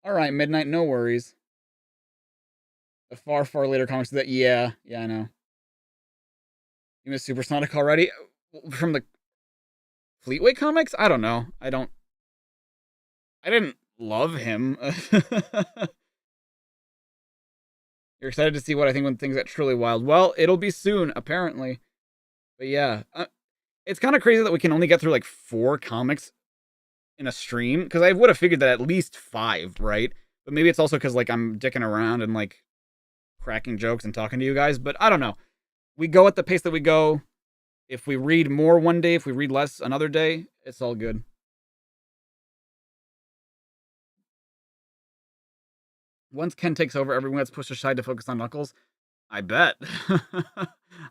Alright, Midnight, no worries. The far, far later comics that... Yeah, I know. You missed Supersonic already? From the Fleetway comics? I don't know. I didn't love him. You're excited to see what I think when things get truly wild. Well, it'll be soon, apparently. But yeah, it's kind of crazy that we can only get through like 4 comics in a stream, because I would have figured that at least 5, right? But maybe it's also because like I'm dicking around and like cracking jokes and talking to you guys. But I don't know. We go at the pace that we go. If we read more one day, if we read less another day, it's all good. Once Ken takes over, everyone gets pushed aside to focus on Knuckles. I bet.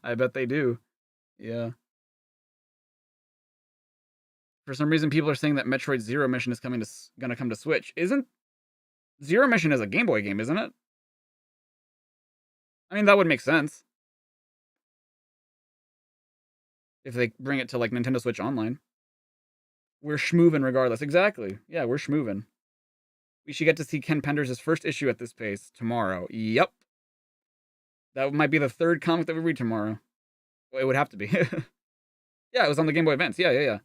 I bet they do. Yeah. For some reason, people are saying that Metroid Zero Mission is gonna come to Switch. Isn't Zero Mission is a Game Boy game, isn't it? I mean, that would make sense if they bring it to like Nintendo Switch Online. We're schmoovin' regardless. Exactly. Yeah, we're schmoovin'. We should get to see Ken Penders' first issue at this pace tomorrow. Yep. That might be the 3rd comic that we read tomorrow. Well, it would have to be. Yeah, it was on the Game Boy Advance. Yeah.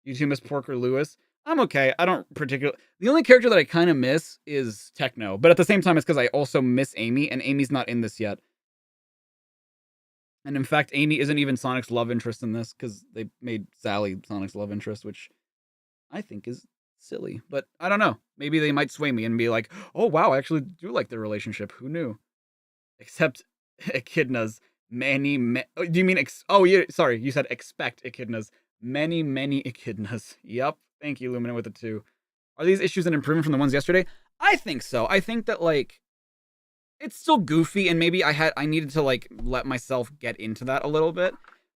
You two miss Porker Lewis. I'm okay. I don't particularly... The only character that I kind of miss is Techno. But at the same time, it's because I also miss Amy, and Amy's not in this yet. And in fact, Amy isn't even Sonic's love interest in this, because they made Sally Sonic's love interest, which I think is silly. But I don't know. Maybe they might sway me and be like, oh, wow, I actually do like their relationship. Who knew? Except Echidna's many... do you mean... sorry, you said expect Echidna's. Many Echidnas. Yep. Thank you, Luminant with the 2. Are these issues an improvement from the ones yesterday? I think so. I think that, like, it's still goofy, and maybe I needed to, like, let myself get into that a little bit.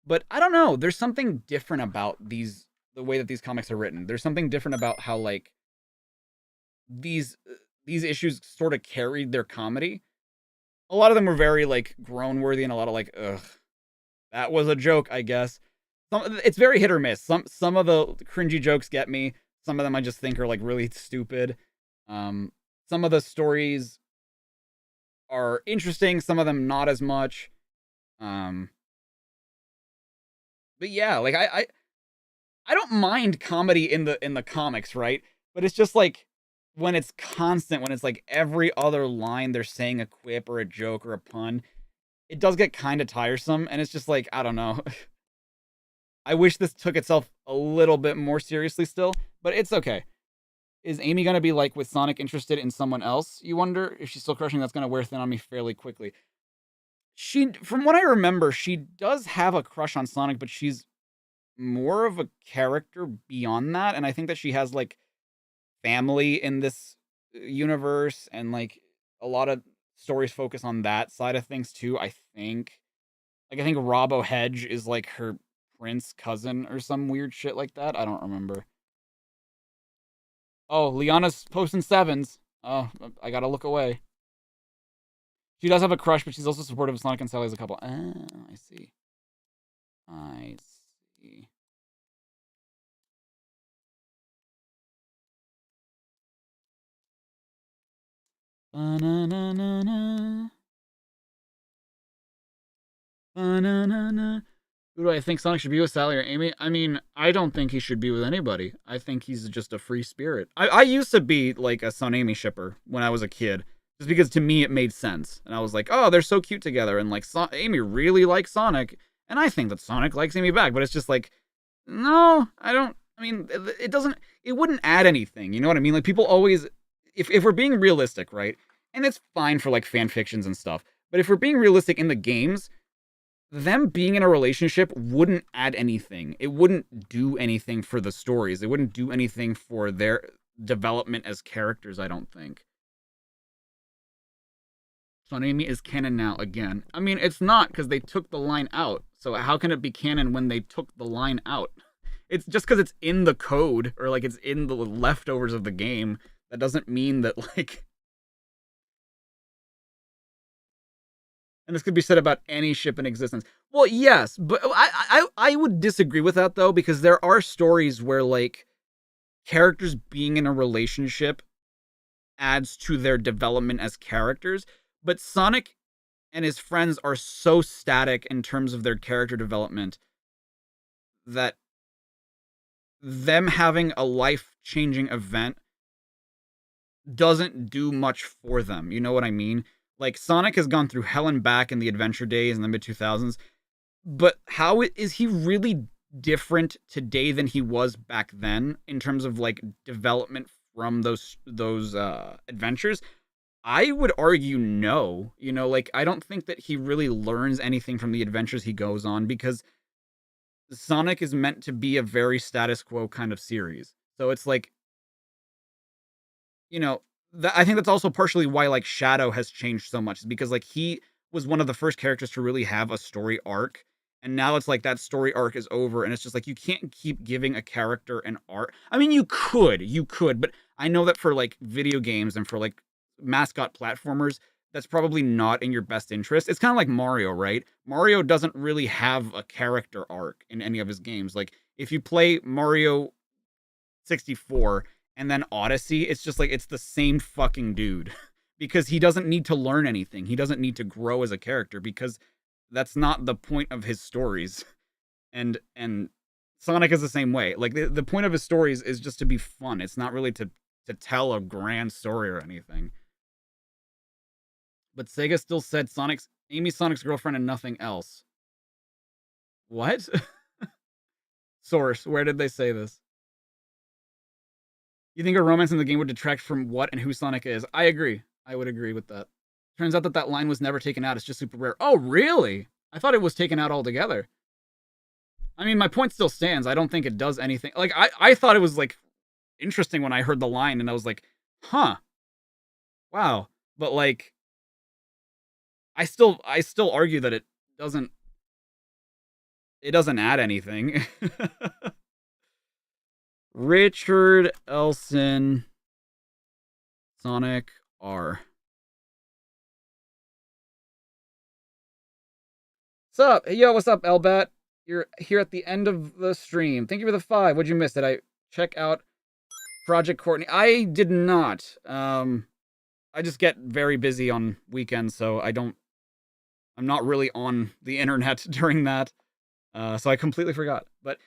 But I don't know. There's something different about the way that these comics are written. There's something different about how, like, these issues sort of carried their comedy. A lot of them were very, like, groan-worthy and a lot of, like, ugh, that was a joke, I guess. It's very hit or miss. Some of the cringy jokes get me. Some of them I just think are like really stupid. Some of the stories are interesting. Some of them not as much. But yeah, like I don't mind comedy in the comics, right? But it's just like when it's constant, when it's like every other line they're saying a quip or a joke or a pun, it does get kind of tiresome. And it's just like, I don't know. I wish this took itself a little bit more seriously still, but it's okay. Is Amy going to be, like, with Sonic interested in someone else, you wonder? If she's still crushing, that's going to wear thin on me fairly quickly. From what I remember, she does have a crush on Sonic, but she's more of a character beyond that, and I think that she has, like, family in this universe, and, like, a lot of stories focus on that side of things, too, I think. Like, I think Robbo Hedge is, like, her prince cousin or some weird shit like that. I don't remember. Oh, Liana's posting 7s. Oh, I gotta look away. She does have a crush, but she's also supportive of Sonic and Sally as a couple. Ah, I see. I see. Ba-na-na-na-na. Ba-na-na-na. Who do I think Sonic should be with, Sally or Amy? I mean, I don't think he should be with anybody. I think he's just a free spirit. I used to be, like, a Son-Amy shipper when I was a kid. Just because, to me, it made sense. And I was like, oh, they're so cute together. And, like, Amy really likes Sonic. And I think that Sonic likes Amy back. But it's just like, no, I don't. I mean, it wouldn't add anything. You know what I mean? Like, people always, if we're being realistic, right? And it's fine for, like, fan fictions and stuff. But if we're being realistic in the games, them being in a relationship wouldn't add anything. It wouldn't do anything for the stories. It wouldn't do anything for their development as characters, I don't think. Son-Amy is canon now again. I mean, it's not, because they took the line out. So how can it be canon when they took the line out? It's just because it's in the code, or like it's in the leftovers of the game. That doesn't mean that, like... And this could be said about any ship in existence. Well, yes, but I would disagree with that, though, because there are stories where, like, characters being in a relationship adds to their development as characters, but Sonic and his friends are so static in terms of their character development that them having a life-changing event doesn't do much for them. You know what I mean? Like, Sonic has gone through hell and back in the adventure days in the mid 2000s, but how is he really different today than he was back then in terms of like development from those adventures? I would argue no. You know, like, I don't think that he really learns anything from the adventures he goes on, because Sonic is meant to be a very status quo kind of series. So it's like, you know, I think that's also partially why like Shadow has changed so much, because like he was one of the first characters to really have a story arc, and now it's like that story arc is over, and it's just like you can't keep giving a character an arc. I mean, you could, but I know that for like video games and for like mascot platformers, that's probably not in your best interest. It's kind of like Mario, right? Mario doesn't really have a character arc in any of his games. Like, if you play Mario 64 and then Odyssey, it's just like it's the same fucking dude because he doesn't need to learn anything. He doesn't need to grow as a character because that's not the point of his stories. And Sonic is the same way. Like, the point of his stories is just to be fun. It's not really to tell a grand story or anything. But Sega still said Amy's Sonic's girlfriend and nothing else. What? Source, where did they say this? You think a romance in the game would detract from what and who Sonic is? I agree. I would agree with that. Turns out that line was never taken out. It's just super rare. Oh, really? I thought it was taken out altogether. I mean, my point still stands. I don't think it does anything. Like, I thought it was, like, interesting when I heard the line, and I was like, huh. Wow. But, like, I still argue that it doesn't add anything. Richard Elson, Sonic R. What's up? Hey, yo, what's up, Elbat? You're here at the end of the stream. Thank you for the 5. What'd you miss? Did I check out Project Courtney? I did not. I just get very busy on weekends, so I'm not really on the internet during that. So I completely forgot. But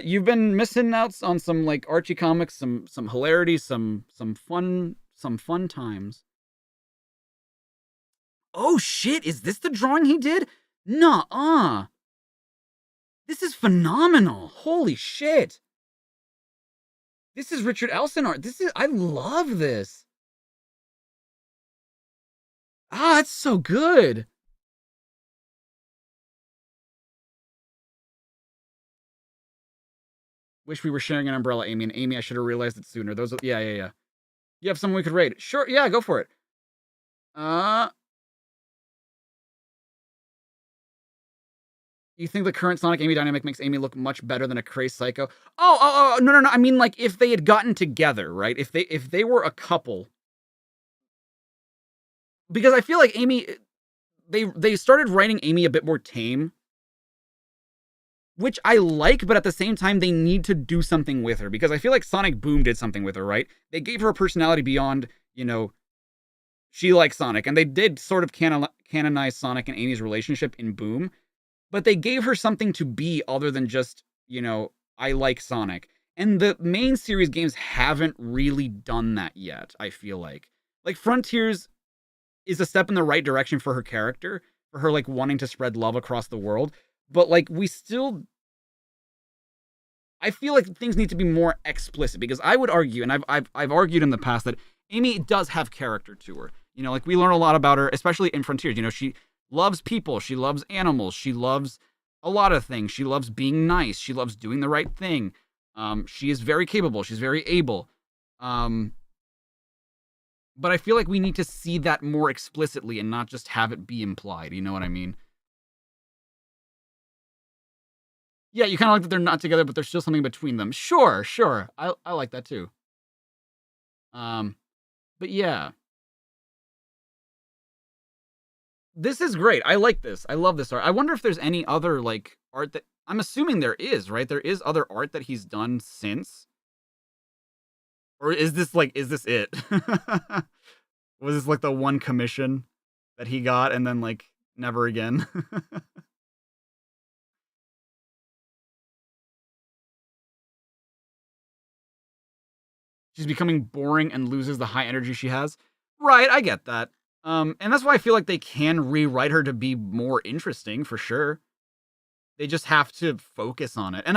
you've been missing out on some like Archie comics, some hilarity, some fun times. Oh shit, is this the drawing he did? Nuh-uh. This is phenomenal. Holy shit. This is Richard Elson art. I love this. Ah, it's so good. Wish we were sharing an umbrella, Amy. And Amy, I should have realized it sooner. Yeah. You have someone we could raid? Sure, yeah, go for it. You think the current Sonic Amy dynamic makes Amy look much better than a crazed psycho? Oh, no. I mean, like, if they had gotten together, right? If they were a couple. Because I feel like Amy, they started writing Amy a bit more tame, which I like, but at the same time, they need to do something with her, because I feel like Sonic Boom did something with her, right? They gave her a personality beyond, she likes Sonic, and they did sort of canonize Sonic and Amy's relationship in Boom, but they gave her something to be other than just, I like Sonic. And the main series games haven't really done that yet, I feel like. Like, Frontiers is a step in the right direction for her character, for her, like, wanting to spread love across the world. But, like, I feel like things need to be more explicit, because I would argue, and I've argued in the past, that Amy does have character to her. Like, we learn a lot about her, especially in Frontiers. She loves people, she loves animals, she loves a lot of things. She loves being nice, she loves doing the right thing. She is very capable, she's very able. But I feel like we need to see that more explicitly and not just have it be implied. You know what I mean? Yeah, you kind of like that they're not together, but there's still something between them. Sure. I like that too. But yeah. This is great. I like this. I love this art. I wonder if there's any other, like, art that... I'm assuming there is, right? There is other art that he's done since. Or is this it? Was this, like, the one commission that he got and then, like, never again? she's becoming boring and loses the high energy she has. Right, I get that. And that's why I feel like they can rewrite her to be more interesting for sure. They just have to focus on it. And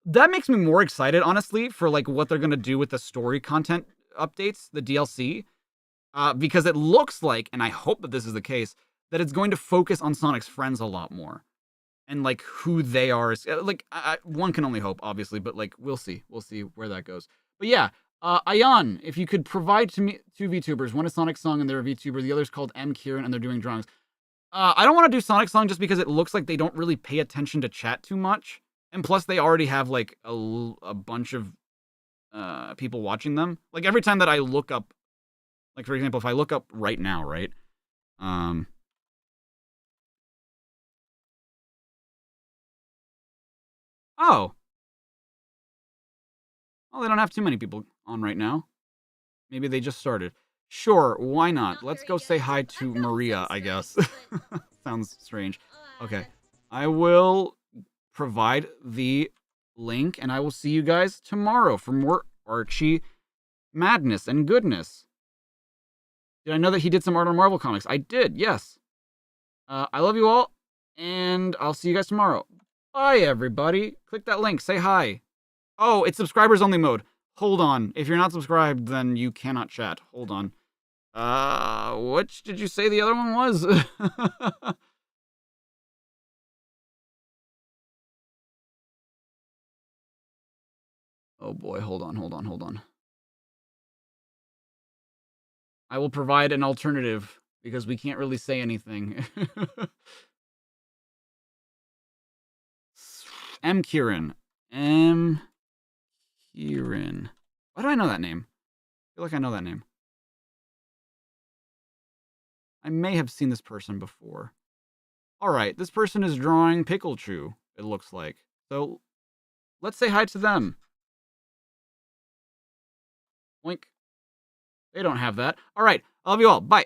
that makes me more excited, honestly, for like what they're gonna do with the story content updates, the DLC. Because it looks like, and I hope that this is the case, that it's going to focus on Sonic's friends a lot more. And like who they are. Like one can only hope, obviously, but like we'll see. We'll see where that goes. But yeah, Ayan, if you could provide to me 2 VTubers. One is Sonic Song and they're a VTuber. The other's called M. Kieran and they're doing drawings. I don't want to do Sonic Song just because it looks like they don't really pay attention to chat too much. And plus they already have like a bunch of people watching them. Like every time that I look up, like for example, if I look up right now, right? Oh. Well, they don't have too many people on right now. Maybe they just started. Sure, why not? Let's go say hi to Maria, I guess. Sounds strange. Okay. I will provide the link, and I will see you guys tomorrow for more Archie madness and goodness. Did I know that he did some art on Marvel Comics? I did, yes. I love you all, and I'll see you guys tomorrow. Bye, everybody. Click that link. Say hi. Oh, it's subscribers only mode. Hold on. If you're not subscribed, then you cannot chat. Hold on. Which did you say the other one was? Oh boy, hold on. I will provide an alternative because we can't really say anything. M. Kieran. M. Kieran. Why do I know that name? I feel like I know that name. I may have seen this person before. Alright, this person is drawing Pickle Chew, it looks like. So, let's say hi to them. Oink. They don't have that. Alright, I love you all. Bye.